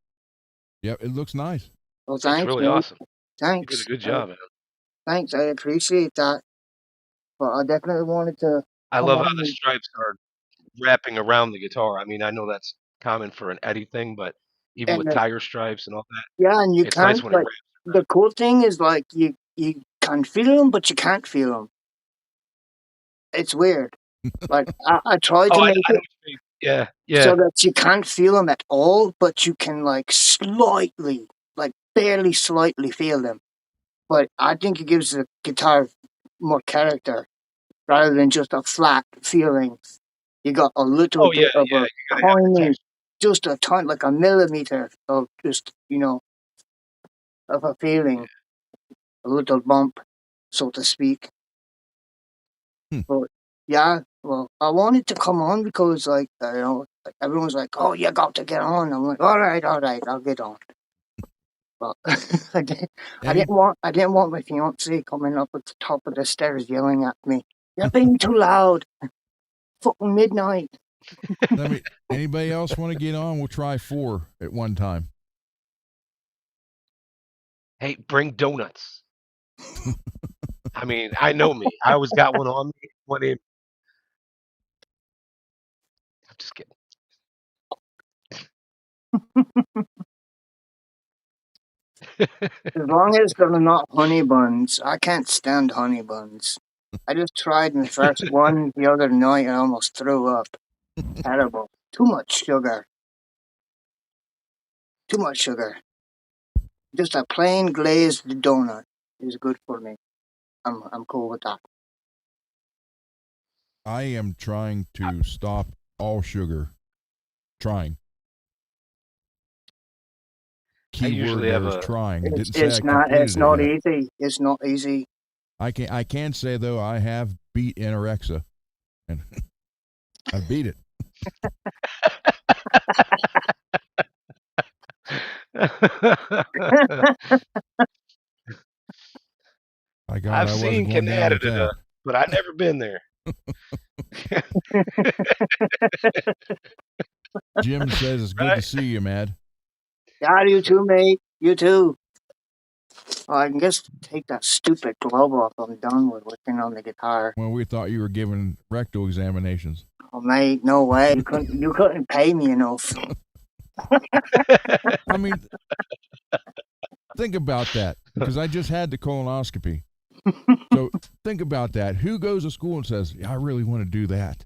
Yeah, it looks nice. Well, It's thanks, really man. awesome. You Thanks. did a good job, man. Thanks. I appreciate that. But I definitely wanted to I come love how on the and, stripes are wrapping around the guitar. I mean, I know that's common for an Eddie thing, but even with and tiger stripes and all that, yeah, and you it's nice can't when it like wraps the cool thing is like you can feel them, but you can't feel them. It's weird. Like I tried Oh, to I make know it what you mean. Yeah, so yeah. that you can't feel them at all, but you can like slightly, like barely slightly feel them. But I think it gives the guitar more character rather than just a flat feeling. You got a little Oh, yeah, bit of yeah. a You gotta have the tiny, texture. just a tiny, like a millimeter of just, of a feeling, a little bump, so to speak. Hmm. But yeah, well, I wanted to come on because, like, like everyone's like, "Oh, you got to get on." I'm like, all right, I'll get on." But Any I didn't want my fiance coming up at the top of the stairs yelling at me, "You're being too loud! Fucking midnight!" anybody else want to get on? We'll try 4 at one time. Hey, bring donuts. I mean, I know me. I always got one on me. I'm just kidding. As long as they're not honey buns, I can't stand honey buns. I just tried my first one the other night and I almost threw up. Terrible. Too much sugar. Too much sugar. Just a plain glazed donut is good for me. I'm cool with that. I am trying to stop all sugar. Trying. I Key word usually there have is a trying. It It's didn't say I it's not completed it's it not yet. easy. It's not easy. I can say though I have beat anorexia, and I beat it. By God, I've I wasn't seen going down with Canada, that. but I've never been there. Jim says it's good to Right? see you, Mad. Yeah, you too, mate. You too. Well, I can just take that stupid glove off. I'm done with working on the guitar. Well, we thought you were giving rectal examinations. Oh, mate, no way. You couldn't pay me enough. I mean, think about that because I just had the colonoscopy. So think about that. Who goes to school and says, yeah, I really want to do that?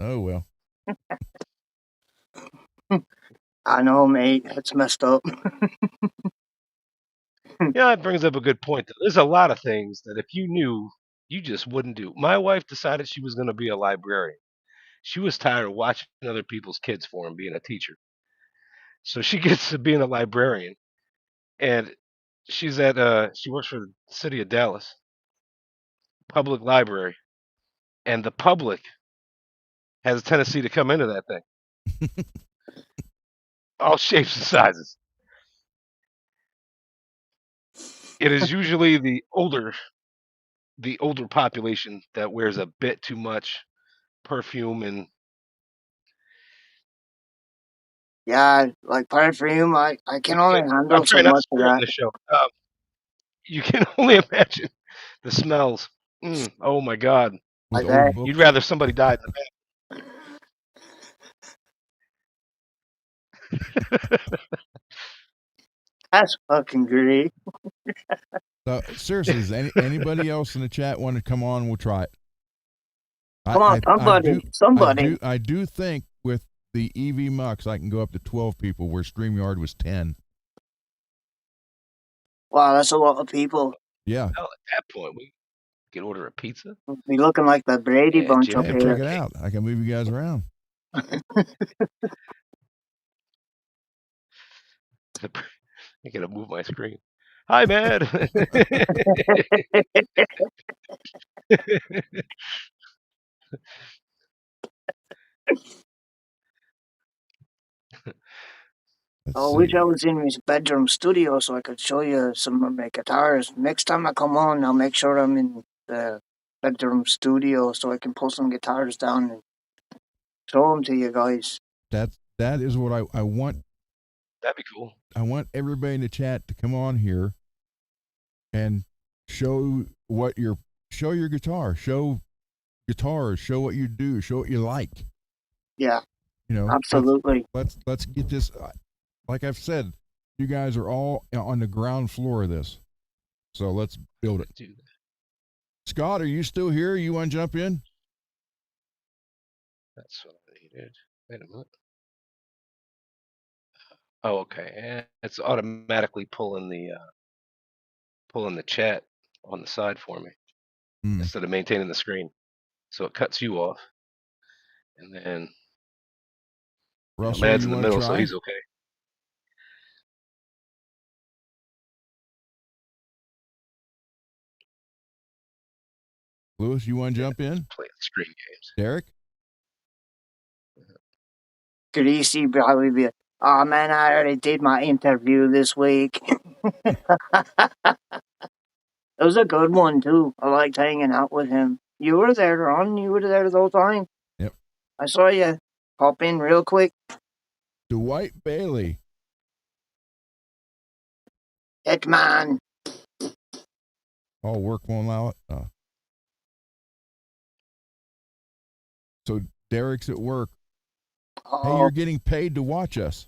Oh, well. I know, mate. It's messed up. Yeah, that brings up a good point. There's a lot of things that if you knew, you just wouldn't do. My wife decided she was going to be a librarian. She was tired of watching other people's kids for him being a teacher. So she gets to being a librarian, and she works for the city of Dallas public library, and the public has a tendency to come into that thing, all shapes and sizes. It is usually the older population that wears a bit too much perfume and Yeah, like perfume, I you can only can. I'm handle so trying not to much of swear on that. this show. You can only imagine the smells. Oh my God! I With old bet. You'd books. rather somebody died in the bath. That's fucking great. So seriously, does anybody else in the chat want to come on? We'll try it. Come on, somebody. I do think with the EV Mux, I can go up to 12 people where StreamYard was 10. Wow, that's a lot of people. Yeah. Hell, at that point, we could order a pizza. We looking like the Brady Yeah, Bunch up Jim Hey, can check here. it out. I can move you guys around. I gotta move my screen. Hi, man. Let's I wish I see. was in his bedroom studio so I could show you some of my guitars. Next time I come on, I'll make sure I'm in the bedroom studio so I can pull some guitars down and show them to you guys. That is what I want. That'd be cool. I want everybody in the chat to come on here and show your guitar, show guitars, show what you do, show what you like. Yeah, You know, absolutely. let's get this. Like I've said, you guys are all on the ground floor of this, so let's build it. Scott, are you still here? You want to jump in? That's what I needed. Wait a minute. Oh, okay. And it's automatically pulling the chat on the side for me instead of maintaining the screen. So it cuts you off, and then Russell, Mad's you in the want to middle, so try? he's okay. Lewis, you want to jump in? Playing screen games. Derek? Could easily probably be, oh man, I already did my interview this week. It was a good one too. I liked hanging out with him. You were there, Ron. You were there the whole time. Yep. I saw you pop in real quick. Dwight Bailey. Hitman. Oh, work won't allow it. So Derek's at work. Oh. Hey, you're getting paid to watch us.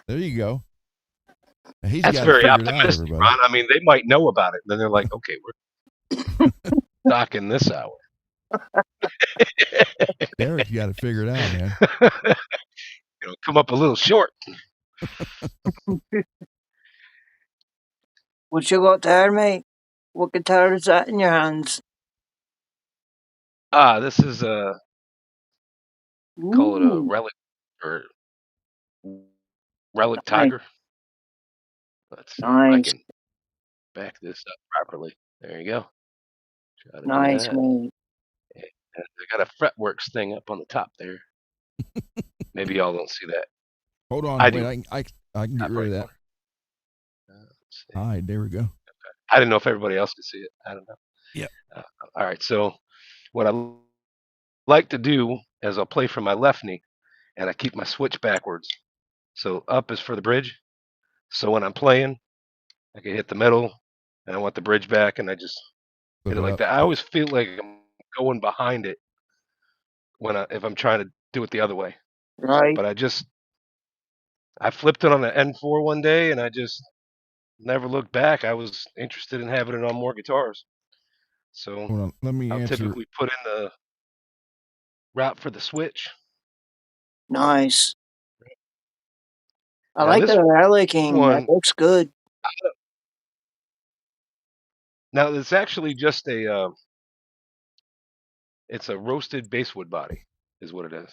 There you go. He's That's got very it figured out, optimistic, everybody. Ron. I mean, they might know about it. Then they're like, okay, we're docking this hour. Derek's got it figured out, man. Come up a little short. What you got there, mate? What guitar is that in your hands? This is call it a relic or relic tiger. Let's see if I can back this up properly. There you go. Try to do that. Mate. And I got a fretworks thing up on the top there. Maybe y'all don't see that. Hold on, I can get rid of that. Hi, there we go. I didn't know if everybody else could see it. I don't know. Yeah. All right. So what I like to do is I'll play from my left knee, and I keep my switch backwards. So up is for the bridge. So when I'm playing, I can hit the middle, and I want the bridge back, and I just hit it like that. I always feel like I'm going behind it if I'm trying to do it the other way. Right. But I flipped it on the N4 one day, and I just never looked back. I was interested in having it on more guitars. So hold on, let me I'll answer. typically put in the route for the switch. Nice. I like the relicking. One, that looks good. Now it's actually just it's a roasted basswood body, is what it is.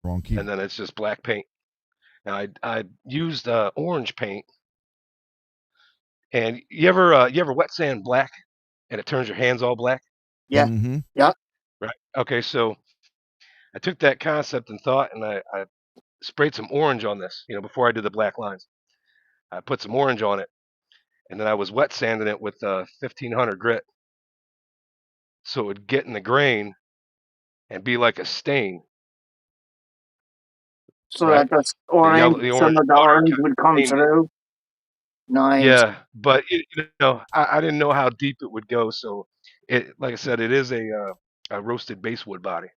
Wrong key. And then it's just black paint. Now I used orange paint. And you ever wet sand black, and it turns your hands all black? Yeah. Mm-hmm. Yeah. Right. Okay. So I took that concept and thought, and I sprayed some orange on this. Before I did the black lines, I put some orange on it, and then I was wet sanding it with 1500 grit, so it would get in the grain and be like a stain. So that the orange, some of the orange would come through. Nice. Yeah, but I didn't know how deep it would go, so like I said, it is a roasted basswood body.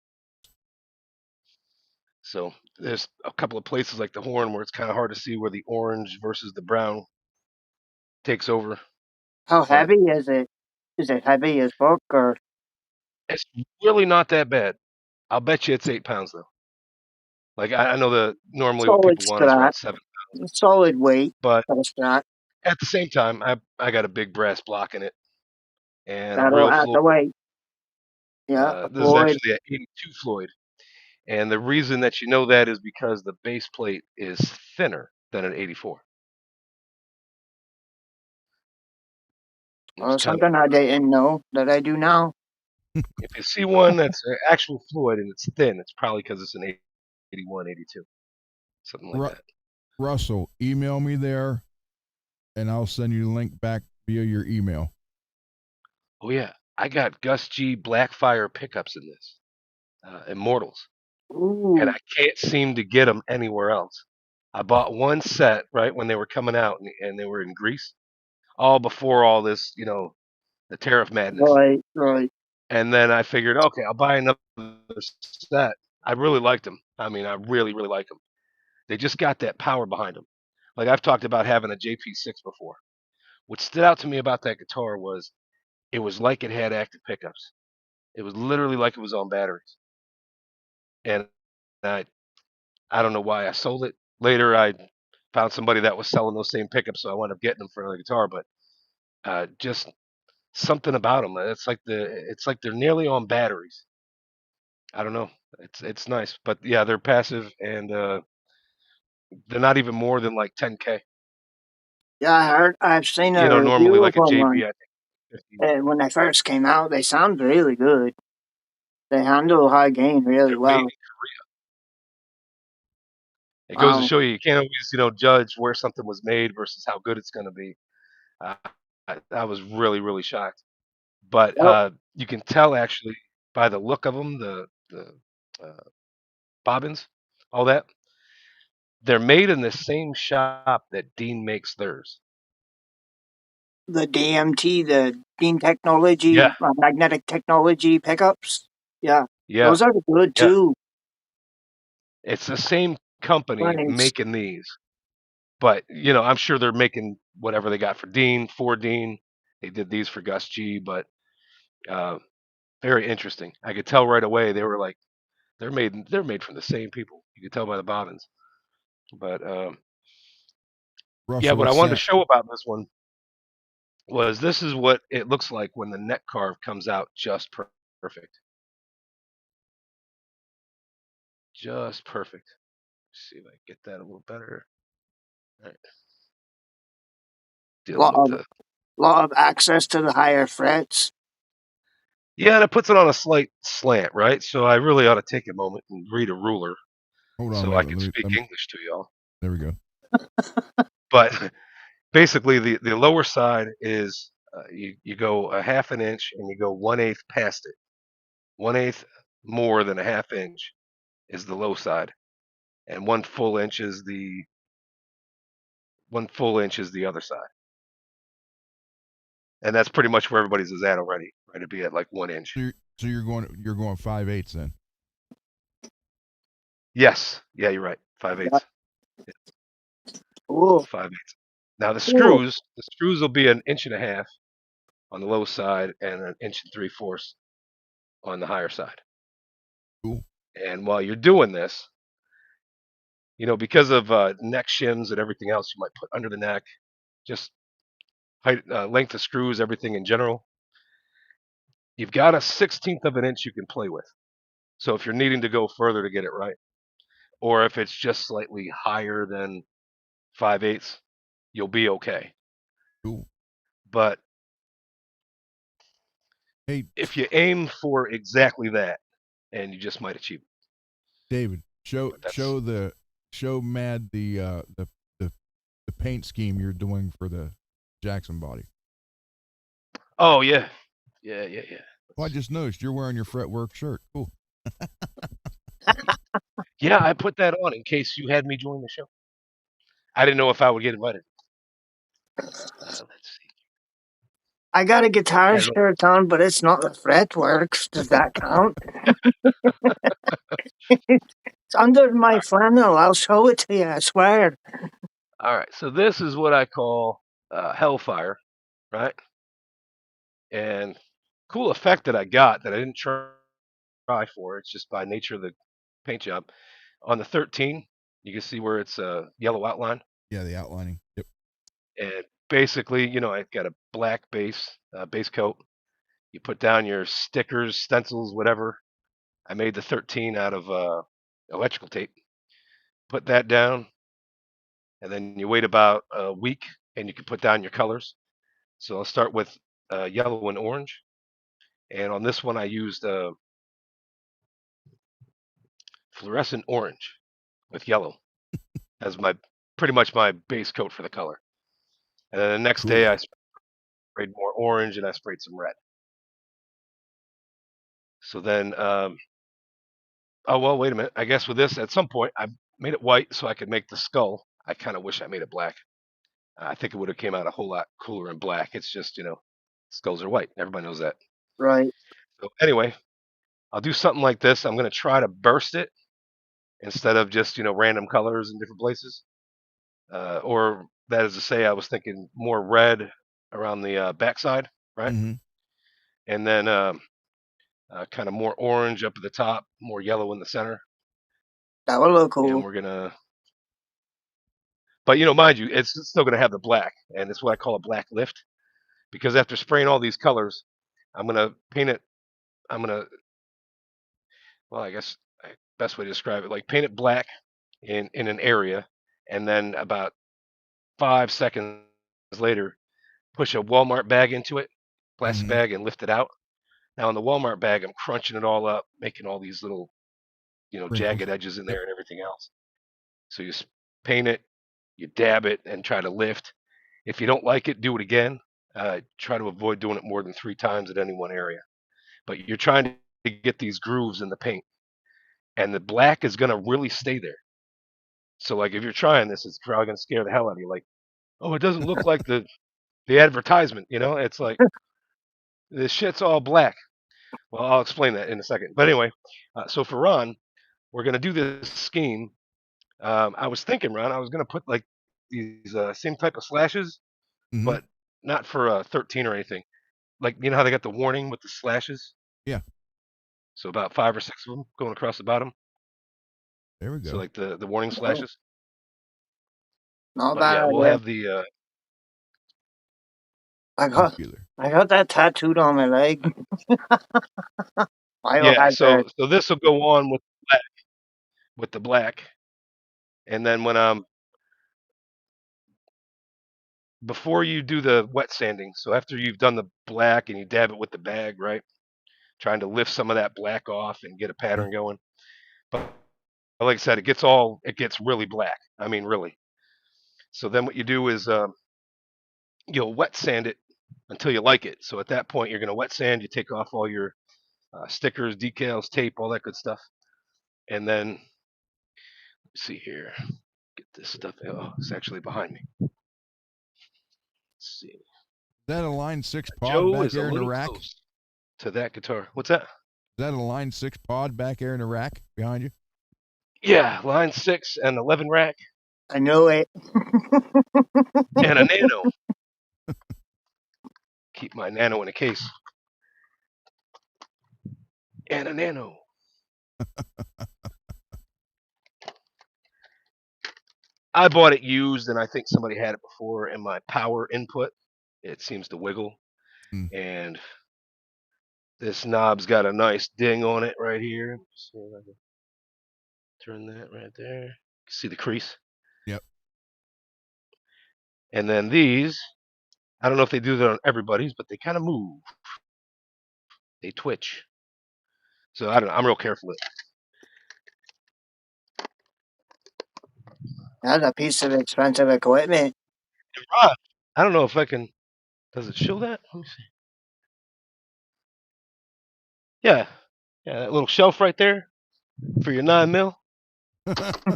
So there's a couple of places like the horn where it's kind of hard to see where the orange versus the brown takes over. How heavy is it? Is it heavy as fuck, or? It's really not that bad. I'll bet you it's 8 pounds though. Like I know that normally what people want is around 7 pounds. Solid weight. But at the same time, I got a big brass block in it, and a real Floyd. The weight. Yeah, this is actually an 82 Floyd, and the reason that you know that is because the base plate is thinner than an 84. I'm Well, just telling you. something I didn't know that I do now. If you see one that's an actual Floyd and it's thin, it's probably because it's an 81, 82, something like Ru- that. Russell, email me there, and I'll send you the link back via your email. Oh yeah, I got Gus G Blackfire pickups in this Immortals, and Ooh, I can't seem to get them anywhere else. I bought one set right when they were coming out, and they were in Greece, all before all this, the tariff madness. right, right. And then I figured, okay, I'll buy another set. I really liked them. I mean, I really, really like them. They just got that power behind them. Like I've talked about having a JP6 before. What stood out to me about that guitar was it was like it had active pickups. It was literally like it was on batteries. And I, I don't know why I sold it. Later, I found somebody that was selling those same pickups, so I wound up getting them for another guitar. But just something about them. It's like they're nearly on batteries. I don't know. It's nice, but yeah, they're passive and they're not even more than like 10K. Yeah, I've seen a Normally review of like a them JP, I think 50. when they first came out. They sound really good. They handle high gain really They're made. well. It goes to Um, show you can't always judge where something was made versus how good it's going to be. Uh, I was really really shocked, but well, you can tell actually by the look of them, the uh, bobbins, all that. They're made in the same shop that Dean makes theirs. the DMT, the Dean Technology, Yeah, magnetic technology pickups. Yeah, yeah, those are good yeah. too. It's the same company Nice. making these, but I'm sure they're making whatever they got for Dean, for Dean. They did these for Gus G, but uh, very interesting. I could tell right away they were like they're made from the same people. You could tell by the bobbins. But yeah, Russell, what I it's wanted to that. show about this one was this is what it looks like when the neck carve comes out just perfect. Just perfect. Let's see if I can get that a little better. All right. Dealing Lot with of the lot of access to the higher frets. Yeah, and it puts it on a slight slant, right? So I really ought to take a moment and read a ruler Hold on, so wait. I can speak English to y'all. There we go. But basically, the lower side is you go a half an inch and you go 1/8 past it. 1/8 more than a half inch is the low side, and 1 full inch is the 1 full inch is the other side, and that's pretty much where everybody's is at already. Right, to be at like 1 inch. So you're going 5/8 then. Yes, yeah, you're right. 5/8. Cool, 5/8. Now cool. the screws will be an inch and a half on the low side and an inch and 3/4 on the higher side. Cool. And while you're doing this, because of neck shims and everything else you might put under the neck, just height, length of screws, everything in general, you've got a 16th of an inch you can play with. So if you're needing to go further to get it right, or if it's just slightly higher than 5/8, you'll be okay. Cool. But Hey, if you aim for exactly that, and you just might achieve it. David, show But that's show the show Mad the the paint scheme you're doing for the Jackson body. oh yeah, yeah. Well, I just noticed you're wearing your fretwork shirt. Cool. Yeah, I put that on in case you had me join the show. I didn't know if I would get invited. Let's see. I got a guitar Has shirt on, but it's not the fretworks. Does that count? It's under my flannel. I'll show it to you. I swear. all right. So this is what I call Hellfire, right? And cool effect that I got that I didn't try for. It's just by nature of the paint job. On the 13, you can see where it's a yellow outline, Yeah, the outlining. Yep. and basically, I got a black base coat. You put down your stickers, stencils, whatever. I made the 13 out of electrical tape. Put that down, and then you wait about a week, and you can put down your colors. So I'll start with yellow and orange, and on this one I used fluorescent orange with yellow as my pretty much my base coat for the color. And then the next day Cool. I sprayed more orange and I sprayed some red. So then, oh well, wait a minute. I guess with this, at some point, I made it white so I could make the skull. I kind of wish I made it black. I think it would have came out a whole lot cooler in black. It's just skulls are white. Everybody knows that. Right. So anyway, I'll do something like this. I'm gonna try to burst it instead of just random colors in different places. Or that is to say, I was thinking more red around the backside, right? Mm-hmm. And then kind of more orange up at the top, more yellow in the center. That would look And cool. we're gonna, but mind you, it's still gonna have the black, and it's what I call a black lift because after spraying all these colors, I'm gonna paint it. I'm gonna, well, I guess best way to describe it, like paint it black in an area, and then about 5 seconds later, push a Walmart bag into it, plastic Mm-hmm. bag, and lift it out. Now in the Walmart bag, I'm crunching it all up, making all these little, Wrinkles. jagged edges in Yep. there and everything else. So you paint it, you dab it, and try to lift. If you don't like it, do it again. Try to avoid doing it more than 3 times at any one area. But you're trying to get these grooves in the paint, and the black is going to really stay there. So like if you're trying this, it's probably going to scare the hell out of you. Like, oh, it doesn't look like the advertisement. It's like this shit's all black. Well, I'll explain that in a second. But anyway, so for Ron, we're going to do this scheme. I was thinking, Ron, I was going to put like these same type of slashes, Mm-hmm. but not for 13 or anything. Like, how they got the warning with the slashes? Yeah. So about 5 or 6 of them going across the bottom. There we So go. like the warning Oh, slashes. not a But bad yeah, we'll idea. have the I got Popular. I got that tattooed on my leg. yeah. So Biohazard. so this will go on with the black, and then when before you do the wet sanding, so after you've done the black and you dab it with the bag, right? Trying to lift some of that black off and get a Mm-hmm. pattern going. But like I said, it gets really black. I mean, really. So then what you do is you'll wet sand it until you like it. So at that point, you're going to wet sand. You take off all your stickers, decals, tape, all that good stuff, and then let's see here. Get this stuff. Oh, it's actually behind me. Let's see. Is that a line 6 pod Joe back is a there in the little rack? close to that guitar. What's that? Is that a line 6 pod back there in the rack behind you? Yeah, line 6 and 11 rack I know it. and a nano. Keep my nano in a case. And a nano. I bought it used, and I think somebody had it before. And my power input, it seems to wiggle, Mm. and this knob's got a nice ding on it right here. Let's see if I can turn that right there. See the crease? Yep. And then these, I don't know if they do that on everybody's, but they kind of move. They twitch. So I don't know. I'm real careful with it. That's a piece of expensive equipment. And Ron, I don't know if I can. Does it show that? Let me see. Yeah. Yeah, that little shelf right there for your 9mm,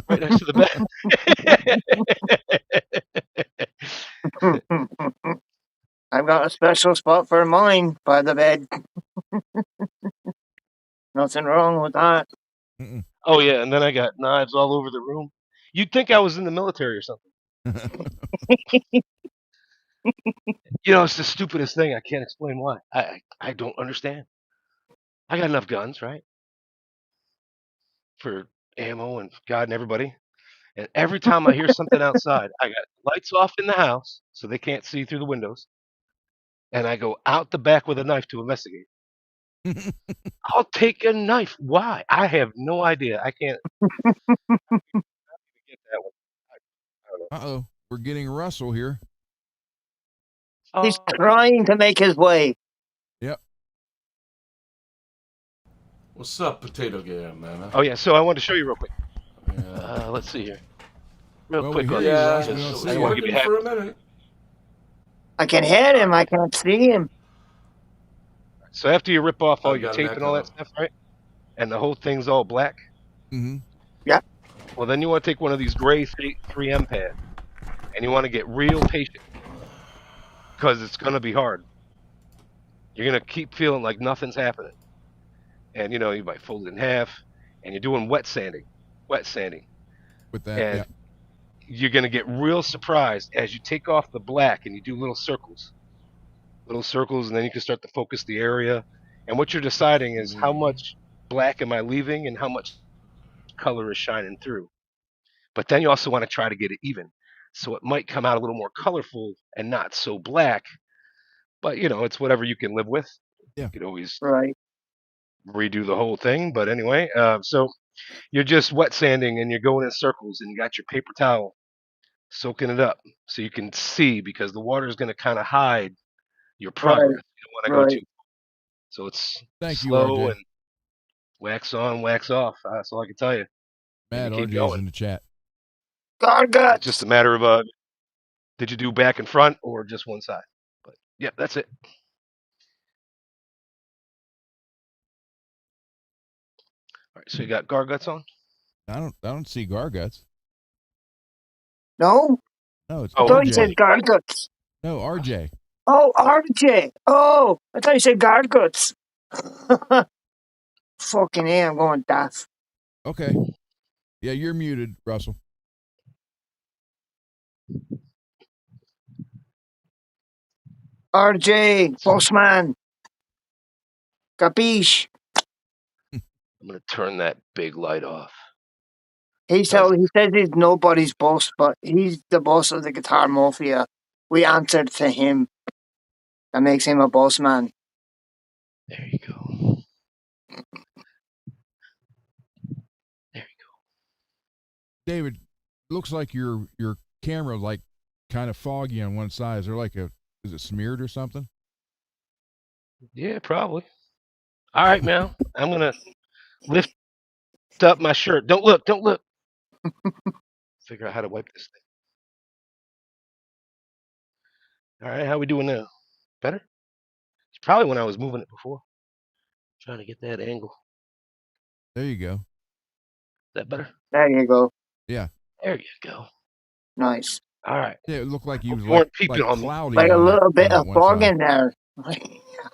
right next to the bed. I've got a special spot for mine by the bed. Nothing wrong with that. Mm-mm. Oh yeah, and then I got knives all over the room. You'd think I was in the military or something. It's the stupidest thing. I can't explain why. I don't understand. I got enough guns, right, for ammo and God and everybody. And every time I hear something outside, I got lights off in the house so they can't see through the windows, and I go out the back with a knife to investigate. I'll take a knife. Why? I have no idea. I can't get that one. I don't know. Uh-oh. We're getting Russell here. He's Oh, trying to make his way. Yep. What's up, Potato Guy, man? oh yeah. So I wanted to show you real quick. Yeah. Let's see here. Real Well, quick we on hear you, this. Russ. We because don't It see was I you. want to give working you for half. a minute. I can hear him. I can't see him. So after you rip off all I've your got an tape and all that echo. stuff, right? And the whole thing's all black. Mm-hmm. Well, then you want to take one of these gray 3M pads, and you want to get real patient because it's going to be hard. You're going to keep feeling like nothing's happening. And, you might fold it in half, and you're doing wet sanding. With that, And yeah. you're going to get real surprised as you take off the black and you do little circles, and then you can start to focus the area. And what you're deciding is how much black am I leaving and how much color is shining through. But then you also want to try to get it even. So it might come out a little more colorful and not so black, but it's whatever you can live with. Yeah. You could always Right. redo the whole thing. But anyway, so you're just wet sanding and you're going in circles and you got your paper towel soaking it up so you can see because the water is going to kind of hide your Right. progress. You don't want to go Right. too. So it's Thank you, slow RJ. and wax on, wax off. That's all I can tell you. And Matt, you keep RJ's going. in the chat. It's just a matter of did you do back and front or just one side? But yeah, that's it. All right, so you got guards on? I don't see Garguts. No? No, it's I Oh, thought you RJ. said Garguts. No, RJ. Oh, RJ. Oh, I thought you said Garguts. Fucking A, I'm going deaf. Okay. Yeah, you're muted, Russell. RJ, bossman. Capiche? I'm gonna turn that big light off. He says he's nobody's boss, but he's the boss of the Guitar Mafia. We answered to him. That makes him a boss man. There you go. David, looks like your camera like kind of foggy on one side. Is there like is it smeared or something? Yeah, probably. All right, man. I'm gonna lift up my shirt. Don't look. Don't look. Figure out how to wipe this thing. All right, how we doing now? Better? It's probably when I was moving it before. Trying to get that angle. There you go. Is that better? There you go. Yeah. There you go. Nice. All right. Yeah, it looked like he Hope was you weren't like peeping on me. cloudy Like a on little bit that of one fog side. in there.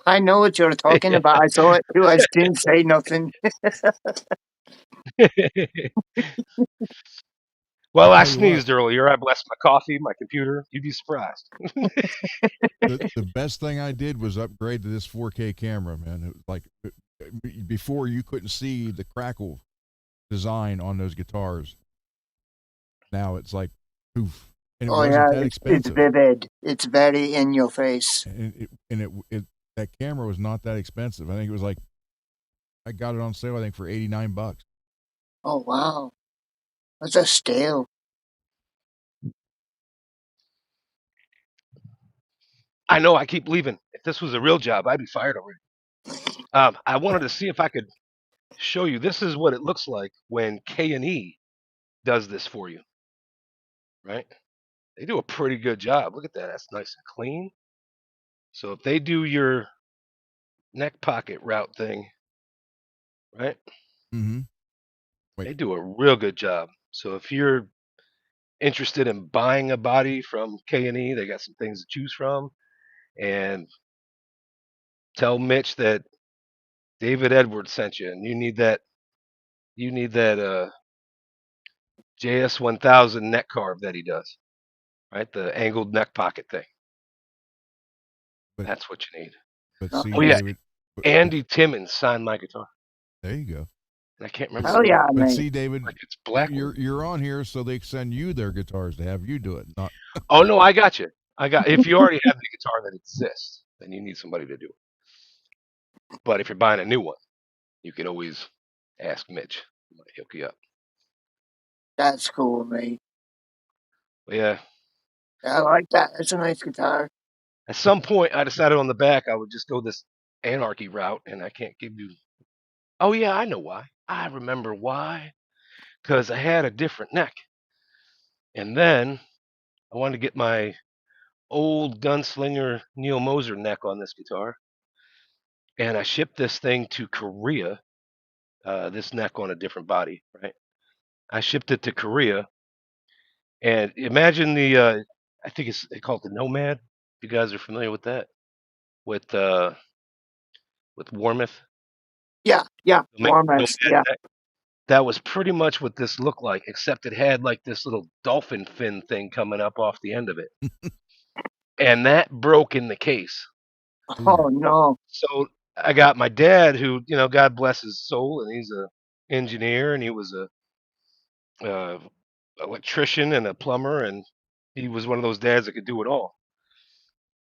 I know what you're talking about. I saw it too. I just didn't say nothing. Well, I Tell you what, sneezed earlier. I blessed my coffee, my computer. You'd be surprised. the best thing I did was upgrade to this 4K camera, man. It was like before you couldn't see the crackle design on those guitars. Now it's like poof. And it wasn't that It's expensive. vivid. It's very in your face. And it that camera was not that expensive. I think it was like I got it on sale. I think for $89. Oh wow, that's a steal. I know I keep leaving. If this was a real job, I'd be fired already. I wanted to see if I could show you. This is what it looks like when K&E does this for you, right? They do a pretty good job. Look at that. That's nice and clean. So if they do your neck pocket route thing, right? Mm-hmm. They do a real good job. So if you're interested in buying a body from K&E, they got some things to choose from. And tell Mitch that David Edwards sent you, and you need that JS1000 neck carve that he does, right? The angled neck pocket thing. But That's what you need. but Oh, see, Oh yeah, David. Andy Timmons signed my guitar, There you go. and I can't remember. hell yeah, But mate. see, David, Like it's black. you're on here, so they send you their guitars to have you do it. Not Oh no, I got you. If you already have the guitar that exists, then you need somebody to do it. But if you're buying a new one, you can always ask Mitch. He might hook you up. That's cool, mate. But yeah, I like that. That's a nice guitar. at some point I decided on the back I would just go this anarchy route, and I can't give you. Oh yeah, I know why. I remember why. Because I had a different neck, and then I wanted to get my old gunslinger Neil Moser neck on this guitar, and I shipped this thing to Korea. This neck on a different body, right? I shipped it to Korea, and imagine the. I think they call it the Nomad. You guys are familiar with that? With Warmouth, Yeah. Nomad Warmest. Yeah. neck. That was pretty much what this looked like, except it had like this little dolphin fin thing coming up off the end of it, and that broke in the case. Ooh. Oh no. So I got my dad, who God bless his soul, and he's a engineer, and he was a electrician and a plumber, and he was one of those dads that could do it all.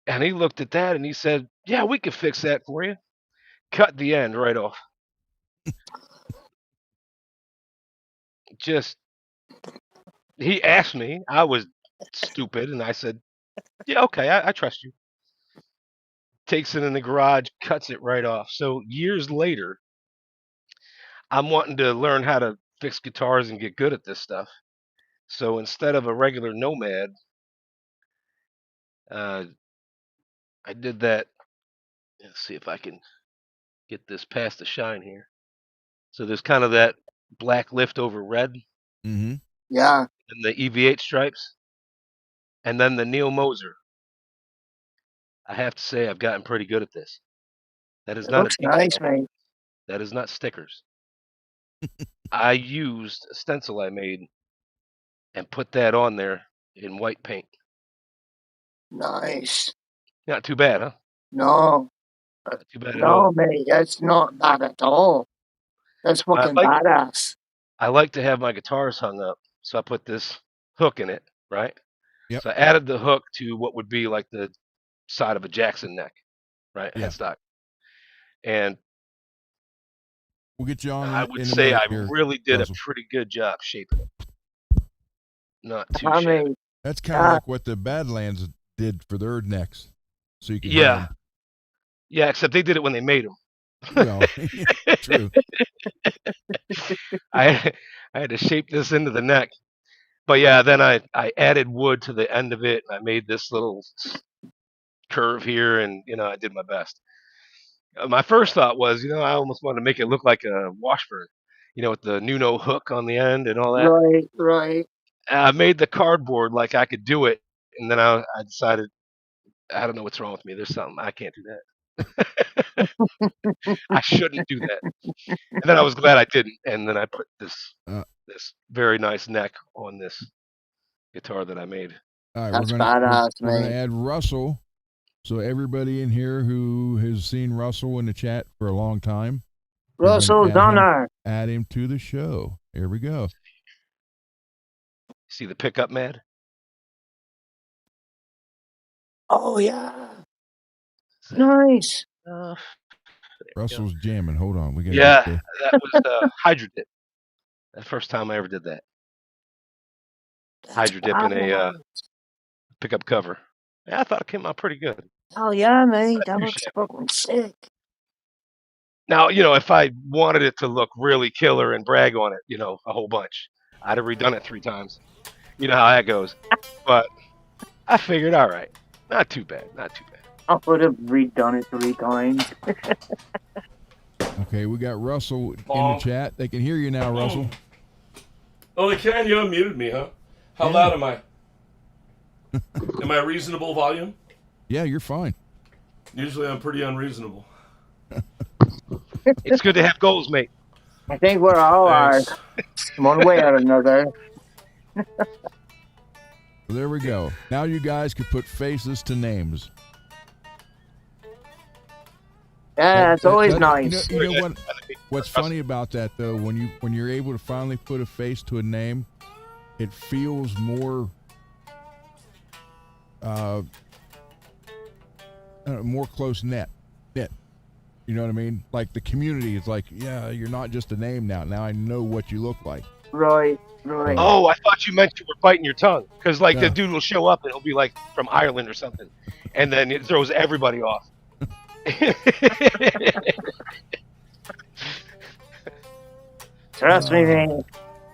And he looked at that and he said, "Yeah, we could fix that for you." Cut the end right off. Just he asked me. I was stupid, and I said, "Yeah, okay, I trust you." Takes it in the garage, cuts it right off. So years later, I'm wanting to learn how to fix guitars and get good at this stuff. So instead of a regular Nomad, uh, I did that. Let's see if I can get this past the shine here. So there's kind of that black lift over red Mm-hmm. Yeah. and the EV8 stripes, and then the Neil Moser. I have to say I've gotten pretty good at this. That is It not a looks nice, detail. mate. That is not stickers. I used a stencil I made and put that on there in white paint. Nice. Not too bad, huh? No. Not too bad at No, all. mate. That's not bad at all. That's I fucking like badass. I like to have my guitars hung up, so I put this hook in it, right? Yep. So I added the hook to what would be like the side of a Jackson neck, right? Yeah. Headstock. And We'll get you on I would in a say minute I here, really did a Russell. pretty good job shaping it. Not too I shabby. mean, That's kind of like what the Badlands did for their necks, so you can hear Yeah. them. Yeah, except they did it when they made them. Well, true. I I had to shape this into the neck. But yeah, then I added wood to the end of it, and I made this little curve here, and I did my best. My first thought was, I almost wanted to make it look like a Washburn, with the Nuno hook on the end and all that. right. I made the cardboard like I could do it, and then I decided I don't know what's wrong with me. There's something I can't do that. I shouldn't do that. And then I was glad I didn't. And then I put Uh, this very nice neck on this guitar that I made. all right, That's we're badass, gonna mate. add Russell. So everybody in here who has seen Russell in the chat for a long time, we're gonna Russell Donner. add him to the show. Here we go. See the pickup, Mad? Oh yeah. Is that Nice. enough? Russell's jamming. Hold on, we gotta Yeah, get that was Hydro Dip. The first time I ever did that. That's Hydro Dip in a badass. pickup cover. Yeah, I thought it came out pretty good. Hell yeah, mate. I That looks appreciate it. fucking sick. Now, if I wanted it to look really killer and brag on it, a whole bunch, I'd have redone it 3 times. You know how that goes. But I figured, all right, not too bad, not too bad. I would have redone it 3 times. Okay, we got Russell in the Bonk. chat. They can hear you now, Russell. Oh, they can? You unmuted me, huh? How Yeah. loud am I? Am I reasonable volume? Yeah, you're fine. Usually I'm pretty unreasonable. It's good to have goals, mate. I think we're all are, Thanks. one way or another. There we go. Now you guys can put faces to names. Yeah, it's always nice. You know what? What's funny about that though, when you're able to finally put a face to a name, it feels more more close knit. You know what I mean? Like the community is like, yeah, you're not just a name now. Now I know what you look like. Right. Oh, I thought you meant you were biting your tongue. Because, like, the Yeah. dude will show up and he'll be, like, from Ireland or something. And then it throws everybody off. Trust me, man.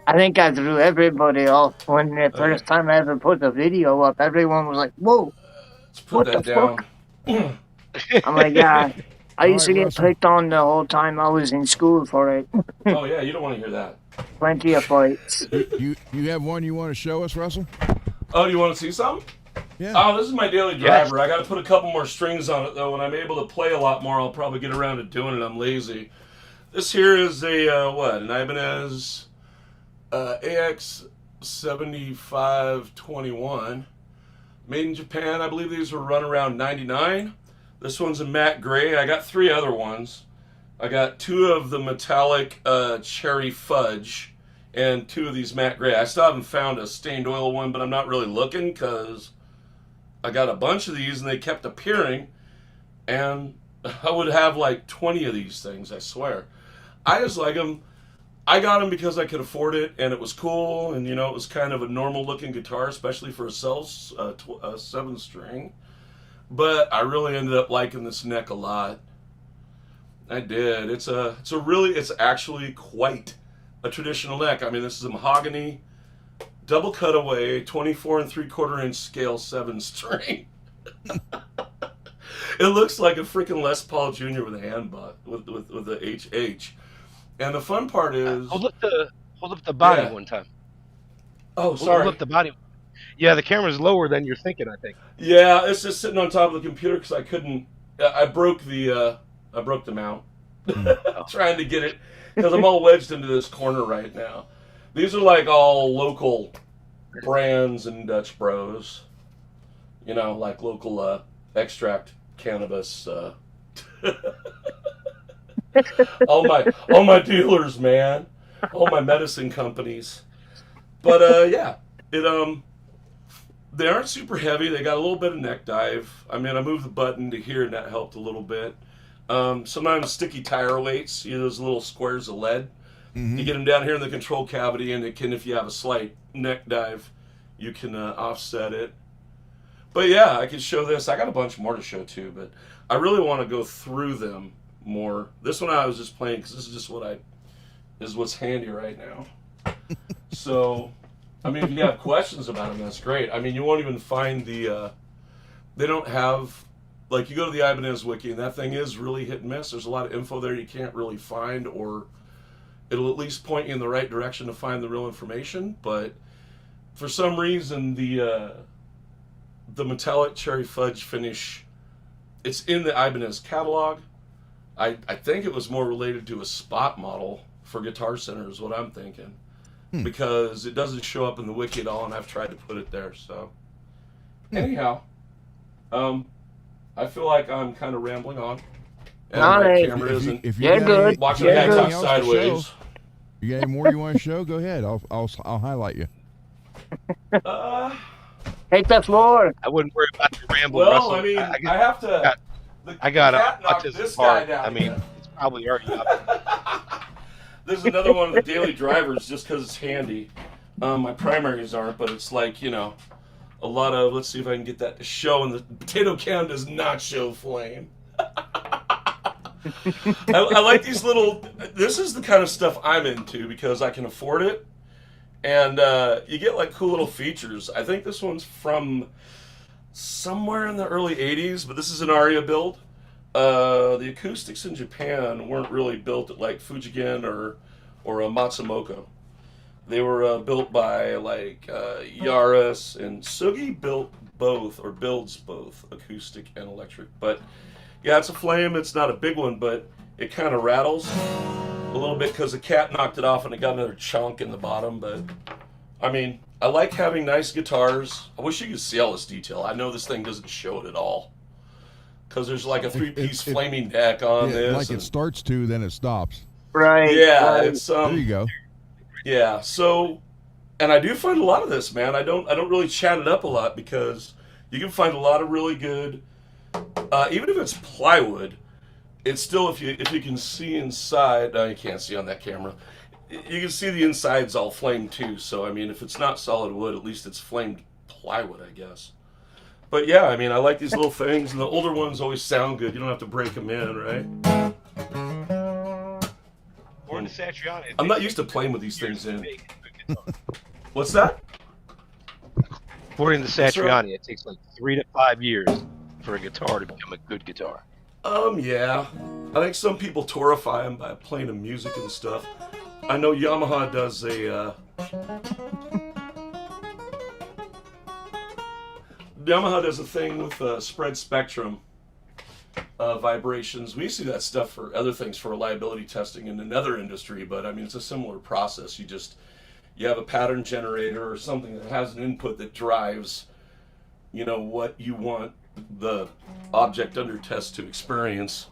I think I threw everybody off when the first time I ever put the video up. Everyone was like, "Whoa, Let's put what that the down. fuck?" I'm like, "Yeah." I used to Alright, get Russell. picked on the whole time I was in school for it. Oh yeah, you don't want to hear that. Plenty of fights. You have one you want to show us, Russell? Oh, do you want to see something? Yeah. Oh, this is my daily driver. I got to put a couple more strings on it though. When I'm able to play a lot more, I'll probably get around to doing it. I'm lazy. This here is a an Ibanez AX 7521, made in Japan. I believe these were run around 99. This one's a matte gray. I got 3 other ones. I got 2 of the metallic cherry fudge and 2 of these matte gray. I still haven't found a stained oil one, but I'm not really looking because I got a bunch of these and they kept appearing, and I would have like 20 of these things, I swear. I just like them. I got them because I could afford it, and it was cool, and, you know, it was kind of a normal-looking guitar, especially for a 7-string. But I really ended up liking this neck a lot. I did. It's actually quite a traditional neck. I mean, this is a mahogany, double cutaway, 24 3/4 inch scale 7-string. It looks like a freaking Les Paul Jr. with a hand butt, with the HH. And the fun part is... Hold up the body Yeah. one time. Oh, sorry. Hold up the body. Yeah, the camera's lower than you're thinking, I think. Yeah, it's just sitting on top of the computer because I couldn't... I broke the mount. Trying to get it, because I'm all wedged into this corner right now. These are like all local brands and Dutch Bros. You know, like local extract cannabis... all my dealers, man. All my medicine companies. But yeah, they aren't super heavy. They got a little bit of neck dive. I mean, I moved the button to here, and that helped a little bit. Sometimes sticky tire weights, you know, those little squares of lead. Mm-hmm. You get them down here in the control cavity, and it can, if you have a slight neck dive, you can offset it. But yeah, I could show this. I got a bunch more to show too, but I really want to go through them more. This one I was just playing because this is just what's handy right now. So, I mean, if you have questions about them, that's great. I mean, you won't even find they don't have, like, you go to the Ibanez wiki and that thing is really hit and miss. There's a lot of info there you can't really find, or it'll at least point you in the right direction to find the real information. But for some reason, the metallic cherry fudge finish, it's in the Ibanez catalog. I think it was more related to a spot model for Guitar Center is what I'm thinking. Because it doesn't show up in the wiki at all, and I've tried to put it there. So, anyhow, I feel like I'm kind of rambling on. And my camera isn't You're good. watching the guy talk sideways. You got any more you want to show? Go ahead. I'll highlight you. Take the floor. I wouldn't worry about the ramble, Well, Russell. I mean, I have to. I got cat a knocked autism this part. guy down I mean, again. it's probably already up. There's another one of the daily drivers just because it's handy. My primaries aren't, but it's like, you know, a lot of, let's see if I can get that to show, and the potato can does not show flame. I like these little, this is the kind of stuff I'm into because I can afford it, and you get like cool little features. I think this one's from somewhere in the early 80s, but this is an Aria build. The acoustics in Japan weren't really built at like Fujigen or a Matsumoto. They were built by like Yaris, and Sugi builds both acoustic and electric. But yeah, it's a flame. It's not a big one, but it kind of rattles a little bit because the cat knocked it off and it got another chunk in the bottom. But I mean, I like having nice guitars. I wish you could see all this detail. I know this thing doesn't show it at all, because there's like a 3-piece flaming deck on this. Like it starts to, then it stops. Right. Yeah, right. it's There you go. Yeah, so, and I do find a lot of this, man. I don't really chat it up a lot because you can find a lot of really good, even if it's plywood, it's still, if you can see inside, no, you can't see on that camera. You can see the inside's all flamed too. So I mean, if it's not solid wood, at least it's flamed plywood, I guess. But yeah, I mean, I like these little things, and the older ones always sound good. You don't have to break them in, right? According to Satriani, I'm not used to playing with these things in. What's that? According to Satriani, it takes like 3 to 5 years for a guitar to become a good guitar. Yeah. I think some people torify them by playing the music and stuff. I know Yamaha does a, thing with spread spectrum vibrations. We see that stuff for other things, for reliability testing in another industry, but I mean, it's a similar process. You have a pattern generator or something that has an input that drives, what you want the object under test to experience.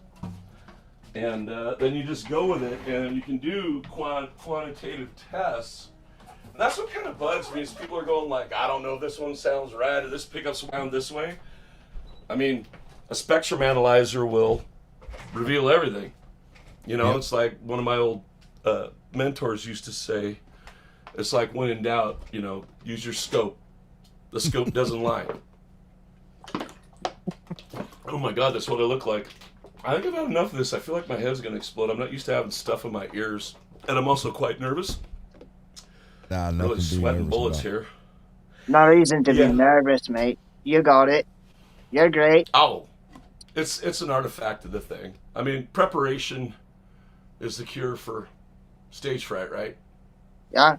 And then you just go with it, and you can do quantitative tests. And that's what kind of bugs me, is people are going like, I don't know if this one sounds right, or this pickup's wound this way. I mean, a spectrum analyzer will reveal everything. Yep. It's like one of my old mentors used to say, it's like, when in doubt, use your scope. The scope doesn't lie. Oh my God, that's what I look like. I think I've had enough of this. I feel like my head's going to explode. I'm not used to having stuff in my ears. And I'm also quite nervous. Nah, nothing Really to be sweating nervous bullets about. here. No reason to Yeah. be nervous, mate. You got it. You're great. Oh, it's an artifact of the thing. I mean, preparation is the cure for stage fright, right? Yeah.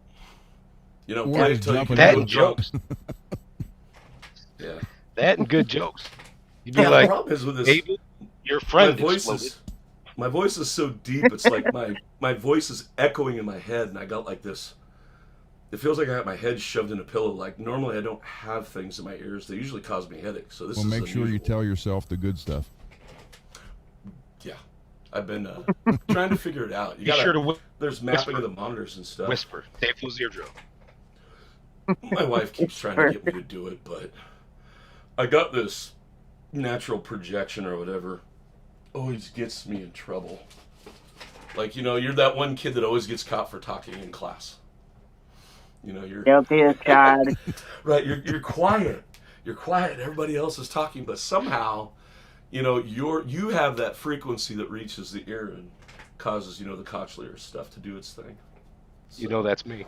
Or Play just until you jumping can That go and drunk. jokes. Yeah. That and good jokes. You'd be The like, problem is with this, Abel, your my friend voice exploded. my voice is so deep. It's like my voice is echoing in my head, and I got like this. It feels like I got my head shoved in a pillow. Like, normally I don't have things in my ears. They usually cause me headaches. So this Well, is make sure you unusual. tell yourself the good stuff. Yeah, I've been trying to figure it out. Be sure to There's mapping of the monitors and stuff. whisper. Dave Fool's eardrum. My wife keeps trying to get me to do it, but I got this natural projection or whatever. Always gets me in trouble. Like, you're that one kid that always gets caught for talking in class. You're Guilty as God. right. You're quiet. You're quiet. Everybody else is talking, but somehow, you have that frequency that reaches the ear and causes the cochlear stuff to do its thing. So, That's me.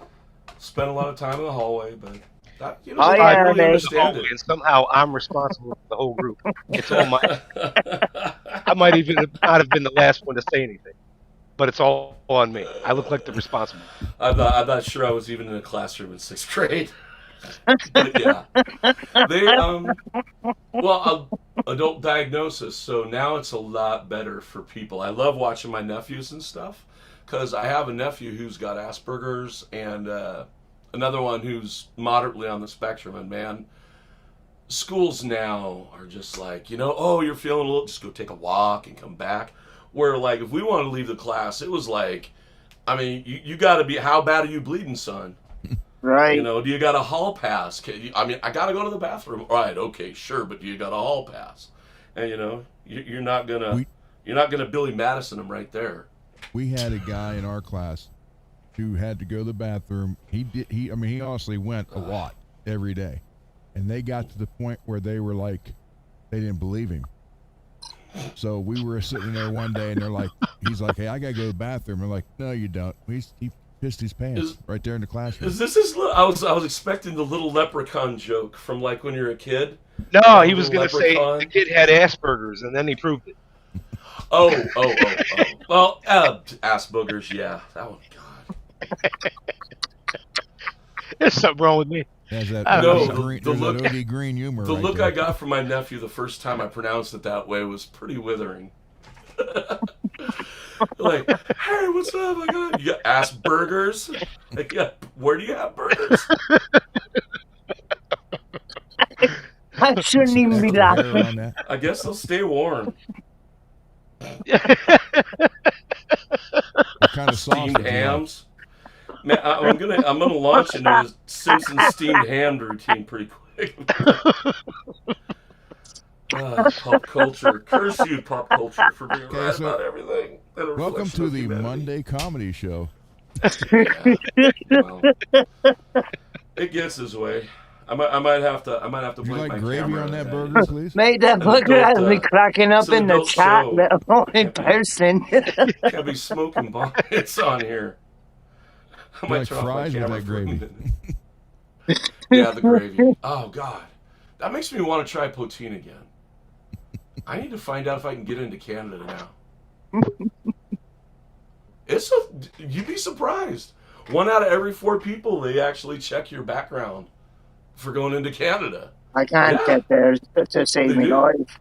spent a lot of time in the hallway, but that, Oh, I yeah, really man. understand it. And somehow I'm responsible for the whole group. It's all my. I might even not have been the last one to say anything, but it's all on me. I look like the responsible. I'm not sure I was even in a classroom in 6th grade. But yeah, they adult diagnosis. So now it's a lot better for people. I love watching my nephews and stuff, because I have a nephew who's got Asperger's and another one who's moderately on the spectrum. And man, schools now are just like, oh, you're feeling a little, just go take a walk and come back. Where like, if we want to leave the class, it was like, I mean, you got to be, how bad are you bleeding, son? Right. Do you got a hall pass? I got to go to the bathroom. All right, okay, sure, but do you got a hall pass? And you're not gonna Billy Madison him right there. We had a guy in our class who had to go to the bathroom. He honestly went a lot every day. And they got to the point where they were like, they didn't believe him. So we were sitting there one day and he's like, hey, I gotta go to the bathroom. I'm like, no, you don't. He pissed his pants right there in the classroom. Is this his? I was expecting the little leprechaun joke from like when you're a kid. No, he was Little going to say leprechaun. the kid had Asperger's, and then he proved it. Oh. Well, ass boogers, yeah. That one, God. There's something wrong with me. There's that I don't know. green, The there's look- that OD green humor. The right look there. I got from my nephew the first time I pronounced it that way was pretty withering. Like, hey, what's up? You got ass burgers? Like, yeah, where do you have burgers? I shouldn't even be Extra hair laughing. on that. I guess they'll stay warm. What kind of sauce Steamed would you like? hams. Man, I'm gonna launch into a Simpson steamed ham routine pretty quick. Pop culture. Curse you, pop culture, for being Okay, right so about everything. And a welcome reflection to of the humanity. Monday comedy show. Yeah. Well, it gets his way. I might have to Would you blink like my gravy camera on that tonight. burger, please? Mate, that An bugger adult, has me cracking it's up an in the adult chat, show. the only Can't be- person. Can't be smoking bonnets on here. I You might like turn off my fries with camera that for a gravy? minute. Yeah, the gravy. Oh God, that makes me want to try poutine again. I need to find out if I can get into Canada now. You'd be surprised. 1 out of every 4 people, they actually check your background for going into Canada. I can't Yeah, get there to save they me do. life.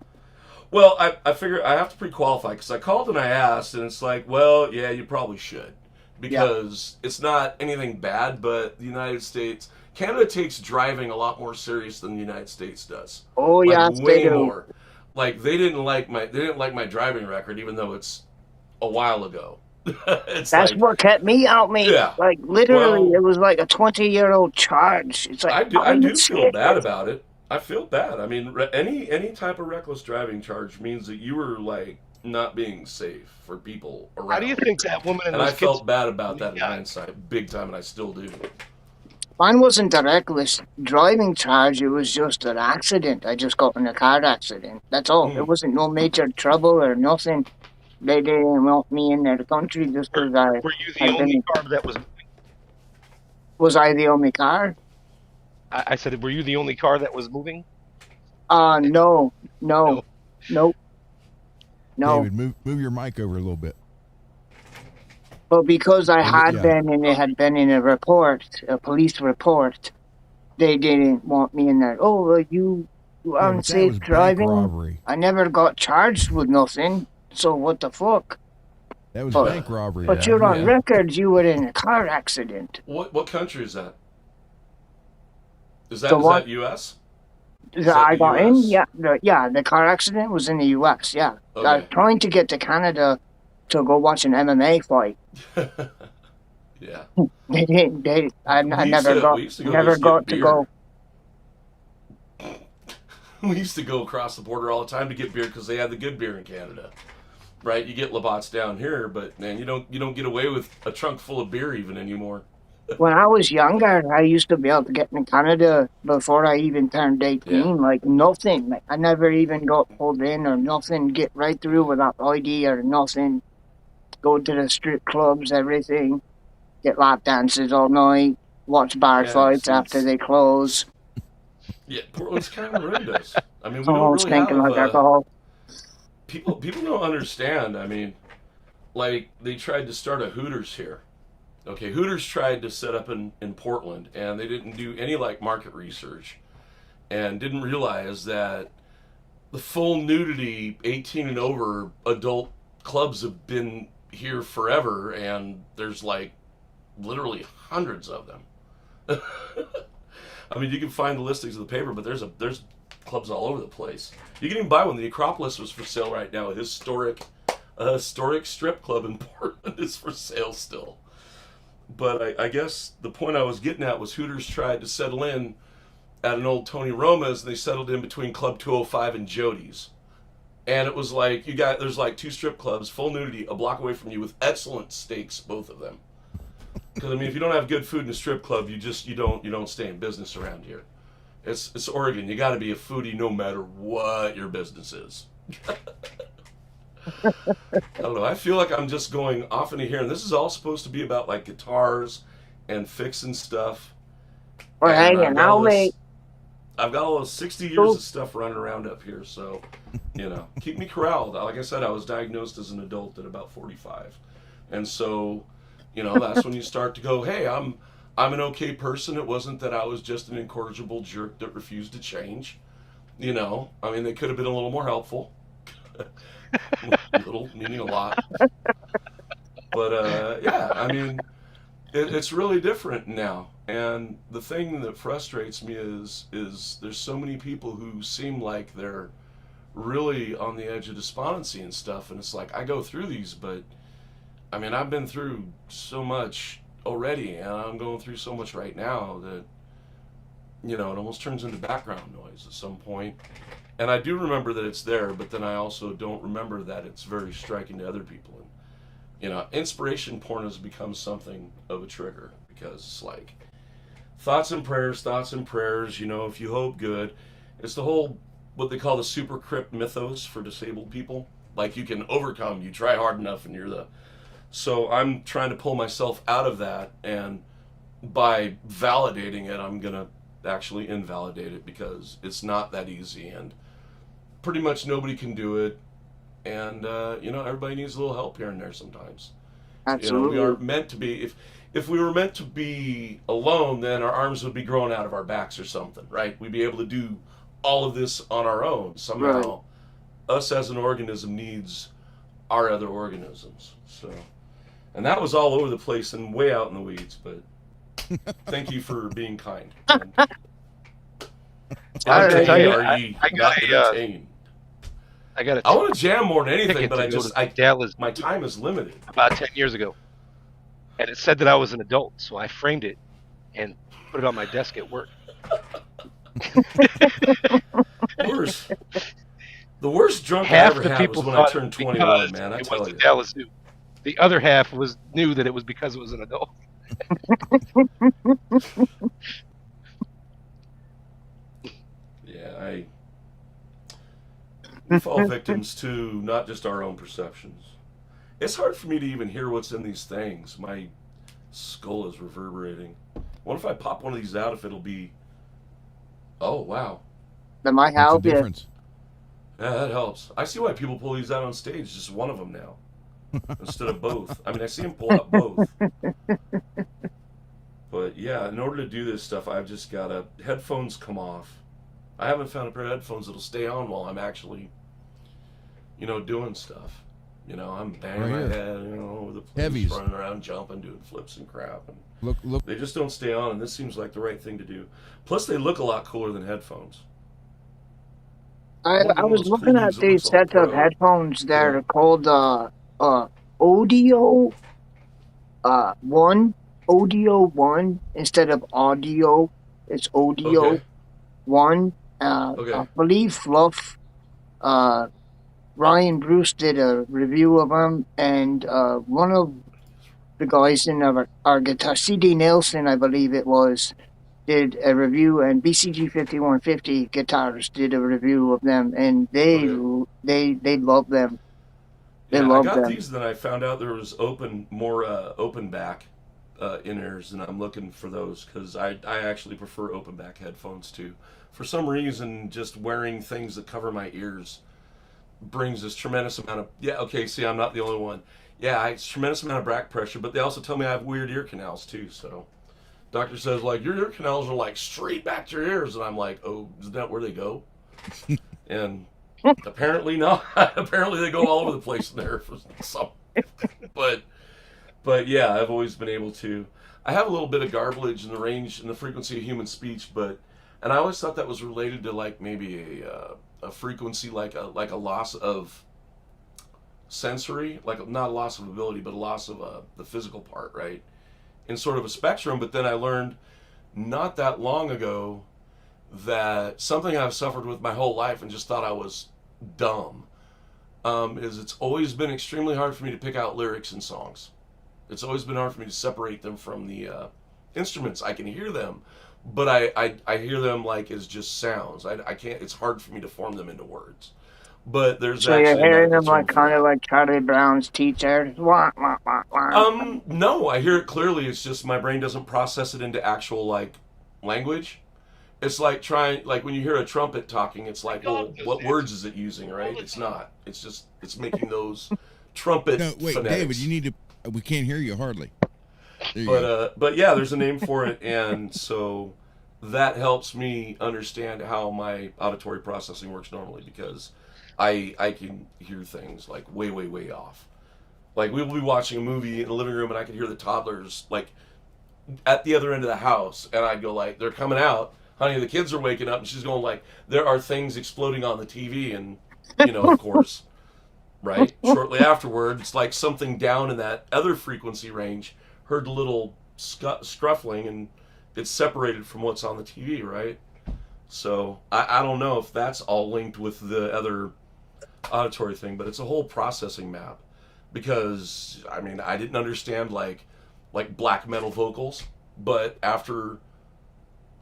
Well, I figure I have to pre-qualify because I called and I asked, and it's like, well, yeah, you probably should. Because it's not anything bad, but the United States, Canada takes driving a lot more serious than the United States does. Oh, Like yes, they way do. more. Like they didn't like my driving record, even though it's a while ago. It's That's like, what kept me out, mate. yeah. Like, literally, Well, it was like a 20-year-old charge. It's like, I I'm do feel bad scared. about it. I feel bad. I mean, any type of reckless driving charge means that you were like not being safe for people around. How do you think that woman and And those I kids? felt bad about that in Yeah. hindsight, big time, and I still do. Mine wasn't a reckless driving charge. It was just an accident. I just got in a car accident. That's all. It wasn't no major trouble or nothing. They didn't want me in their country just because Were you the I'd only been. car that was? Was I the only car? I said, were you the only car that was moving? No, No. nope, no. David, move your mic over a little bit. But because I had Yeah. been and it had been in a police report, they didn't want me in there. Oh, well, you Yeah, but that unsafe was bank driving. robbery. I never got charged with nothing. So what the fuck? That was But- bank robbery. But Dad. you're on Yeah. record. You were in a car accident. What country is that? Is that The what? that U.S.? That that I the got in. US? Yeah. The car accident was in the U.S. Yeah, I was Okay. trying to get to Canada to go watch an MMA fight. Yeah. They didn't. I We never got. used to go Never just get got to beer. go. We used to go across the border all the time to get beer because they had the good beer in Canada, right? You get Labatt's down here, but man, you don't get away with a trunk full of beer even anymore. When I was younger, I used to be able to get in Canada before I even turned 18. Yeah. Like nothing. Like I never even got pulled in or nothing. Get right through without ID or nothing. Go to the strip clubs, everything. Get lap dances all night. Watch bar Yeah, fights so after it's- they close. Yeah, Portland's kind of ruined us. I mean, we All don't really stinking like have alcohol. people don't understand. I mean, like they tried to start a Hooters here. Okay, Hooters tried to set up in Portland, and they didn't do any like market research, and didn't realize that the full nudity 18 and over adult clubs have been here forever, and there's like literally hundreds of them. I mean, you can find the listings of the paper, but there's clubs all over the place. You can even buy one. The Acropolis was for sale right now. A historic strip club in Portland is for sale still. But I guess the point I was getting at was Hooters tried to settle in at an old Tony Roma's, and they settled in between Club 205 and Jody's. And it was like there's like 2 strip clubs, full nudity, a block away from you with excellent steaks, both of them. Because I mean, if you don't have good food in a strip club, you don't stay in business around here. It's Oregon. You got to be a foodie no matter what your business is. I don't know. I feel like I'm just going off into here, and this is all supposed to be about like guitars and fixing stuff. Or And hanging I've got all out, this- mate. I've got all those 60 years Cool. of stuff running around up here, so keep me corralled. Like I said, I was diagnosed as an adult at about 45, and so that's when you start to go, hey, I'm an okay person. It wasn't that I was just an incorrigible jerk that refused to change. I mean, they could have been a little more helpful. Little meaning a lot, but yeah, I mean, it's really different now. And the thing that frustrates me is there's so many people who seem like they're really on the edge of despondency and stuff, and it's like I go through these, but I mean, I've been through so much already, and I'm going through so much right now that it almost turns into background noise at some point. And I do remember that it's there, but then I also don't remember that it's very striking to other people. And, you know, inspiration porn has become something of a trigger because it's like thoughts and prayers, you know, if you hope good. It's the whole, what they call the super crypt mythos for disabled people. Like you can overcome, you try hard enough and you're the... So I'm trying to pull myself out of that, and by validating it, I'm going to actually invalidate it because it's not that easy, and pretty much nobody can do it. And, you know, everybody needs a little help here and there sometimes. Absolutely. You know, we aren't meant to be... If we were meant to be alone, then our arms would be growing out of our backs or something, right? We'd be able to do all of this on our own. Somehow, us as an organism needs our other organisms. So, and that was all over the place and way out in the weeds, but thank you for being kind. And, I gotta tell you, I got I want to jam more than anything, but Dallas my time is limited. about 10 years ago. And it said that I was an adult, so I framed it and put it on my desk at work. The worst drunk I ever had was when I turned 21, man. I tell you. Dallas Zoo. The other half knew that it was because it was an adult. Yeah, we fall victims to not just our own perceptions. It's hard for me to even hear what's in these things. My skull is reverberating. What if I pop one of these out? If it'll be... Oh, wow. That might What's help the you. difference? Yeah, that helps. I see why people pull these out on stage. Just one of them now. Instead of both. I mean, I see them pull out both. But yeah, in order to do this stuff, I've just got to... Headphones come off. I haven't found a pair of headphones that'll stay on while I'm actually, you know, doing stuff. You know, I'm banging my head, you know, over the place, Heavies. running around, jumping, doing flips and crap. And Look. they just don't stay on, and this seems like the right thing to do. Plus, they look a lot cooler than headphones. I was looking at these sets of headphones that are called Audio 1 instead of audio. It's Audio Okay. 1. Okay. I believe Fluff, Ryan Bruce did a review of them, and one of the guys in our guitar, CD Nelson, I believe it was, did a review, and BCG 5150 guitars did a review of them, and they love them. They love I got them. these, then I found out there was open back in-ears, and I'm looking for those because I actually prefer open back headphones too. For some reason, just wearing things that cover my ears brings this tremendous amount of... see, I'm not the only one. Yeah, it's a tremendous amount of back pressure, but they also tell me I have weird ear canals too, so... Doctor says, like, your ear canals are, like, straight back to your ears, and I'm like, oh, is that where they go? And apparently not. Apparently they go all over the place in there for some... But yeah, I've always been able to... I have a little bit of garblage in the range and the frequency of human speech, and I always thought that was related to, like, maybe a frequency, like a loss of sensory, like not a loss of ability, but a loss of the physical part, right? In sort of a spectrum. But then I learned not that long ago that something I've suffered with my whole life and just thought I was dumb is it's always been extremely hard for me to pick out lyrics in songs. It's always been hard for me to separate them from the instruments. I can hear them, but I hear them like as just sounds. I can't. It's hard for me to form them into words. But there's so you're hearing them like kind of like Charlie Brown's teacher. No, I hear it clearly. It's just my brain doesn't process it into actual like language. It's like when you hear a trumpet talking, it's like, well, what words is it using, right? It's not. It's just it's making those trumpet. No, wait, phonetics. David, you need to. We can't hear you hardly. But yeah, there's a name for it, and so that helps me understand how my auditory processing works normally because I can hear things like way, way, way off. Like we will be watching a movie in the living room, and I can hear the toddlers like at the other end of the house, and I'd go like, "They're coming out, honey. The kids are waking up," and she's going like, "There are things exploding on the TV," and of course. Right? Shortly afterward, it's like something down in that other frequency range heard a little scruffling, and it's separated from what's on the TV, right? So I don't know if that's all linked with the other auditory thing, but it's a whole processing map. Because I mean, I didn't understand like black metal vocals, but after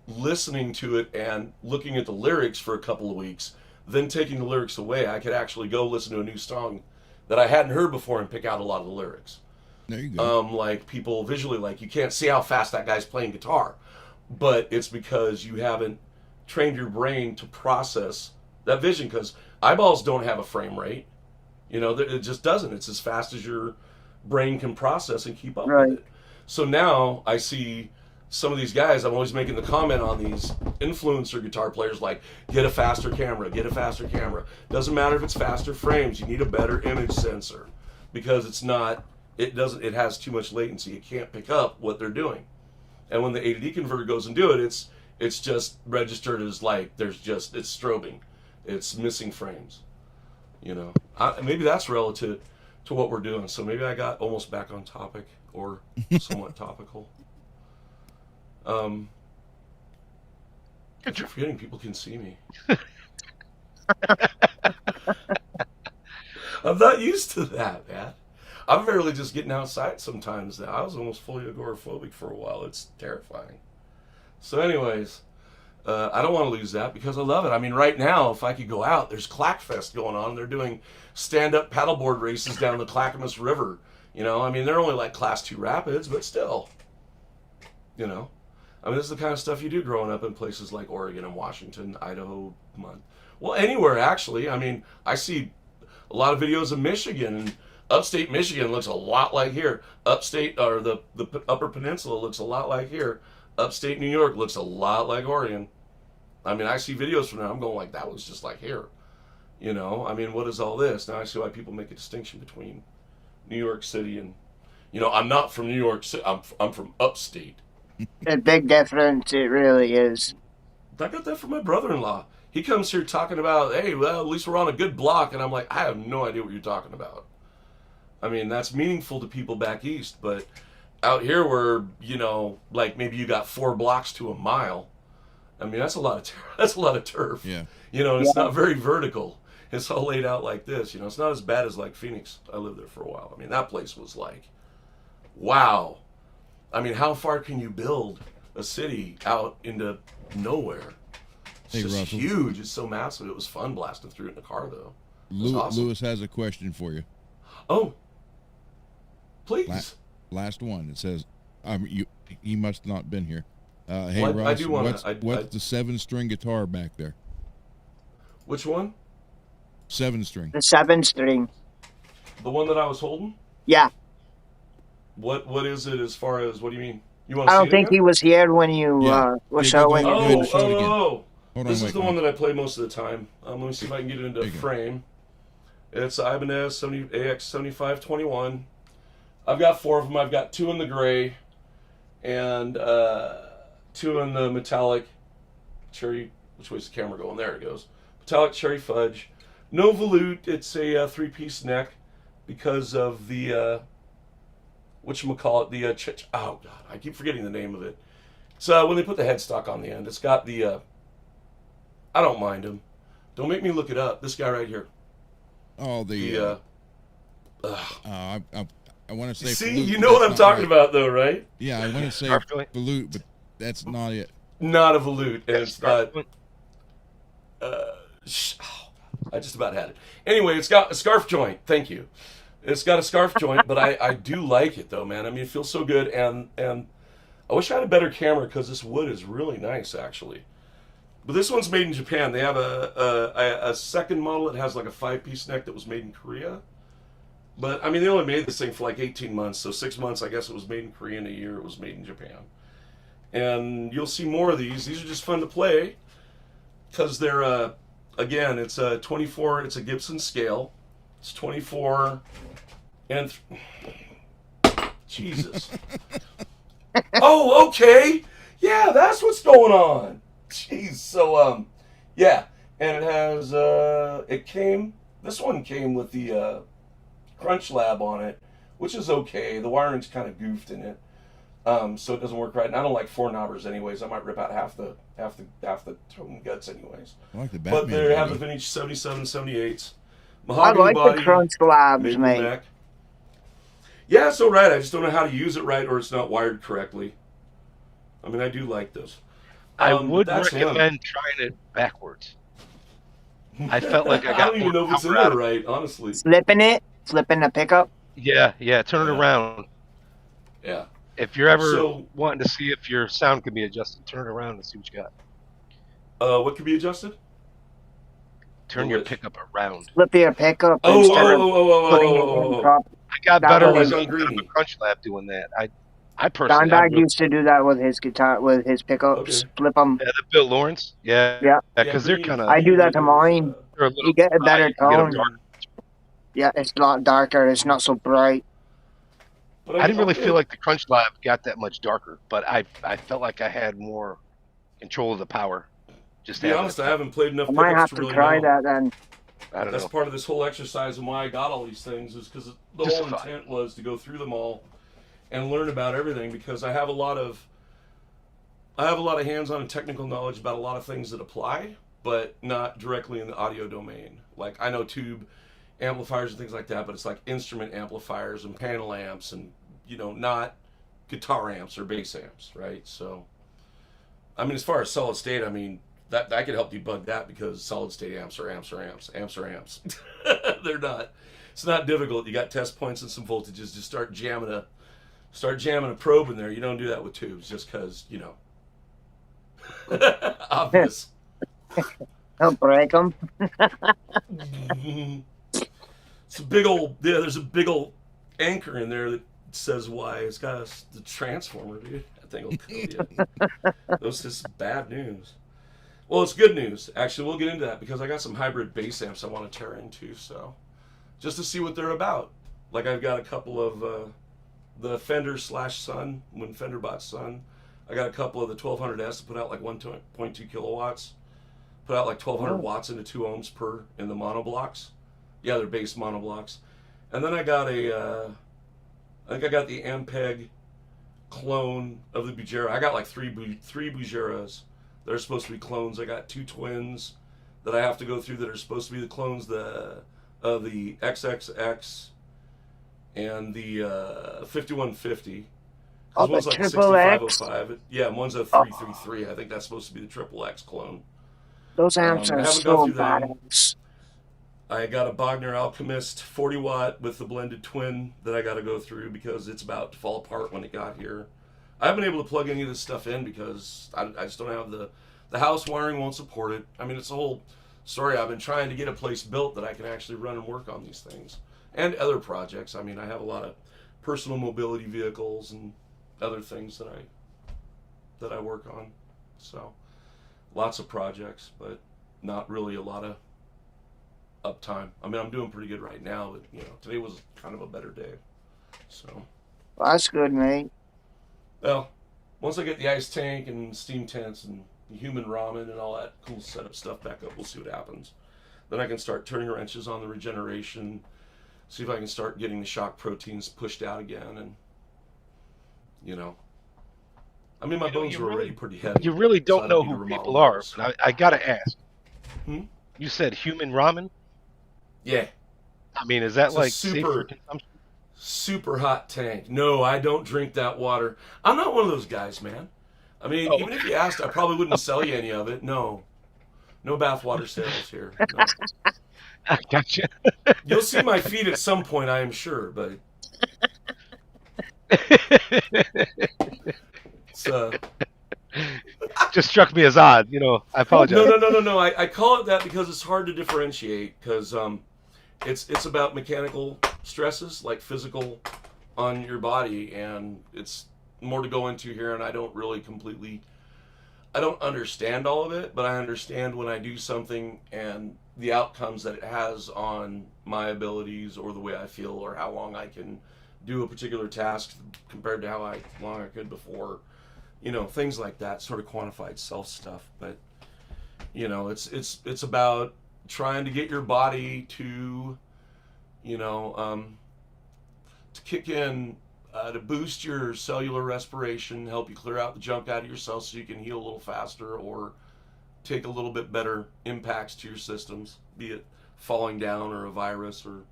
listening to it and looking at the lyrics for a couple of weeks, then taking the lyrics away, I could actually go listen to a new song that I hadn't heard before and pick out a lot of the lyrics. There you go. Like people visually, like you can't see how fast that guy's playing guitar, but it's because you haven't trained your brain to process that vision. Because eyeballs don't have a frame rate, it just doesn't. It's as fast as your brain can process and keep up Right. with it. So now I see some of these guys. I'm always making the comment on these influencer guitar players, like, get a faster camera, get a faster camera. Doesn't matter if it's faster frames, you need a better image sensor, because it has too much latency. It can't pick up what they're doing. And when the A to D converter goes and do it, it's just registered as like it's strobing. It's missing frames. Maybe that's relative to what we're doing. So maybe I got almost back on topic, or somewhat topical. I'm forgetting people can see me. I'm not used to that, man. I'm barely just getting outside sometimes now. I was almost fully agoraphobic for a while. It's terrifying. So anyways, I don't want to lose that because I love it. I mean, right now, if I could go out, there's Clackfest going on. They're doing stand-up paddleboard races down the Clackamas River. I mean, they're only like Class 2 rapids, but still. I mean, this is the kind of stuff you do growing up in places like Oregon and Washington, Idaho, well, anywhere actually. I mean, I see a lot of videos of Michigan, and upstate Michigan looks a lot like here. Upstate, or the Upper Peninsula looks a lot like here. Upstate New York looks a lot like Oregon. I mean, I see videos from there. I'm going like, that was just like here. I mean, what is all this? Now I see why people make a distinction between New York City and, I'm not from New York City. I'm from upstate. A big difference, it really is. I got that from my brother-in-law. He comes here talking about, hey, well, at least we're on a good block. And I'm like, I have no idea what you're talking about. I mean, that's meaningful to people back east. But out here where, like maybe you got 4 blocks to a mile, I mean, that's a lot of turf. Yeah. It's not very vertical. It's all laid out like this. It's not as bad as like Phoenix. I lived there for a while. I mean, that place was like, wow. I mean, how far can you build a city out into nowhere? It's Hey, just Russell. huge. It's so massive. It was fun blasting through it in the car, though. It was awesome. Lewis has a question for you. Oh, please. Last one. It says, he must not been here. Hey, Well, Russ, I do wanna- what's I- the 7-string guitar back there? Which one? 7-string. The 7-string. The one that I was holding? Yeah. What is it as far as, what do you mean? You want to I see don't it think again? he was here when you Yeah. were Yeah, showing go it. ahead and show it again. Hold on, This is wait, the one that I play most of the time. Let me see if I can get it into There you go. frame. It's Ibanez AX 7521. I've got 4 of them. I've got 2 in the gray and 2 in the metallic cherry. Which way's the camera going? There it goes. Metallic cherry fudge. No volute. It's a 3-piece neck because of the whatchamacallit, the oh god, I keep forgetting the name of it. So when they put the headstock on the end, it's got the I don't mind him. Don't make me look it up. This guy right here. Oh, The I want to say. see, flute, you but know what that's I'm not talking right. about, though, right? Yeah, I want to say Scarf joint? flute, but that's not it. Not a volute, and it's Scarf not. joint. I just about had it. Anyway, it's got a scarf joint. Thank you. It's got a scarf joint, but I do like it though, man. I mean, it feels so good, and I wish I had a better camera because this wood is really nice, actually. But this one's made in Japan. They have a second model that has like a 5-piece neck that was made in Korea. But I mean, they only made this thing for like 18 months, so 6 months, I guess it was made in Korea, and a year it was made in Japan. And you'll see more of these. These are just fun to play because they're again, it's a 24. It's a Gibson scale. It's 24 and Jesus. Oh, okay. Yeah, that's what's going on. Jeez. So yeah, and it has this one came with the Crunch Lab on it, which is okay. The wiring's kind of goofed in it. So it doesn't work right. And I don't like 4-knobbers anyways. I might rip out half the tone guts anyways. I like the But Batman. they have the vintage 77, 78s. I Mahogany like the body, crunch labs, maple mate. neck. Yeah, it's all right. I just don't know how to use it right, or it's not wired correctly. I mean, I do like this. I But would that's recommend trying it backwards. I felt like I I got don't even more know if it's in power out there of right, honestly. Flipping the pickup. Yeah, turn it Yeah. around. Yeah. If you're ever So, wanting to see if your sound can be adjusted, turn it around and see what you got. what could be adjusted? Turn your pickup around. Flip your pickup Oh, instead of putting it in oh. prop. I got That better was with like on Greeny. Crunch Lab doing that. I personally, Dimebag used to do that with his guitar, with his pickups. Okay. Flip them. yeah, the Bill Lawrence, Yeah. because they're Greeny- kind of I do that Greeny to was, mine. they're a little You get a dry. better You can get 'em tone. dark. Yeah, it's a lot darker. It's not so bright. but I didn't really okay. feel like the Crunch Lab got that much darker, but I felt like I had more control of the power. Just To be honest, I haven't played enough I might have pickups to to really try know. that then. I don't That's know. part of this whole exercise and why I got all these things is because the Just whole fun. intent was to go through them all and learn about everything because I have a lot of hands-on and technical knowledge about a lot of things that apply, but not directly in the audio domain. Like I know tube amplifiers and things like that, but it's like instrument amplifiers and panel amps and not guitar amps or bass amps, right? So I mean, as far as solid state, I mean, that I could help debug that because solid state amps are amps. They're not. It's not difficult. You got test points and some voltages. Just start jamming a probe in there. You don't do that with tubes just because obvious. Don't break them. It's a big old There's a big old anchor in there that says why. It's got the transformer, dude. That thing will kill you. Those is bad news. Well, it's good news. Actually, we'll get into that because I got some hybrid bass amps I want to tear into. So, just to see what they're about. Like I've got a couple of the Fender /Sun, when Fender bought Sun. I got a couple of the 1200S to put out like 1.2 kilowatts. Put out like 1200 watts into 2 ohms per in the monoblocks. Yeah, they're bass monoblocks. And then I got I think I got the Ampeg clone of the Bujera. I got like three Bujeras. They're supposed to be clones. I got 2 twins that I have to go through that are supposed to be the clones of the XXX and the 5150. Oh, One's the like triple X? 6505. Yeah, and one's a 333. I think that's supposed to be the triple X clone. Those amps I are haven't so gone through them. badass. I got a Bogner Alchemist 40 watt with the blended twin that I got to go through because it's about to fall apart when it got here. I haven't been able to plug any of this stuff in because I just don't have the house wiring won't support it. I mean, it's a whole story. I've been trying to get a place built that I can actually run and work on these things and other projects. I mean, I have a lot of personal mobility vehicles and other things that I work on. So lots of projects, but not really a lot of uptime. I mean, I'm doing pretty good right now, but today was kind of a better day. So, Well, that's good, mate. well, once I get the ice tank and steam tents and human ramen and all that cool setup stuff back up, we'll see what happens. Then I can start turning wrenches on the regeneration, see if I can start getting the shock proteins pushed out again, and I mean, my bones are already pretty heavy. You really so don't I know need to who remodel people are. those. Now, I gotta ask. Hmm? You said human ramen. Yeah. I mean, is that It's a like safe for consumption? super hot tank. No, I don't drink that water. I'm not one of those guys, man. I mean, even if you asked, I probably wouldn't sell you any of it. No bathwater sales here. No. I gotcha. You'll see my feet at some point, I am sure, but it's Just struck me as odd. I apologize. no. I call it that because it's hard to differentiate because it's about mechanical stresses, like physical on your body, and it's more to go into here, and I don't understand all of it, but I understand when I do something and the outcomes that it has on my abilities or the way I feel or how long I can do a particular task compared to how long I could before. Things like that, sort of quantified self stuff. But it's about trying to get your body to to kick in to boost your cellular respiration, help you clear out the junk out of your cells so you can heal a little faster or take a little bit better impacts to your systems, be it falling down or a virus or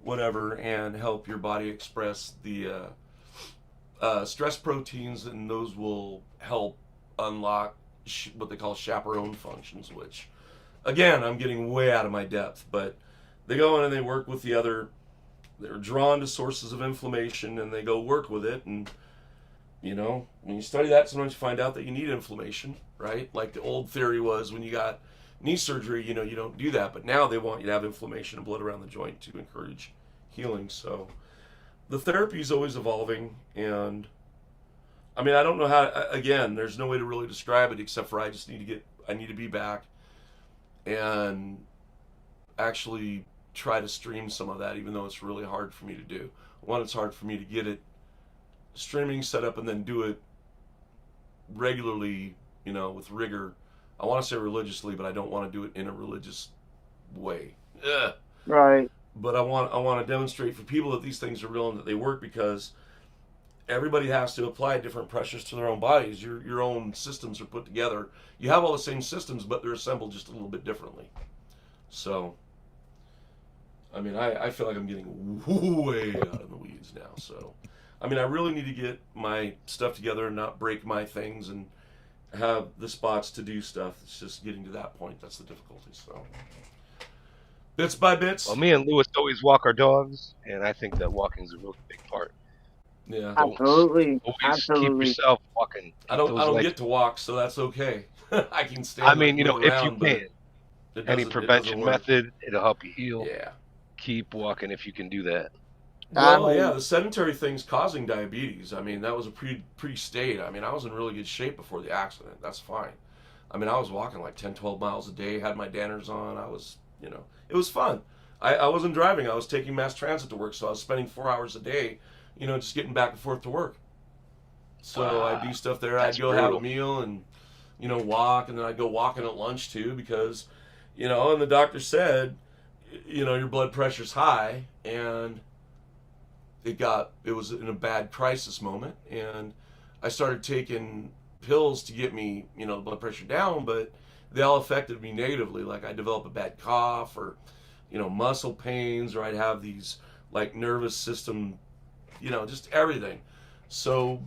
whatever, and help your body express the stress proteins, and those will help unlock what they call chaperone functions, which, again, I'm getting way out of my depth, but they go in and they work with the other, they're drawn to sources of inflammation and they go work with it. And, you know, when you study that, sometimes you find out that you need inflammation, right? Like the old theory was when you got knee surgery, you know, you don't do that, but now they want you to have inflammation and blood around the joint to encourage healing. So the therapy is always evolving, and I mean, I don't know how, again, there's no way to really describe it except for I need to be back and actually try to stream some of that, even though it's really hard for me to do. One, it's hard for me to get it streaming set up and then do it regularly, you know, with rigor. I want to say religiously, but I don't want to do it in a religious way. Ugh. Right. But I want to demonstrate for people that these things are real and that they work, because everybody has to apply different pressures to their own bodies. Your own systems are put together. You have all the same systems, but they're assembled just a little bit differently. So, I mean, I feel like I'm getting way out of the weeds now. So, I mean, I really need to get my stuff together and not break my things and have the spots to do stuff. It's just getting to that point. That's the difficulty. So, bits by bits. Well, me and Lewis always walk our dogs, and I think that walking's a really big part. Yeah. Absolutely. Always Absolutely. keep yourself walking. I don't get to walk, so that's okay. I can stand. I mean, you know, if you around, can, any prevention method, it'll help you heal. Yeah. Keep walking if you can do that. Well, yeah, the sedentary thing's causing diabetes. I mean, that was a pre-state. I mean, I was in really good shape before the accident. That's fine. I mean, I was walking like 10, 12 miles a day, had my Danners on. I was, you know, it was fun. I wasn't driving. I was taking mass transit to work, so I was spending 4 hours a day, you know, just getting back and forth to work. So I'd do stuff there. I'd go have a meal and, you know, walk, and then I'd go walking at lunch too, because, you know, and the doctor said, you know, your blood pressure's high, and it was in a bad crisis moment, and I started taking pills to get me, you know, the blood pressure down, but they all affected me negatively. Like I'd develop a bad cough, or, you know, muscle pains, or I'd have these like nervous system, you know, just everything. So,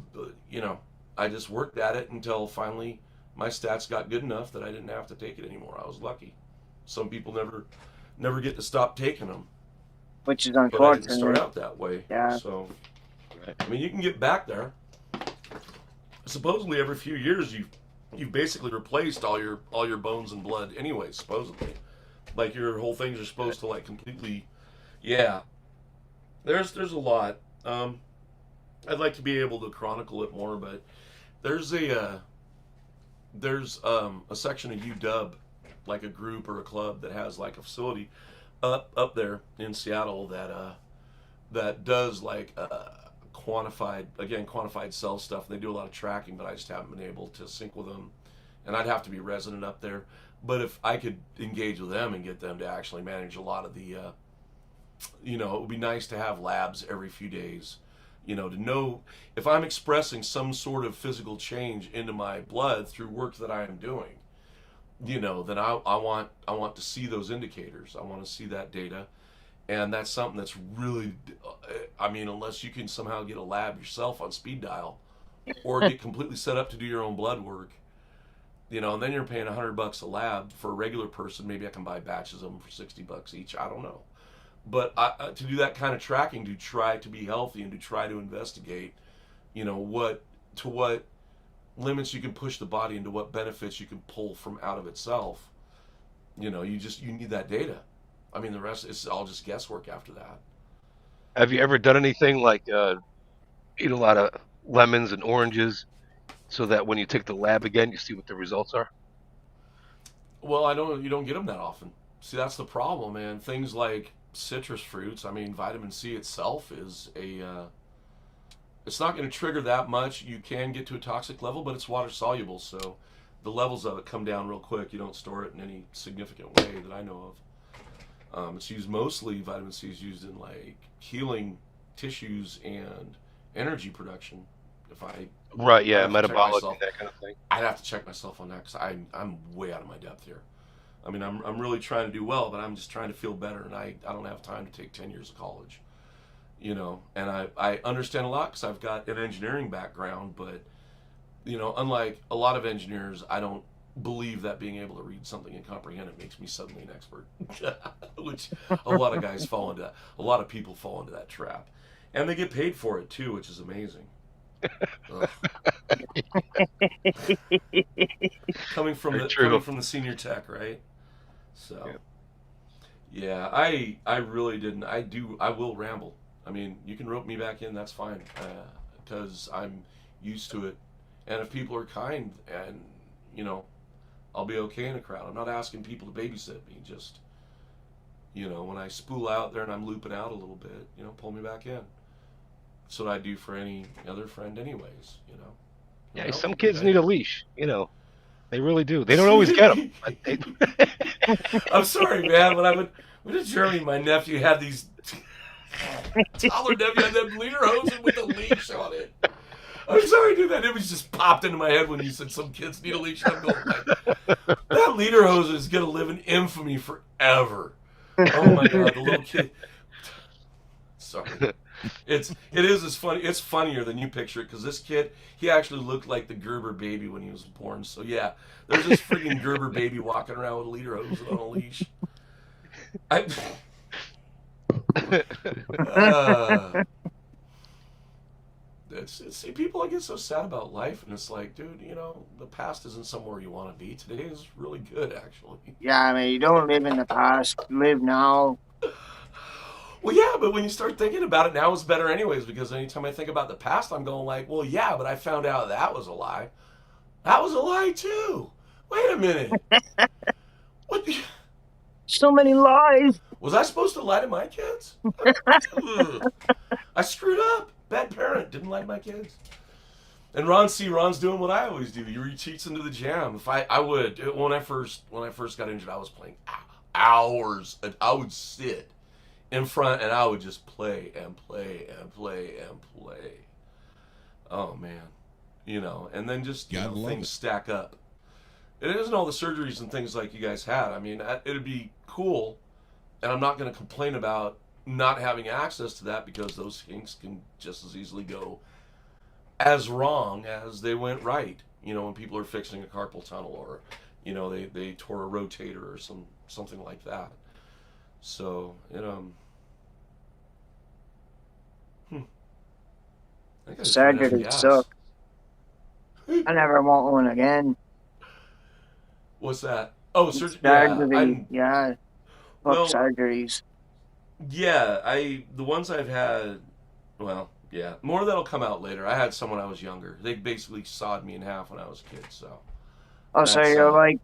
you know, I just worked at it until finally my stats got good enough that I didn't have to take it anymore. I was lucky. Some people never get to stop taking them. Which is But I unfortunate. didn't start out that way. Yeah. So, I mean, you can get back there. Supposedly, every few years, you've basically replaced all your bones and blood anyway. Supposedly, like your whole things are supposed to like completely. Yeah, there's a lot. I'd like to be able to chronicle it more, but there's a section of UW, like a group or a club that has like a facility up there in Seattle that does like quantified cell stuff. They do a lot of tracking, but I just haven't been able to sync with them, and I'd have to be resident up there. But if I could engage with them and get them to actually manage a lot of the, you know, it would be nice to have labs every few days, you know, to know if I'm expressing some sort of physical change into my blood through work that I am doing. You know, then I want to see those indicators. I want to see that data, and that's something that's really, I mean, unless you can somehow get a lab yourself on speed dial, or get completely set up to do your own blood work, you know, and then you're paying $100 a lab for a regular person. Maybe I can buy batches of them for $60 each. I don't know, but to do that kind of tracking, to try to be healthy and to try to investigate, you know, what limits you can push the body into, what benefits you can pull from out of itself. You know, you need that data. I mean, the rest is all just guesswork after that. Have you ever done anything like eat a lot of lemons and oranges, so that when you take the lab again, you see what the results are? Well, you don't get them that often. See, that's the problem, man. Things like citrus fruits, I mean, vitamin C itself is it's not going to trigger that much. You can get to a toxic level, but it's water soluble, so the levels of it come down real quick. You don't store it in any significant way that I know of. It's used mostly, vitamin C is used in like healing tissues and energy production. If Right, I'd yeah, have to check metabolic myself. and that kind of thing. I'd have to check myself on that because I'm way out of my depth here. I mean, I'm really trying to do well, but I'm just trying to feel better, and I don't have time to take 10 years of college, you know. And I understand a lot because I've got an engineering background, but, you know, unlike a lot of engineers, I don't believe that being able to read something and comprehend it makes me suddenly an expert, which a lot of guys fall into that. A lot of people fall into that trap, and they get paid for it too, which is amazing. Ugh. coming from Very true. the senior tech, right? So Yeah. yeah, I really didn't. I will ramble. I mean, you can rope me back in. That's fine, because I'm used to it. And if people are kind, and you know, I'll be okay in a crowd. I'm not asking people to babysit me. Just, you know, when I spool out there and I'm looping out a little bit, you know, pull me back in. That's what I do for any other friend, anyways. You know. Yeah, You know, some kids okay. need a leash. You know, they really do. They don't always get them. But they... I'm sorry, man. When I went to Germany, my nephew had these toddler nephew had them leader hoses with a leash on it. I'm sorry, dude. That image just popped into my head when you said some kids need a leash. I'm going like, that leader hose is gonna live in infamy forever. Oh my god, the little kid. Sorry. It is as funny. It's funnier than you picture it because this kid, he actually looked like the Gerber baby when he was born. So yeah, there's this freaking Gerber baby walking around with a leader hose on a leash. See, people get so sad about life, and it's like, dude, you know, the past isn't somewhere you want to be. Today is really good, actually. Yeah, I mean, you don't live in the past. Live now. Well, yeah, but when you start thinking about it, now it's better anyways, because anytime I think about the past, I'm going like, well, yeah, but I found out that was a lie. That was a lie, too. Wait a minute. What the... So many lies. Was I supposed to lie to my kids? I screwed up. Bad parent. Didn't lie to my kids. And Ron's doing what I always do. He retreats into the jam. If I would, when I first got injured, I was playing hours. I would sit in front and I would just play and play and play and play. Oh man, you know, and then just things stack up. It isn't all the surgeries and things like you guys had. I mean, it'd be cool, and I'm not going to complain about not having access to that because those things can just as easily go as wrong as they went right. You know, when people are fixing a carpal tunnel or, you know, they tore a rotator or something like that. So, you know. Surgery suck. I never want one again. What's that? Oh, surgery. Yeah. Fuck surgeries. Yeah, the ones I've had, well, yeah, more that'll come out later. I had some when I was younger. They basically sawed me in half when I was a kid, so. Oh, so you're like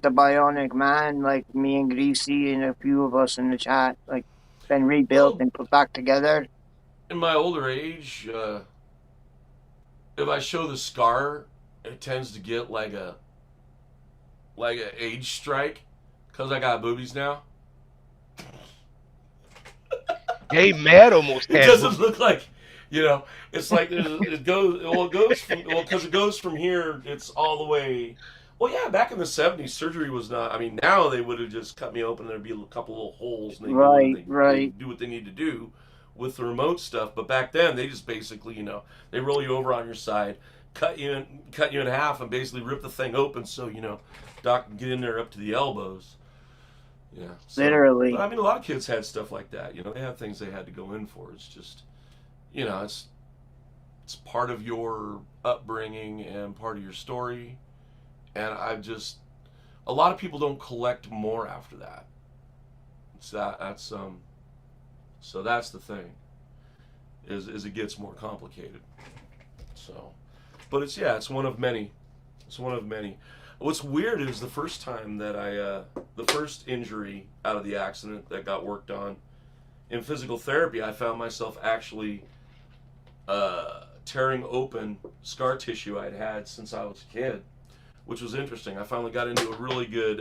the bionic man, like me and Greasy and a few of us in the chat, like been rebuilt and put back together. In my older age, if I show the scar, it tends to get like a age strike because I got boobies now. Hey, Matt almost had it doesn't look like, you know, it's like it goes from here, it's all the way. Well, yeah, back in the 70s, surgery was not, I mean, now they would have just cut me open and there'd be a couple little holes and they do what they need to do with the remote stuff. But back then, they just basically, you know, they roll you over on your side, cut you in half and basically rip the thing open so, you know, doc can get in there up to the elbows. Yeah, so, literally. But I mean, a lot of kids had stuff like that. You know, they had things they had to go in for. It's just, you know, it's part of your upbringing and part of your story. And a lot of people don't collect more after that. So that's the thing. Is it gets more complicated. So, but it's one of many. It's one of many. What's weird is the first time that the first injury out of the accident that got worked on in physical therapy, I found myself actually tearing open scar tissue I'd had since I was a kid, which was interesting. I finally got into a really good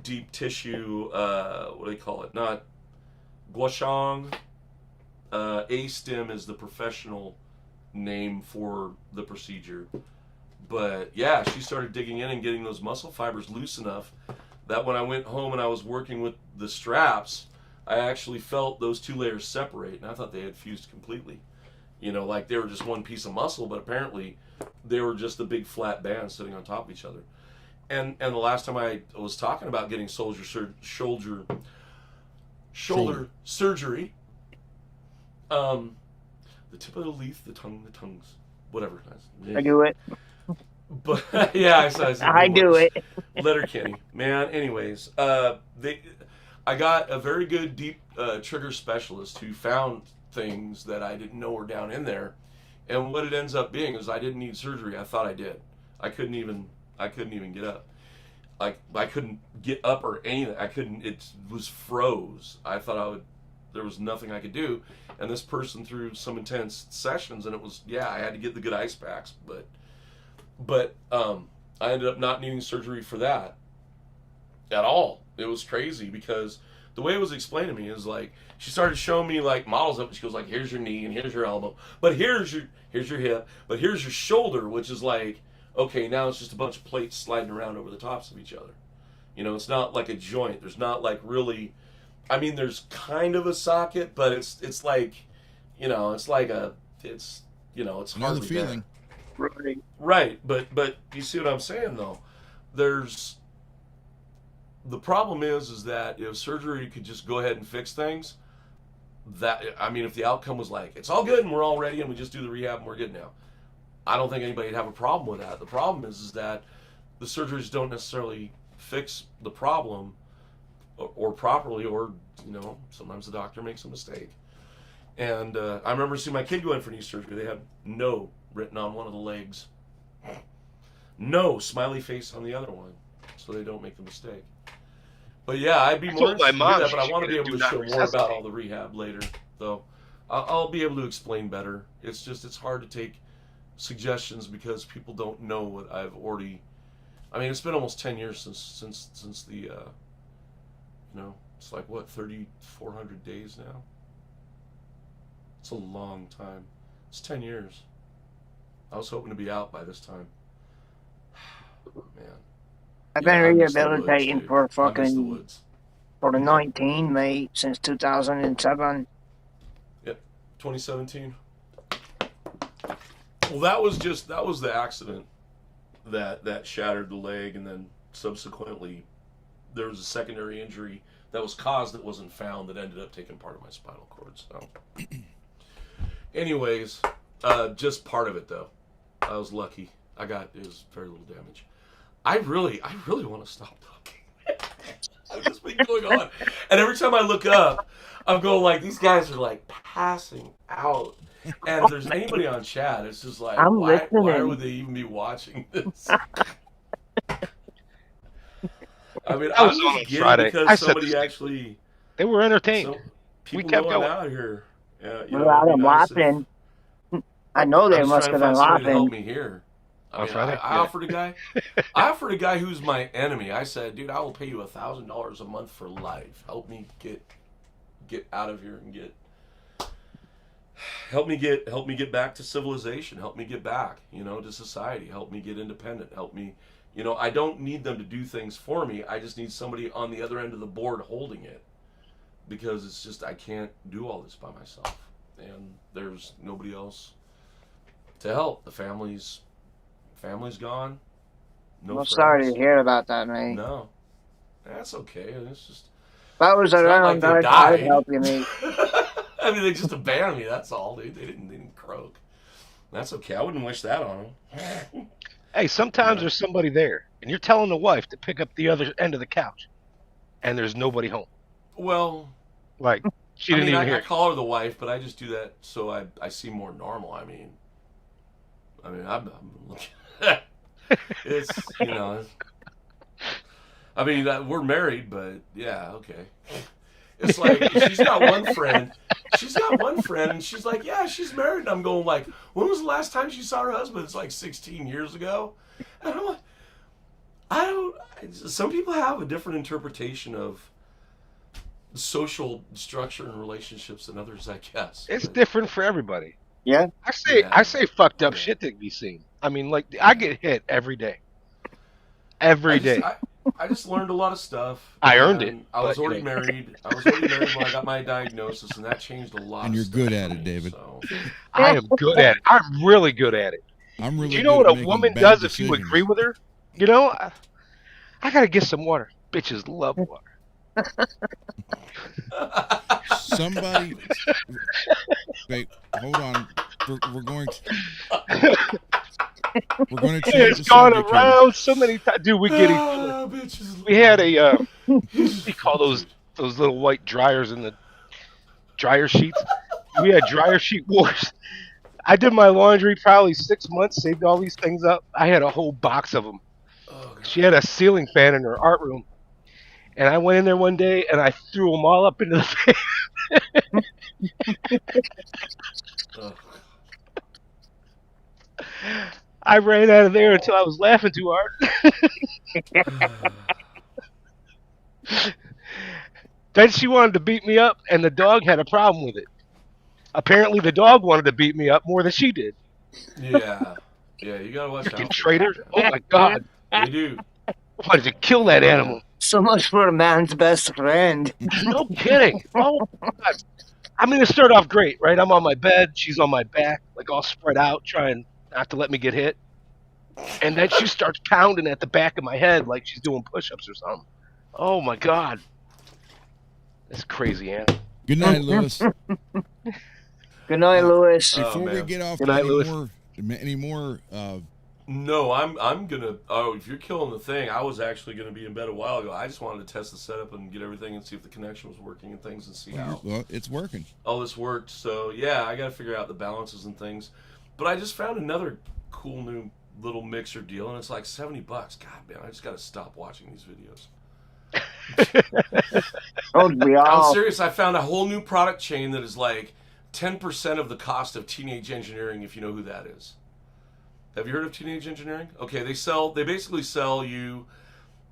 deep tissue, what do they call it? Not gua sha. A-stim is the professional name for the procedure. But yeah, she started digging in and getting those muscle fibers loose enough that when I went home and I was working with the straps, I actually felt those two layers separate, and I thought they had fused completely. You know, like they were just one piece of muscle, but apparently they were just a big flat band sitting on top of each other. And the last time I was talking about getting shoulder surgery, the tip of the leaf, the tongues, whatever. I do it. But yeah, I do it. Letterkenny, man. Anyways, I got a very good deep trigger specialist who found things that I didn't know were down in there, and what it ends up being is I didn't need surgery. I thought I did. I couldn't even get up. I couldn't get up or anything. I couldn't. It was froze. I thought there was nothing I could do, and this person through some intense sessions, and it was I had to get the good ice packs, but I ended up not needing surgery for that at all. It was crazy because the way it was explained to me is like she started showing me like models of it. She goes like, here's your knee and here's your elbow, but here's your hip, but here's your shoulder, which is like, okay, now it's just a bunch of plates sliding around over the tops of each other. You know, it's not like a joint. There's not like really, I mean, there's kind of a socket, but it's like, you know, it's like it's hardly the feeling. Right. Right, but you see what I'm saying though? The problem is that if surgery could just go ahead and fix things, if the outcome was like, it's all good and we're all ready and we just do the rehab and we're good now, I don't think anybody'd have a problem with that. The problem is that the surgeries don't necessarily fix the problem or properly, or, you know, sometimes the doctor makes a mistake. And I remember seeing my kid go in for knee surgery. They had no written on one of the legs. No smiley face on the other one, so they don't make the mistake. But yeah, I'd be more interested in that, but I want to be able to show more about all the rehab later, though. I'll be able to explain better. It's just, it's hard to take suggestions because people don't know what I've already... I mean, it's been almost 10 years since the, you know, it's like, what, 3,400 days now? It's a long time. It's 10 years. I was hoping to be out by this time. Man. I've been rehabilitating woods, for I miss the fucking woods. for the 19, mate, since 2007. Yep, 2017. Well, that was the accident that shattered the leg, and then subsequently there was a secondary injury that was caused that wasn't found that ended up taking part of my spinal cord. So, anyways, just part of it though. I was lucky. It was very little damage. I really want to stop talking. I've just been going on, and every time I look up, I'm going like, these guys are like passing out. And if there's anybody on chat, it's just like, why would they even be watching this? I mean, I was just getting because somebody actually... They were entertained. People we kept going going out here. Without them laughing. I know they must have been laughing. To help me here. I offered a guy who's my enemy. I said, dude, I will pay you $1,000 a month for life. Help me get out of here and help me get back to civilization. Help me get back, to society. Help me get independent. Help me, I don't need them to do things for me. I just need somebody on the other end of the board holding it, because it's just, I can't do all this by myself, and there's nobody else to help. The family's gone. I'm sorry to hear about that, mate. No, that's okay. It's just, if I was around, like I'd help you, mate. I mean, they just abandoned me. That's all, dude. They didn't croak. That's okay. I wouldn't wish that on them. Hey, sometimes there's somebody there, and you're telling the wife to pick up the other end of the couch, and there's nobody home. Well, like she didn't even hear. I call her the wife, but I just do that so I seem more normal. I mean, I'm looking. It's I mean, we're married, but yeah, okay. It's like she's got one friend, and she's like, yeah, she's married. And I'm going like, when was the last time she saw her husband? It's like 16 years ago. And I'm like, some people have a different interpretation of social structure and relationships than others, I guess. It's But, different for everybody. Yeah. I say fucked up Yeah. shit to be seen. I mean, like I get hit every day. Every day. I just learned a lot of stuff. I earned it, and I was but, already married. I was already married when I got my diagnosis, and that changed a lot. And of you're stuff good for at it, me, David. So. I am good at it. I'm really good at it. I'm really Do you good know what at a making woman bad does decisions. if you agree with her? You know, I gotta get some water. Bitches love water. Somebody, wait, hold on. We're going to change It's the gone subject around so many times, dude. We get each other. Ah, bitches. We had a what do you call those little white dryers in the dryer sheets? We had dryer sheet wars. I did my laundry probably 6 months, saved all these things up. I had a whole box of them. Oh, God. She had a ceiling fan in her art room, and I went in there one day and I threw them all up into the fan. Oh. I ran out of there until I was laughing too hard. Then she wanted to beat me up, and the dog had a problem with it. Apparently, the dog wanted to beat me up more than she did. Yeah. Yeah, you gotta watch Freaking out. traitor! Oh my god! They do. Wanted to kill that animal. So much for a man's best friend. No kidding. Oh my god! I'm gonna start off great, right? I'm on my bed, she's on my back, like all spread out, trying not to let me get hit. And then she starts pounding at the back of my head like she's doing push-ups or something. Oh my god! That's crazy, Ann. Good night, Lewis. Good night, Lewis. Oh, Before we man. get off Good to night, Lewis. any more No, I'm gonna. Oh, if you're killing the thing, I was actually gonna be in bed a while ago. I just wanted to test the setup and get everything and see if the connection was working and things and see how well, it's working. all this worked. So yeah, I gotta figure out the balances and things. But I just found another cool new little mixer deal, and it's like $70. God man, I just gotta stop watching these videos. Oh, we I'm all. serious. I found a whole new product chain that is like 10% of the cost of Teenage Engineering, if you know who that is. Have you heard of Teenage Engineering? Okay, they basically sell you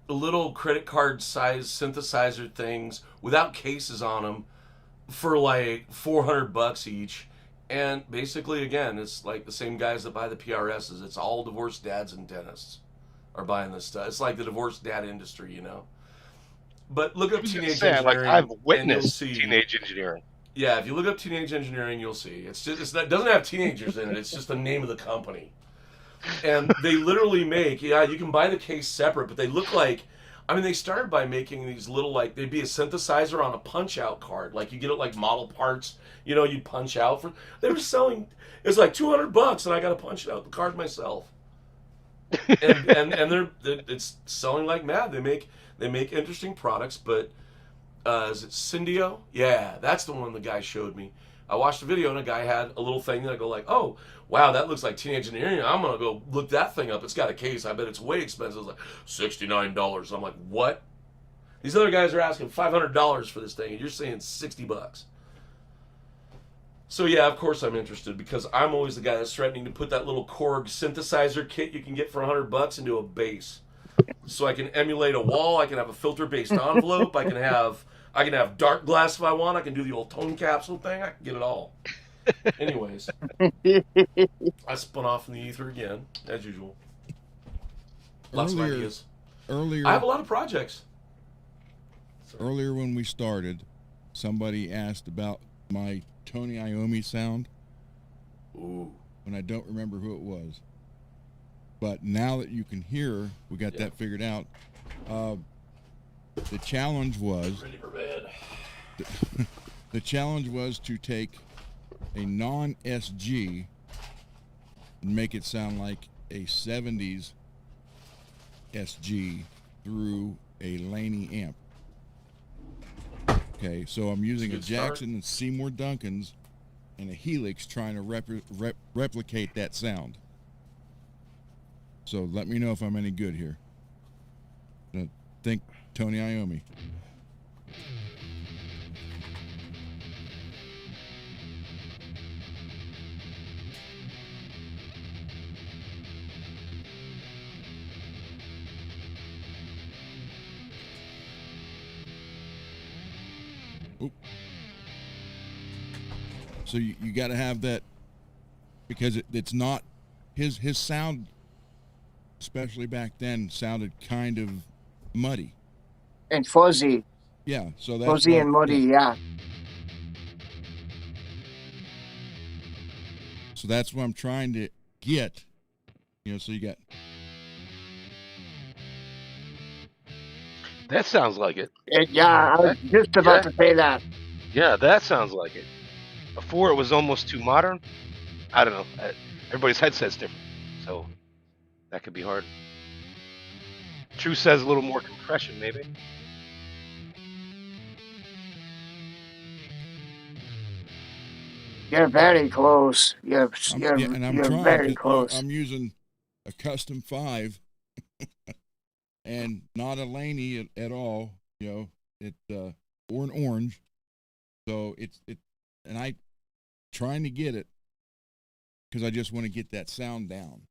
little credit card size synthesizer things without cases on them for like $400 each. And basically, again, it's like the same guys that buy the PRSs. It's all divorced dads and dentists are buying this stuff. It's like the divorced dad industry, you know. But look up Teenage Saying, Engineering, like I've and you'll witnessed see. teenage engineering. Yeah, if you look up Teenage Engineering, you'll see. It doesn't have teenagers in it. It's just the name of the company. And they literally make, you can buy the case separate, but they look like, they started by making these little, like, they'd be a synthesizer on a punch-out card. Like, you get it like model parts, you punch out for. They were selling, it's like $200, and I got to punch it out the card myself. and it's selling like mad. They make interesting products, but is it Syndio? Yeah, that's the one the guy showed me. I watched the video and a guy had a little thing that I go like, oh, wow, that looks like Teenage Engineering. I'm going to go look that thing up. It's got a case. I bet it's way expensive. It's like $69. I'm like, what? These other guys are asking $500 for this thing, and you're saying $60. So yeah, of course I'm interested because I'm always the guy that's threatening to put that little Korg synthesizer kit you can get for $100 into a bass. So I can emulate a wall. I can have a filter-based envelope. I can have dark glass if I want. I can do the old tone capsule thing. I can get it all. Anyways, I spun off in the ether again, as usual. Lots of ideas. I have a lot of projects. Earlier when we started, somebody asked about my Tony Iommi sound. Ooh. And I don't remember who it was. But now that you can hear, we got that figured out. The challenge was Ready for bed. the challenge was to take a non-SG and make it sound like a 70s SG through a Laney amp. Okay, so I'm using a Jackson and Seymour Duncan's and a Helix trying to replicate that sound. So let me know if I'm any good here. Think Tony Iommi. Oop. So you got to have that, because it's not his sound, especially back then, sounded kind of muddy and fuzzy. Yeah, so that's Fuzzy why, and muddy, yeah. So that's what I'm trying to get. So you got. That sounds like it. Yeah, I was just about to say that. Yeah, that sounds like it. Before it was almost too modern. I don't know. Everybody's headset's different, so that could be hard. True says a little more compression, maybe. You're very close. You're trying, very close. I'm using a custom 5 and not a Laney at all. Or an orange. So and I trying to get it because I just want to get that sound down.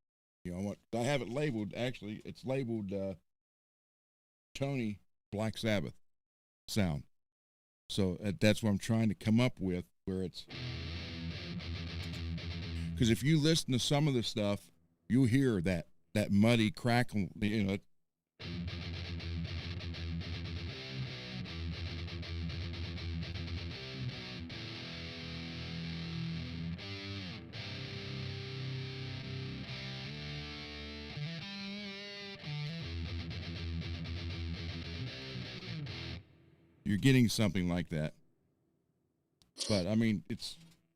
I have it labeled. Actually, it's labeled Tony Black Sabbath sound. So that's what I'm trying to come up with, where it's. Because if you listen to some of the stuff, you'll hear that muddy crackle, You're getting something like that. But, I mean,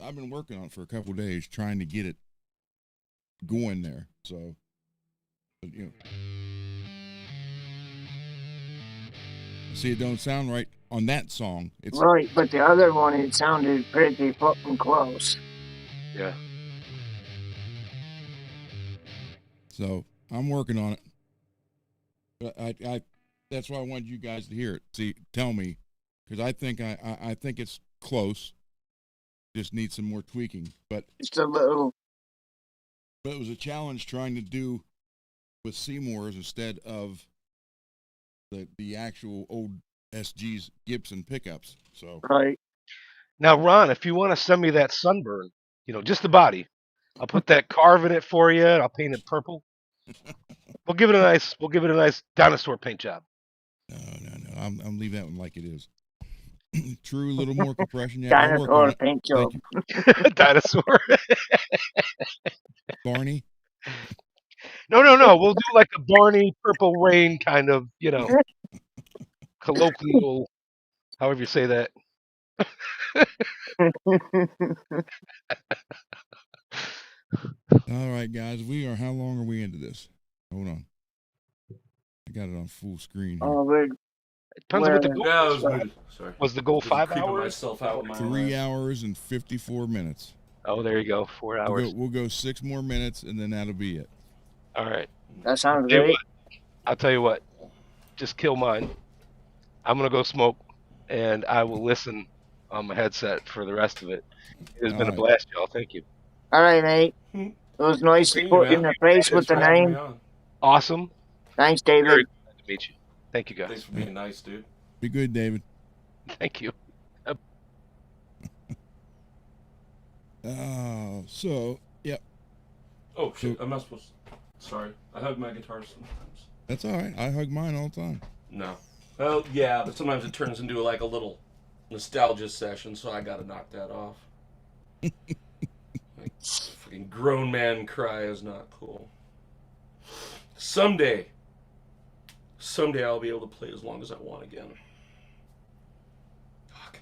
I've been working on it for a couple of days trying to get it going there. So, but, see, it don't sound right on that song. It's right, but the other one, it sounded pretty fucking close. Yeah. So I'm working on it. But I that's why I wanted you guys to hear it. See, tell me, because I think I think it's close. Just needs some more tweaking, but just a little. But it was a challenge trying to do with Seymour's instead of the actual old SG's Gibson pickups. So right now, Ron, if you want to send me that sunburn, just the body, I'll put that carve in it for you. And I'll paint it purple. We'll give it a nice dinosaur paint job. No. I'm leave that one like it is. True, a little more compression. Yeah, dinosaur paint job. Dinosaur. Barney. No. We'll do like a Barney Purple Rain kind of, colloquial, however you say that. All right, guys. How long are we into this? Hold on. I got it on full screen here. Oh, Depends on what the goal was. Sorry. Was the goal 5 creeping hours? Myself out with my 3 hours and 54 minutes. Oh, there you go. 4 hours. We'll go 6 more minutes, and then that'll be it. All right. That sounds great. I'll tell you what. Just kill mine. I'm going to go smoke, and I will listen on my headset for the rest of it. It has been a blast, y'all. Thank you. All right, mate. It was nice to put in the face with the name. Awesome. Thanks, David. Very glad to meet you. Thank you, guys. Thanks for being nice, dude. Be good, David. Thank you. Yep. Oh, shit. I'm not supposed to. Sorry. I hug my guitar sometimes. That's all right. I hug mine all the time. No. Well, yeah, but sometimes it turns into like a little nostalgia session, so I gotta knock that off. Like, fucking grown man cry is not cool. Someday I'll be able to play as long as I want again. Fuck.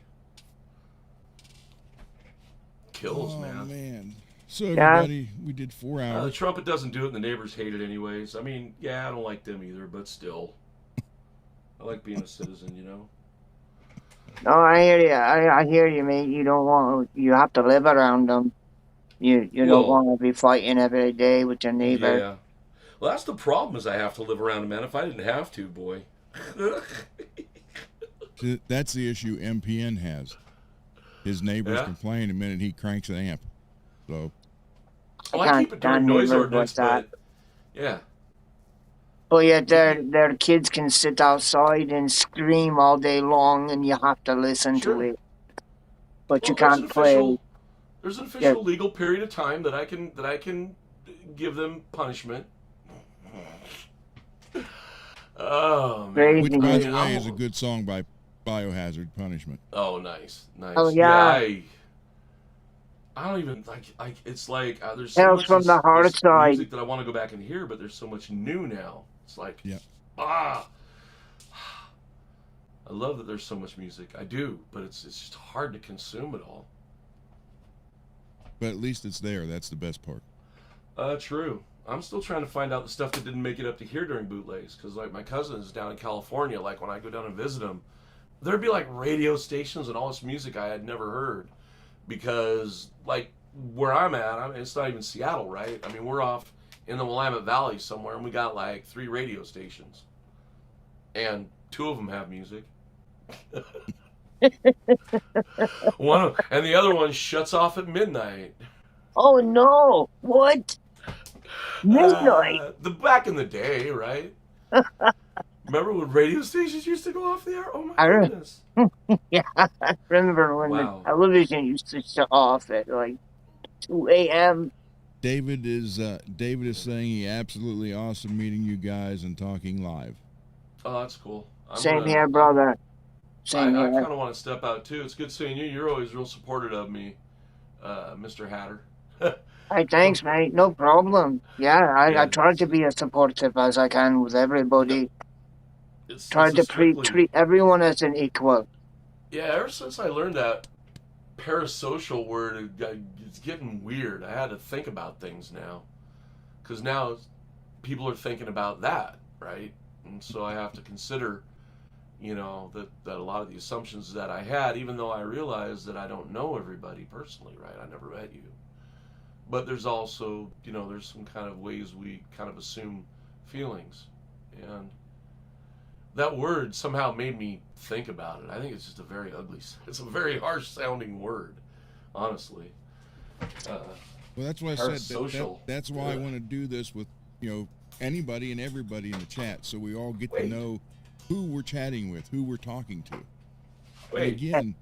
Kills, man. So everybody, we did 4 hours. The trumpet doesn't do it, and the neighbors hate it anyways. I mean, yeah, I don't like them either, but still. I like being a citizen, No, I hear you. I hear you, mate. You have to live around them. You don't want to be fighting every day with your neighbor. Yeah. Well, that's the problem, is I have to live around them, man. If I didn't have to, boy. That's the issue MPN has. His neighbors complain the minute he cranks an amp. So. I keep it during noise ordinance, but yeah. But yet their kids can sit outside and scream all day long, and you have to listen to Sure. it. But you Well, there's an can't play. Yeah, official legal period of time that I can give them punishment. Oh man. crazy. Which, by the Man. way, is a good song by Biohazard, Punishment. Oh, nice. Oh yeah, I don't even like it's like there's so Tales much from the Hard this Side. music that I want to go back and hear, but there's so much new now. It's like Yeah. ah I love that there's so much music. I do, but it's just hard to consume it all. But at least it's there. That's the best part. True. I'm still trying to find out the stuff that didn't make it up to here during bootlegs, because like my cousins down in California, like when I go down and visit them, there'd be like radio stations and all this music I had never heard, because like where I'm at, it's not even Seattle, right? I mean, we're off in the Willamette Valley somewhere, and we got like 3 radio stations, and 2 of them have music. And the other one shuts off at midnight. Oh no! What? Midnight? The back in the day, right? Remember when radio stations used to go off the air? Oh my goodness! Yeah, I remember when Wow. the television used to shut off at like 2 a.m. David is saying he absolutely awesome meeting you guys and talking live. Oh, that's cool. Same here, brother. I Same kind here. of want to step out too. It's good seeing you. You're always real supportive of me, Mr. Hatter. Hey, thanks, mate. No problem. Yeah, I Yeah. try to be as supportive as I can with everybody. Try This to is treat everyone as an equal. Yeah, ever since I learned that parasocial word, it's getting weird. I had to think about things now, because now people are thinking about that, right? And so I have to consider, that a lot of the assumptions that I had, even though I realize that I don't know everybody personally, right? I never met you. But there's also, there's some kind of ways we kind of assume feelings. And that word somehow made me think about it. I think it's just it's a very harsh sounding word, honestly. Well, that's why I said Parasocial. that's why I want to do this with, anybody and everybody in the chat, so we all get to know who we're chatting with, who we're talking to. Wait. And again,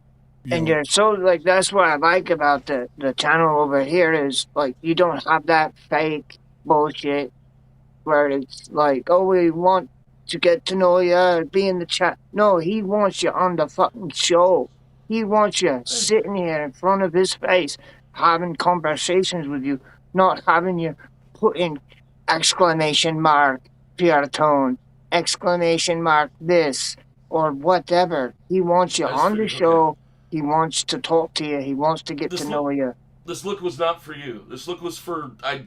And you're so like that's what I like about the channel over here is like you don't have that fake bullshit where it's like, oh, we want to get to know you, be in the chat. No, he wants you on the fucking show. He wants you sitting here in front of his face, having conversations with you, not having you put in exclamation mark Pierre tone, exclamation mark this or whatever. He wants you on the show. Okay. He wants to talk to you. He wants to get to know you. This look was not for you. This look was for I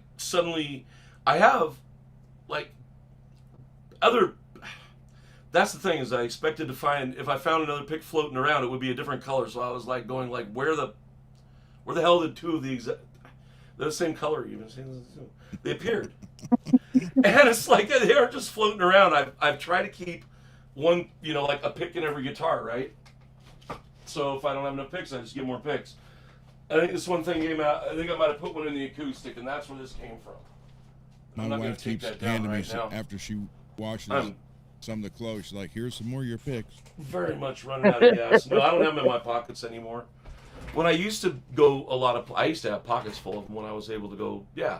have like other. That's the thing is I expected to find if I found another pick floating around, it would be a different color. So I was like going like where the hell did 2 of the exact? They're the same color even. They appeared, and it's like they are just floating around. I've tried to keep one, like a pick in every guitar, right? So if I don't have enough picks, I just get more picks. I think this one thing came out. I think I might have put one in the acoustic, and that's where this came from. my wife keeps handing me some, after she washes some of the clothes. She's like, "Here's some more of your picks." Very much running out of gas. No, I don't have them in my pockets anymore. When I used to go I used to have pockets full of them when I was able to go. Yeah,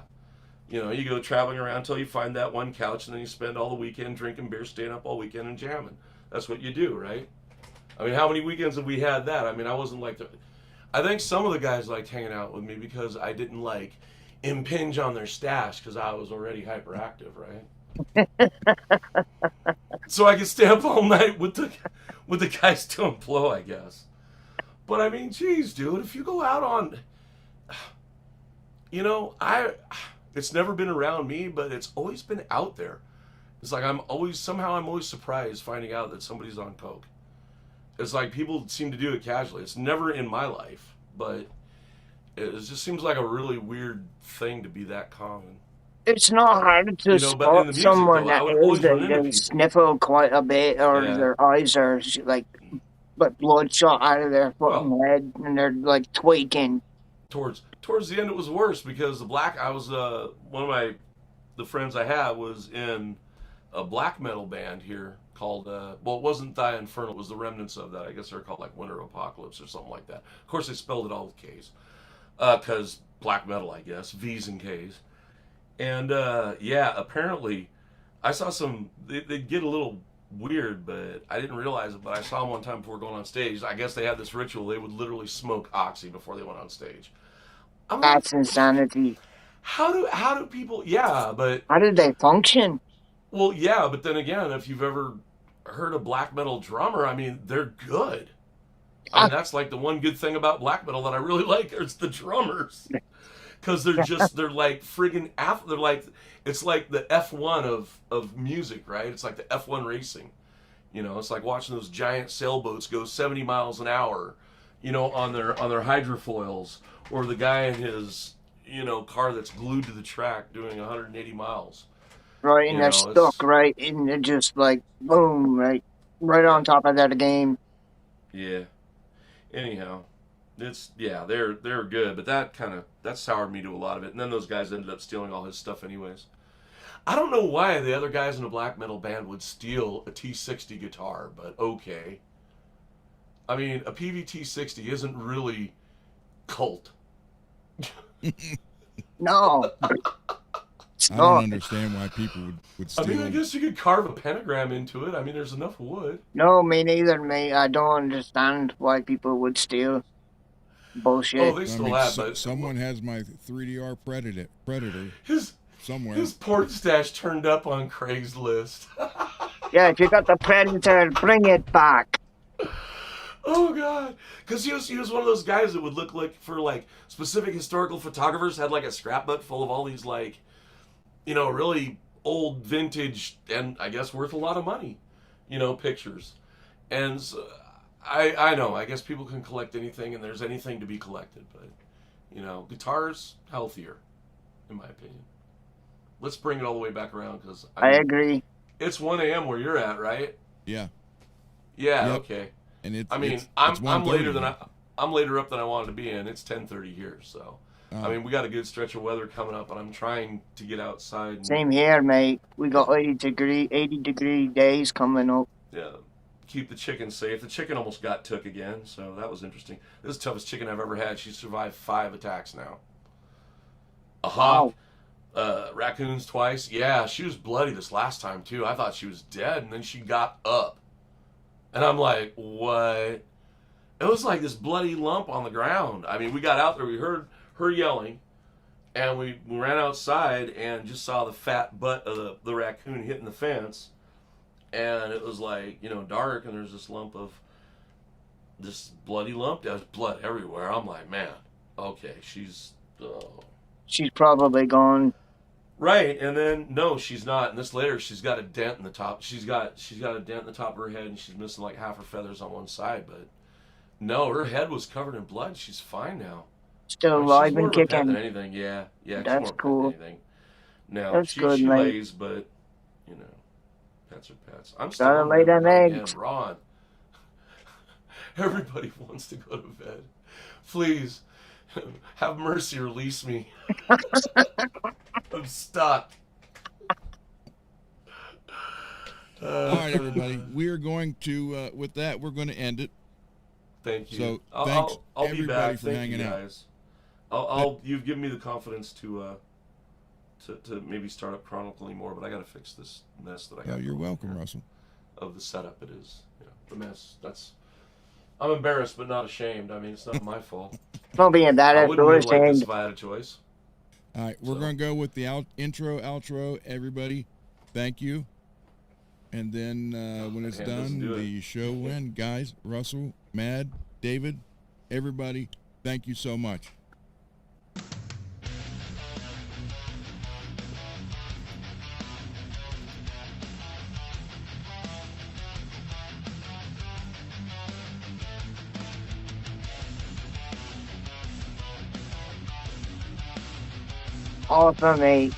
you go traveling around until you find that one couch, and then you spend all the weekend drinking beer, staying up all weekend, and jamming. That's what you do, right? I mean, how many weekends have we had that? I mean, I wasn't like I think some of the guys liked hanging out with me because I didn't like impinge on their stash because I was already hyperactive, right? So I could stay up all night with the guys doing blow, I guess. But I mean, geez, dude, if you go out on, it's never been around me, but it's always been out there. It's like I'm always surprised finding out that somebody's on coke. It's like people seem to do it casually. It's never in my life, but it just seems like a really weird thing to be that common. It's not hard to spot someone that is they sniffle quite a bit, or their eyes are like bloodshot out of their fucking head, and they're like tweaking. Towards the end, it was worse because one of the friends I had was in a black metal band here called, well, it wasn't Thy Infernal, it was the remnants of that. I guess they're called like Winter Apocalypse or something like that. Of course, they spelled it all with K's, because black metal, I guess, V's and K's. And yeah, apparently, I saw some, they get a little weird, but I didn't realize it, but I saw them one time before going on stage. I guess they had this ritual. They would literally smoke oxy before they went on stage. I'm like, That's insanity. how do people, yeah, but, How did they function? well, yeah, but then again, if you've ever heard a black metal drummer, I mean, they're good. I mean, that's like the one good thing about black metal that I really like. It's the drummers, because they're like friggin' they're like, it's like the F1 of music, right? It's like the F1 racing. You know, it's like watching those giant sailboats go 70 miles an hour, you know, on their hydrofoils, or the guy in his, you know, car that's glued to the track doing 180 miles. Right, and You they're know, stuck, right? And they're just like, boom, right on top of that game. Yeah. Anyhow, they're good, but that soured me to a lot of it. And then those guys ended up stealing all his stuff anyways. I don't know why the other guys in a black metal band would steal a T60 guitar, but okay. I mean, a PVT60 isn't really cult. No. I don't understand why people would steal. I mean, I guess you could carve a pentagram into it. I mean, there's enough wood. No, me neither, mate. I don't understand why people would steal bullshit. Oh, they stole that, but someone has my 3DR Predator his somewhere. His port stash turned up on Craigslist. Yeah, if you got the Predator, bring it back. Oh God, because he was one of those guys that would look like, for like specific historical photographers, had like a scrapbook full of all these like, you know, really old vintage and I guess worth a lot of money, you know, pictures. And so, I know, I guess people can collect anything and there's anything to be collected, but you know, guitars healthier, in my opinion. Let's bring it all the way back around, because I agree. It's 1 a.m. where you're at, right? Yeah. Yeah. Yep. Okay. And I'm later up than I wanted to be in. It's 10:30 here, so I mean we got a good stretch of weather coming up, and I'm trying to get outside. And, Same here, mate. We got 80 degree days coming up. yeah, keep the chicken safe. The chicken almost got took again, so that was interesting. This is the toughest chicken I've ever had. She survived 5 attacks now. A hawk, raccoons twice. Yeah, she was bloody this last time too. I thought she was dead, and then she got up. And I'm like, what? It was like this bloody lump on the ground. I mean, we got out there, we heard her yelling, and we ran outside and just saw the fat butt of the raccoon hitting the fence. And it was like, you know, dark, and there's this bloody lump. There's blood everywhere. I'm like, man, okay, she's probably gone. right. And then no, she's not. And this later, she's got a dent in the top. She's got a dent in the top of her head, and she's missing like half her feathers on one side. But no, her head was covered in blood. She's fine now. Still alive and kicking. Than anything, yeah. That's cool. Than anything. Now That's she good, mate. lays, but you know, pets are pets. I'm still Gotta lay them eggs. Man, Ron. Everybody wants to go to bed. Please, have mercy, release me. I'm stuck. All right, everybody. We are going to, with that, we're going to end it. Thank you. So I'll be everybody back. for Thank hanging you out. guys. You've given me the confidence to maybe start up chronicling more, but I got to fix this mess that I got. Oh, you're going welcome, here. Russell. Of the setup, it is. Yeah, the mess. I'm embarrassed, but not ashamed. I mean, it's not my fault. Don't be I embarrassed wouldn't or live like this ashamed. if I had a choice. All right, we're going to go with the intro, outro. Everybody, thank you. And then when it's done, the show will end. Guys, Russell, Mad, David, everybody, thank you so much. All for me.